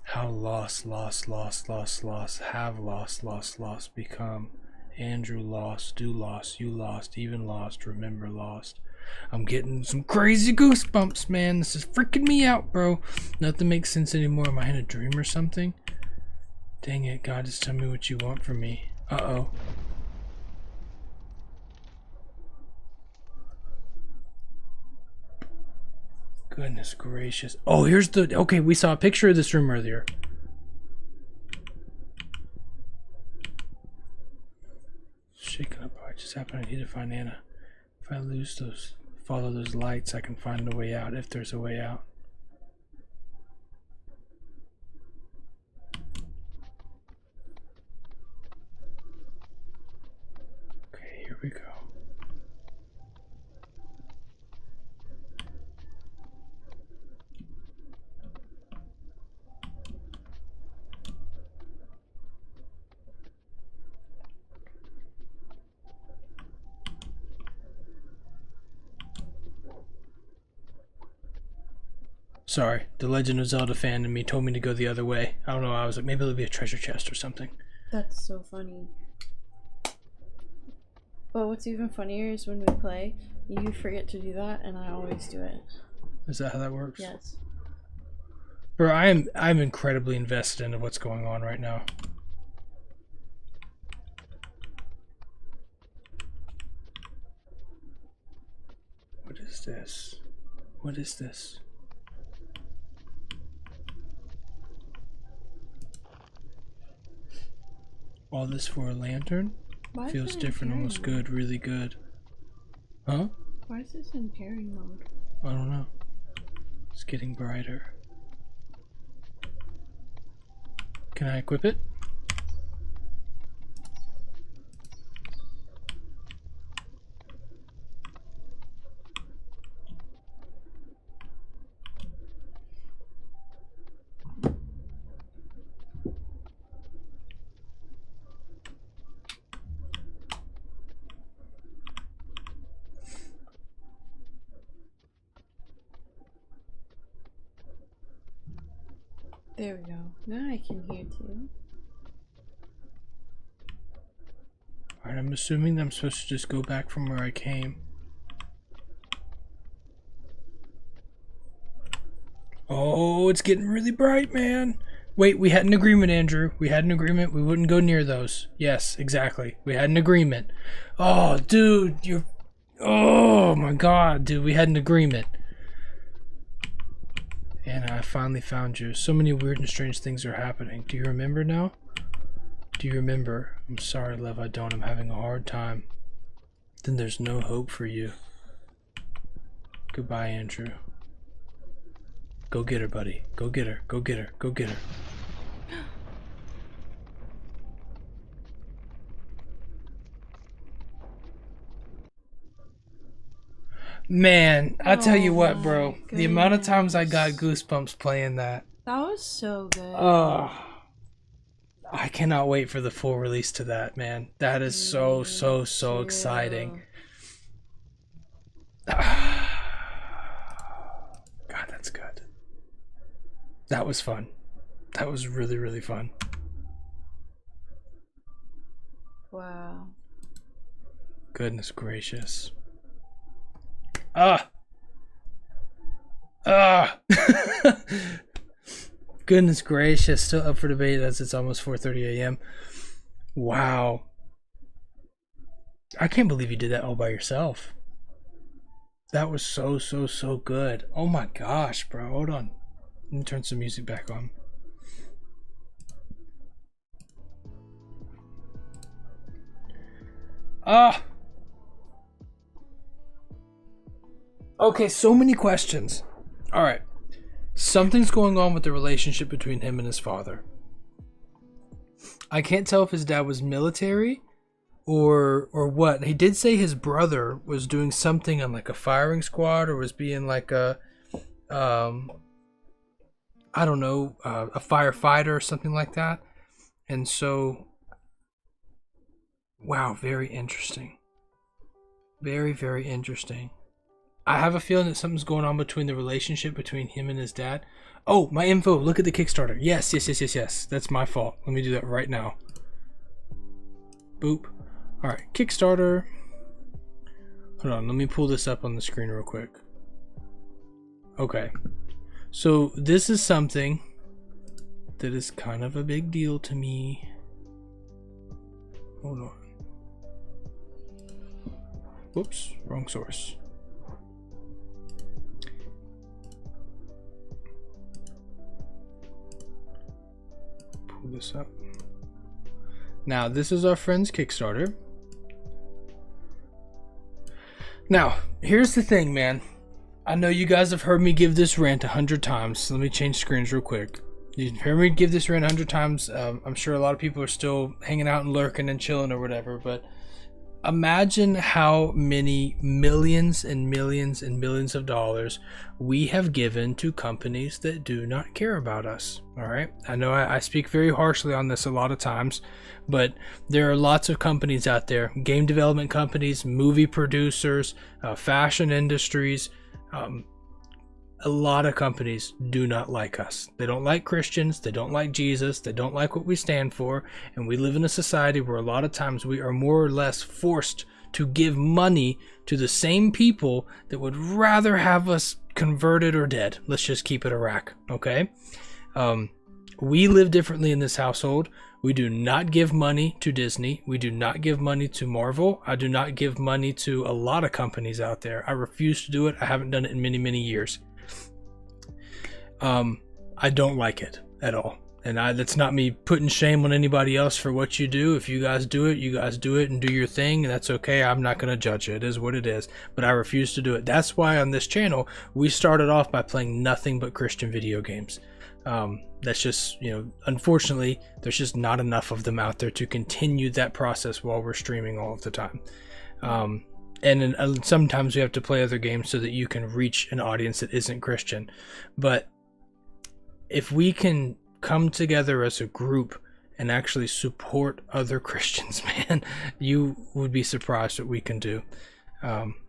How lost, have lost, become. Andrew lost, do lost, you lost, even lost, remember lost. I'm getting some crazy goosebumps, man. This is freaking me out, bro. Nothing makes sense anymore. Am I in a dream or something? Dang it, God, just tell me what you want from me. Uh-oh. Goodness gracious. Oh, here's the... Okay, we saw a picture of this room earlier. Shaking up. What just happened? I need to find Anna. If I lose those... Follow those lights, I can find a way out, if there's a way out. Okay, here we go. Sorry, the Legend of Zelda fan in me told me to go the other way. I don't know, I was like, maybe it'll be a treasure chest or something. That's so funny. But what's even funnier is when we play, you forget to do that, and I always do it. Is that how that works? Yes. Bro, I'm incredibly invested into what's going on right now. What is this? What is this? All this for a lantern? Why Feels different, almost good, really good. Huh? Why is this in pairing mode? I don't know. It's getting brighter. Can I equip it? There we go. Now I can hear too. Alright, I'm assuming that I'm supposed to just go back from where I came. Oh, it's getting really bright, man. Wait, we had an agreement, Andrew. We had an agreement. We wouldn't go near those. Yes, exactly. We had an agreement. Oh, dude, you're... Oh, my God, dude. We had an agreement. And I finally found you. So many weird and strange things are happening. Do you remember now? Do you remember? I'm sorry, love, I don't. I'm having a hard time. Then there's no hope for you. Goodbye, Andrew. Go get her, buddy. Go get her. Go get her. Go get her. Man, I tell you what, bro. The amount of times I got goosebumps playing that. That was so good. Oh, I cannot wait for the full release to that, man. That is so exciting. God, that's good. That was fun. That was really, really fun. Wow. Goodness gracious. Goodness gracious, still up for debate as it's almost 4:30 a.m. Wow. I can't believe you did that all by yourself. That was so good. Oh my gosh, bro. Hold on. Let me turn some music back on. Okay, so many questions. Alright. Something's going on with the relationship between him and his father. I can't tell if his dad was military or what. He did say his brother was doing something on like a firing squad or was being like a I don't know, a firefighter or something like that. And so, wow, very interesting. Very, very interesting. I have a feeling that something's going on between the relationship between him and his dad. Oh, my info. Look at the Kickstarter. Yes. That's my fault. Let me do that right now. Boop. All right, Kickstarter. Hold on. Let me pull this up on the screen real quick. Okay. So this is something that is kind of a big deal to me. Hold on. Whoops, wrong source. Pull this up. Now, this is our friend's Kickstarter. Now, here's the thing, man. I know you guys have heard me give this rant 100 times. Let me change screens real quick. You've heard me give this rant 100 times. I'm sure a lot of people are still hanging out and lurking and chilling or whatever, but imagine how many millions and millions and millions of dollars we have given to companies that do not care about us. All right. I know I speak very harshly on this a lot of times, but there are lots of companies out there, game development companies, movie producers, fashion industries. A lot of companies do not like us. They don't like Christians. They don't like Jesus. They don't like what we stand for. And we live in a society where a lot of times we are more or less forced to give money to the same people that would rather have us converted or dead. Let's just keep it a rack, okay? We live differently in this household. We do not give money to Disney. We do not give money to Marvel. I do not give money to a lot of companies out there. I refuse to do it. I haven't done it in many, many years. I don't like it at all. And that's not me putting shame on anybody else for what you do. If you guys do it, you guys do it and do your thing. And that's okay. I'm not going to judge it. It is what it is. But I refuse to do it. That's why on this channel, we started off by playing nothing but Christian video games. That's just, unfortunately, there's just not enough of them out there to continue that process while we're streaming all of the time. And sometimes we have to play other games so that you can reach an audience that isn't Christian. But if we can come together as a group and actually support other Christians, man, you would be surprised what we can do.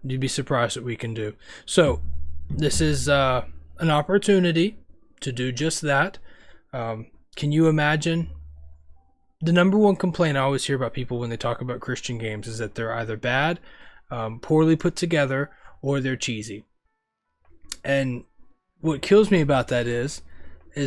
You'd be surprised what we can do. So this is an opportunity to do just that. Can you imagine? The number one complaint I always hear about people when they talk about Christian games is that they're either bad, poorly put together, or they're cheesy. And what kills me about that is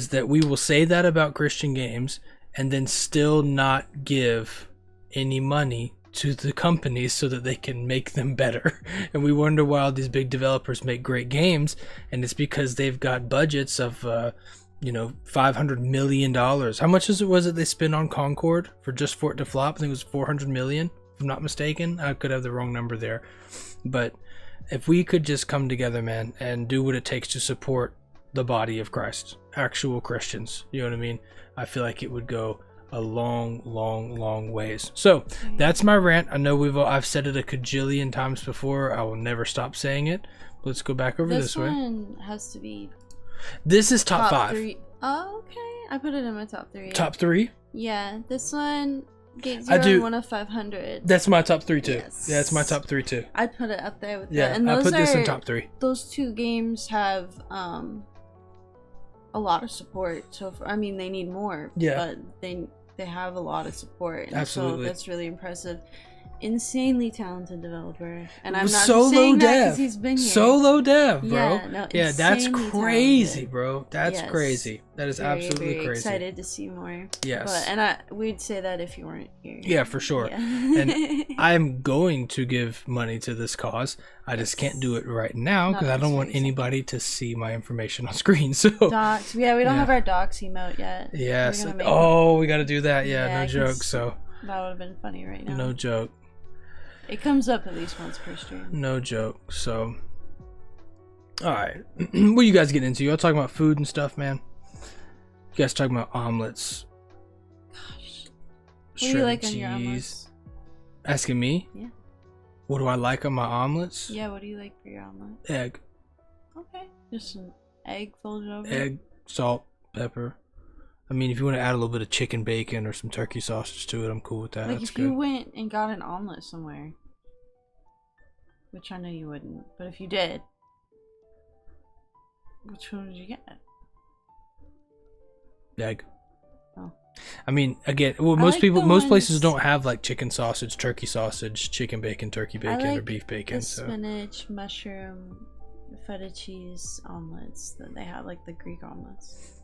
that we will say that about Christian games and then still not give any money to the companies so that they can make them better. And we wonder why all these big developers make great games, and it's because they've got budgets of $500 million. How much was it they spent on Concord for it to flop? I think it was $400 million, if I'm not mistaken. I could have the wrong number there. But if we could just come together, man, and do what it takes to support the body of Christ, actual Christians, you know what I mean? I feel like it would go a long ways. So that's my rant. I know I've said it a cajillion times before. I will never stop saying it. Let's go back over this way. This one has to be. This is top 5. 3. Oh, okay. I put it in my top 3. Top 3? Yeah, this one gets 0 1 of 500. That's my top 3 too. Yes. Yeah, it's my top 3 too. I'd put it up there with that. And I put this in top 3. Those 2 games have a lot of support. So they need more. Yeah. But they have a lot of support. And absolutely. So that's really impressive. Insanely talented developer, and I'm not solo saying that dev. because he's been here. Solo dev, bro. Yeah, that's crazy, talented. bro. That's crazy. That is absolutely very crazy. Excited to see more. Yes, we'd say that if you weren't here. Yeah, for sure. Yeah. And I'm going to give money to this cause. I just can't do it right now because I don't want anybody to see my information on screen. So docs, we don't have our docs emote yet. Yes. We got to do that. Yeah, no joke. So that would have been funny right now. No joke. It comes up at least once per stream. No joke. So, all right. What are you guys getting into? Y'all talking about food and stuff, man? You guys talking about omelets? Gosh. What do you like on your omelets? Asking me? Yeah. What do I like on my omelets? Yeah, what do you like for your omelet? Egg. Okay. Just an egg folded over? Egg, salt, pepper. I mean, if you want to add a little bit of chicken bacon or some turkey sausage to it, I'm cool with that. Like That's if good. you went and got an omelet somewhere, which I know you wouldn't, but if you did, which one would you get? Egg. Oh. I mean, again, well, I most like people, the most places ones- don't have like chicken sausage, turkey sausage, chicken bacon, turkey bacon, I or like beef bacon. the So spinach, mushroom, feta cheese omelets that they have, like the Greek omelets.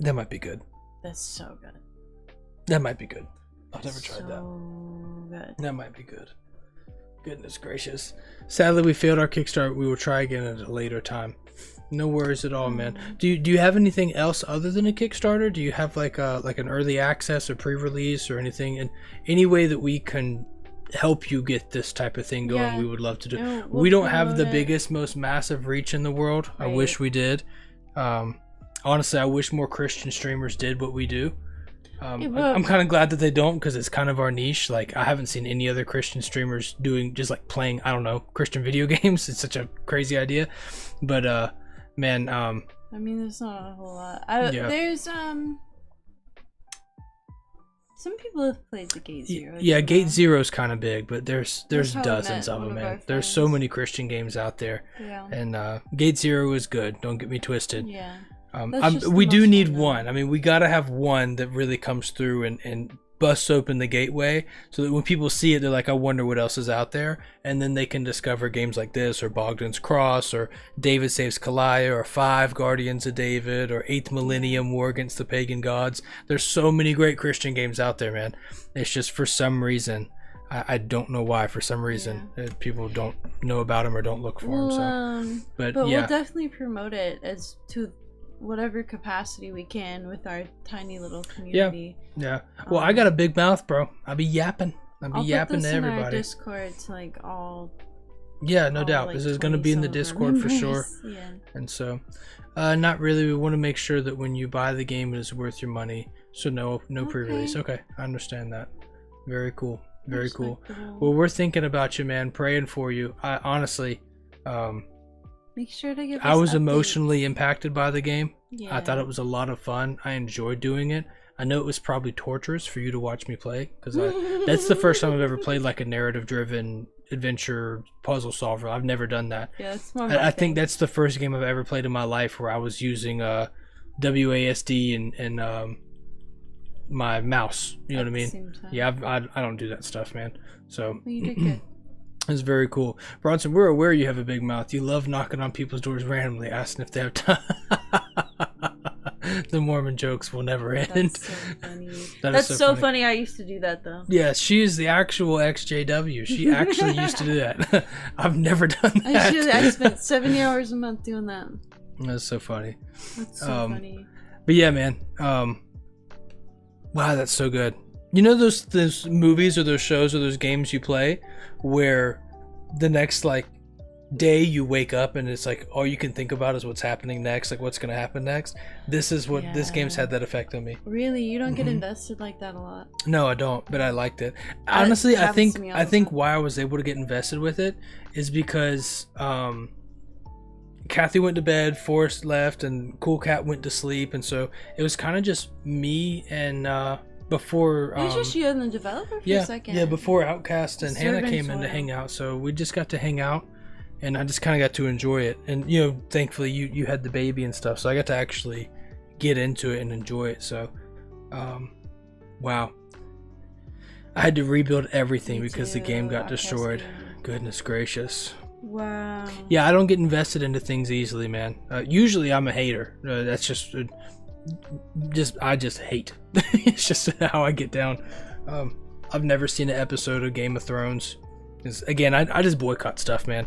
that might be good. That's so good. That might be good. I've never tried that. So good. That might be good. Goodness gracious. Sadly, we failed our Kickstarter. We will try again at a later time. No worries at all, man. Do you have anything else other than a Kickstarter? Do you have like an early access or pre-release or anything? And any way that we can help you get this type of thing going, Yeah. we would love to do. No, we'll we don't have the promote it. biggest, most massive reach in the world. I Right. wish we did. Honestly, I wish more Christian streamers did what we do. Yeah, but- I'm kind of glad that they don't, because it's kind of our niche. Like, I haven't seen any other Christian streamers doing just like playing, I don't know, Christian video games. It's such a crazy idea. But man, I mean, there's not a whole lot. Yeah. There's some people have played the Gate Zero. yeah, you Gate know? Zero is kind of big, but there's That's how we dozens met of one them, of man. our There's so friends. many Christian games out there, Yeah. and Gate Zero is good. Don't get me twisted. Yeah. That's just the We do most need well-known. one. I mean, we gotta have one that really comes through and busts open the gateway, so that when people see it, they're like, I wonder what else is out there, and then they can discover games like this, or Bogdan's Cross, or David Saves Kalaya, or 5 Guardians of David, or 8th Millennium War Against the Pagan Gods. There's so many great Christian games out there, man. It's just for some reason, I don't know why, for some reason, people don't know about them or don't look for them. So, but But yeah. we'll definitely promote it as to whatever capacity we can with our tiny little community. Yeah. Well, I got a big mouth, bro. I'll be yapping. I'll be I'll yapping put this to in our everybody. Discord to like all. Yeah, no all, doubt. like, This is going to be in the 20 some Discord for sure. members. Yeah. And so, not really. We want to make sure that when you buy the game, it is worth your money. So no pre-release. Okay, I understand that. Very cool. Very cool. Respectable. Well, we're thinking about you, man. Praying for you. I honestly, Make sure to give. I us was updates. emotionally impacted by the game. Yeah. I thought it was a lot of fun. I enjoyed doing it. I know it was probably torturous for you to watch me play, because that's the first time I've ever played like a narrative-driven adventure puzzle solver. I've never done that. Yeah, it's more. I think that's the first game I've ever played in my life where I was using WASD and my mouse. You know what I mean? Yeah, I don't do that stuff, man. So Well, you did good. it's very cool. Bronson, we're aware you have a big mouth. You love knocking on people's doors randomly, asking if they have time. The Mormon jokes will never end. That's so funny. That is That's so funny. I used to do that though. Yeah, she is the actual XJW. She actually used to do that. I've never done that. I spent 70 hours a month doing that. That's so funny. That's so funny. But yeah, man. Wow, that's so good. You know those movies or those shows or those games you play where the next like day you wake up and it's like all you can think about is what's happening next, like what's gonna happen next. This is what this game's had that effect on me. Really, you don't get invested like that a lot. No, I don't, but I liked it. Honestly, I happens to me all the think time. why I was able to get invested with it is because Kathy went to bed, Forrest left, and Cool Cat went to sleep, and so it was kind of just me and before It was just you and the developer for yeah, a second. yeah, before Outcast and Hannah Servants came in to Oil. hang out, so we just got to hang out, and I just kind of got to enjoy it. And you know, thankfully you had the baby and stuff, so I got to actually get into it and enjoy it. So, wow, I had to rebuild everything Me because the too, game got Outcast destroyed. game. Goodness gracious. Wow. Yeah, I don't get invested into things easily, man. Usually I'm a hater. That's just I just hate. It's just how I get down. I've never seen an episode of Game of Thrones. 'Cause, again, I just boycott stuff, man.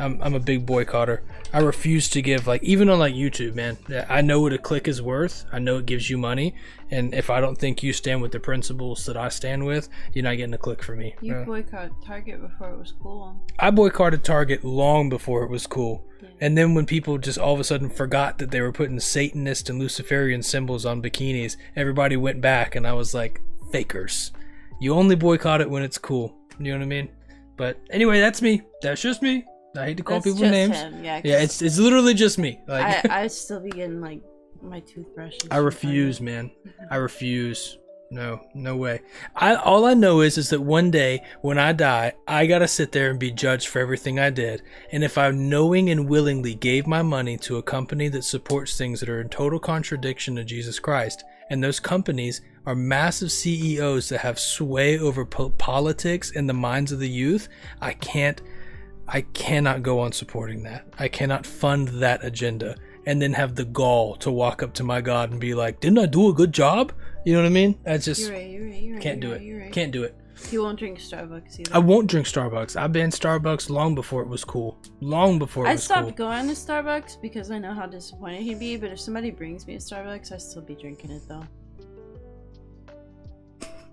I'm a big boycotter. I refuse to give, like, even on like YouTube, man. I know what a click is worth. I know it gives you money, and if I don't think you stand with the principles that I stand with, you're not getting a click from me. You boycott Target before it was cool. I boycotted Target long before it was cool. Yeah. And then when people just all of a sudden forgot that they were putting Satanist and Luciferian symbols on bikinis, everybody went back, and I was like, fakers. You only boycott it when it's cool. You know what I mean? But anyway, that's me. That's just me. I hate to call That's people just names. him. Yeah, Yeah, it's literally just me. Like I still be getting like my toothbrush. I refuse, man. I refuse. No way. All I know is that one day when I die, I gotta sit there and be judged for everything I did. And if I knowing and willingly gave my money to a company that supports things that are in total contradiction to Jesus Christ, and those companies are massive CEOs that have sway over politics in the minds of the youth, I cannot go on supporting that. I cannot fund that agenda and then have the gall to walk up to my God and be like, didn't I do a good job? You know what I mean? That's just You're right. Can't do it. Can't do it. You won't drink Starbucks either. I won't drink Starbucks. I banned Starbucks long before it was cool. I stopped going to Starbucks because I know how disappointed he'd be, but if somebody brings me a Starbucks, I'd still be drinking it though.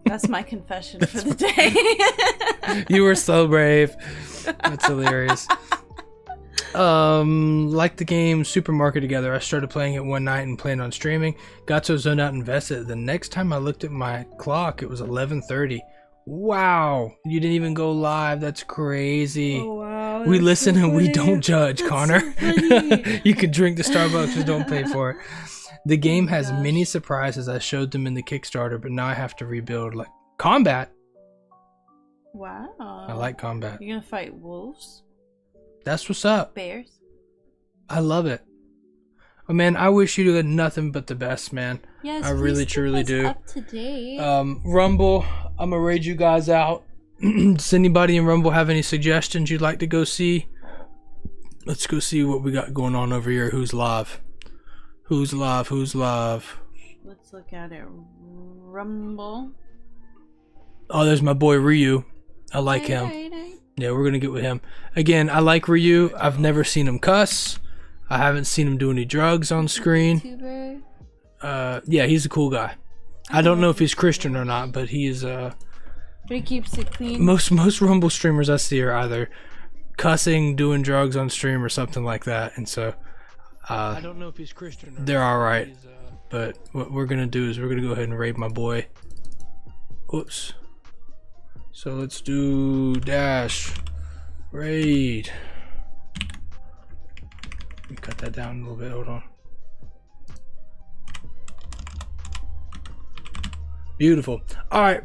That's my confession for the day. You were so brave. That's hilarious. Like the game Supermarket Together, I started playing it one night and planned on streaming. Got so zoned out and invested. The next time I looked at my clock, it was 11:30. Wow, you didn't even go live. That's crazy. Oh, wow, we listen so and we funny. don't judge, That's Connor. so funny. You can drink the Starbucks, but don't pay for it. The game has gosh. many surprises. I showed them in the Kickstarter, but now I have to rebuild. Like combat. Wow. I like combat. You're gonna fight wolves? That's what's up. Bears? I love it. Oh man, I wish you nothing but the best, man. Yes, I really truly do. Up to date. Rumble, I'm gonna raid you guys out. Does anybody in Rumble have any suggestions you'd like to go see? Let's go see what we got going on over here. Who's live? Who's live? Let's look at it. Rumble. Oh, there's my boy Ryu. I like him. Right. Yeah, we're gonna get with him. Again, I like Ryu. I've never seen him cuss. I haven't seen him do any drugs on screen. YouTuber. Yeah, he's a cool guy. I don't know if he's Christian or not, but he is But he keeps it clean. most Rumble streamers I see are either cussing, doing drugs on stream, or something like that. And so I don't know if he's Christian or they're all right. But what we're gonna do is we're gonna go ahead and raid my boy. Whoops. So let's do dash raid. Let me cut that down a little bit. Hold on. Beautiful. All right,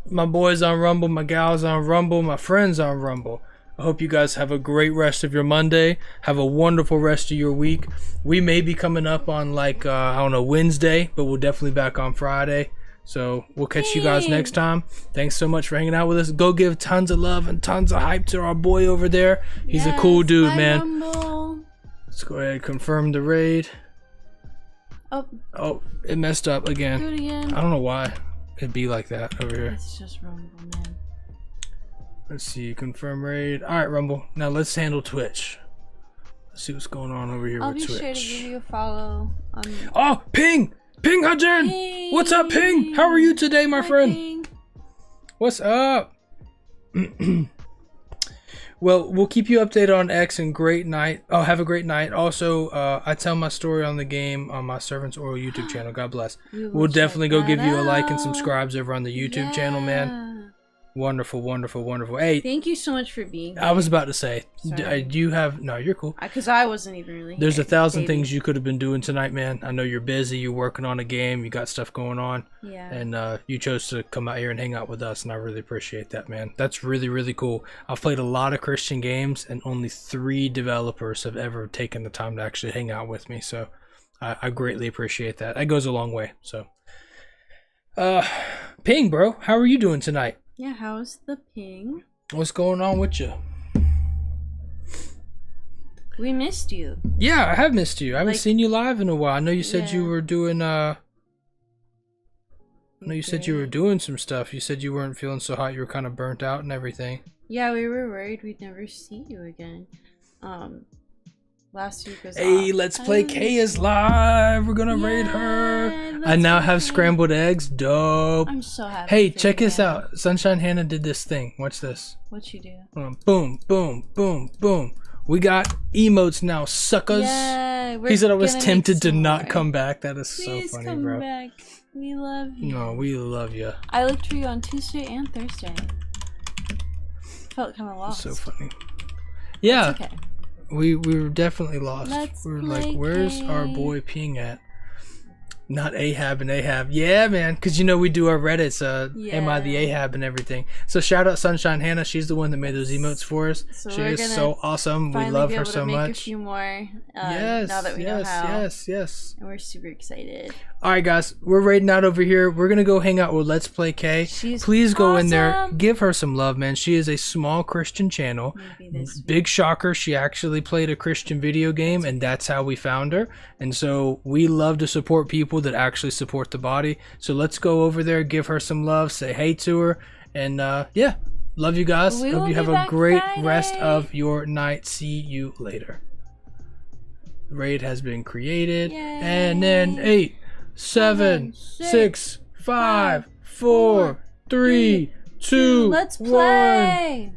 my boys on Rumble, my gals on Rumble, my friends on Rumble. I hope you guys have a great rest of your Monday. Have a wonderful rest of your week. We may be coming up on like I don't know, Wednesday, but we'll definitely back on Friday. So we'll catch you guys next time. Thanks so much for hanging out with us. Go give tons of love and tons of hype to our boy over there. He's a cool dude, man. Rumble. Let's go ahead and confirm the raid. Oh, It messed up again. do it again. I don't know why it'd be like that over here. It's just Rumble, man. Let's see, confirm raid. All right, Rumble. Now let's handle Twitch. Let's see what's going on over here I'll with be Twitch. sure to give you a follow on. Oh, Ping! Ping Hajin! Hey. What's up, Ping? How are you today, my Hi, friend? Ping. What's up? Well, we'll keep you updated on X and great night. Oh, have a great night. Also, I tell my story on the game on my Servants Oral YouTube channel. God bless. We'll definitely go give you a like and subscribes over on the YouTube channel, man. Wonderful, wonderful, wonderful. Hey, Thank you so much for being here. I was about to say, Sorry. do you have... No, you're cool. Because I wasn't even really There's here, 1,000 baby. things you could have been doing tonight, man. I know you're busy. You're working on a game. You got stuff going on. Yeah. And you chose to come out here and hang out with us, and I really appreciate that, man. That's really, really cool. I've played a lot of Christian games, and only 3 developers have ever taken the time to actually hang out with me. So I greatly appreciate that. That goes a long way. So, Ping, bro, how are you doing tonight? Yeah, how's the ping? What's going on with you? We missed you. Yeah, I have missed you. I haven't Like- seen you live in a while. I know you said you Yeah. were doing I know you said you were doing some stuff. You said you weren't feeling so hot. You were kind of burnt out and everything. Yeah, we were worried we'd never see you again. Last week was Hey, off. let's play Kay is live. We're gonna raid her. I now have scrambled eggs. Dope. I'm so happy. Hey, for check you, this man. out. Sunshine Hannah did this thing. Watch this. What you do? Boom, boom, boom, boom. We got emotes now, suckers. Yeah, He said I was gonna make tempted to some not more. come back. That is Please so funny, come bro. back. We love you. No, we love you. I looked for you on Tuesday and Thursday. Felt kind of lost. So funny. Yeah, It's okay. we were definitely lost. Let's We were play like, where's our K. boy Ping at? Not Ahab and Ahab. Yeah, man. Because, you know, we do our Reddits, Am I the Yeah. Ahab and everything. So shout out Sunshine Hannah. She's the one that made those emotes for us. So She we're is gonna so awesome. We Finally love be her able so to make a much. few more. Yes, Now that we know yes, how. yes. And we're super excited. All right, guys. We're raiding out over here. We're going to go hang out with Let's Play K. She's Please go in there. awesome. Give her some love, man. She is a small Christian channel. Maybe this Big shocker, she actually played a Christian video game, and that's how we found her. And so we love to support people that actually support the body. So let's go over there, give her some love, say hey to her, and yeah, love you guys. We Hope will you be have a back great Friday. rest of your night. See you later. Raid has been created. Yay. And then 8, 7, 6, 5, 4, 3, 2, Let's 1. play.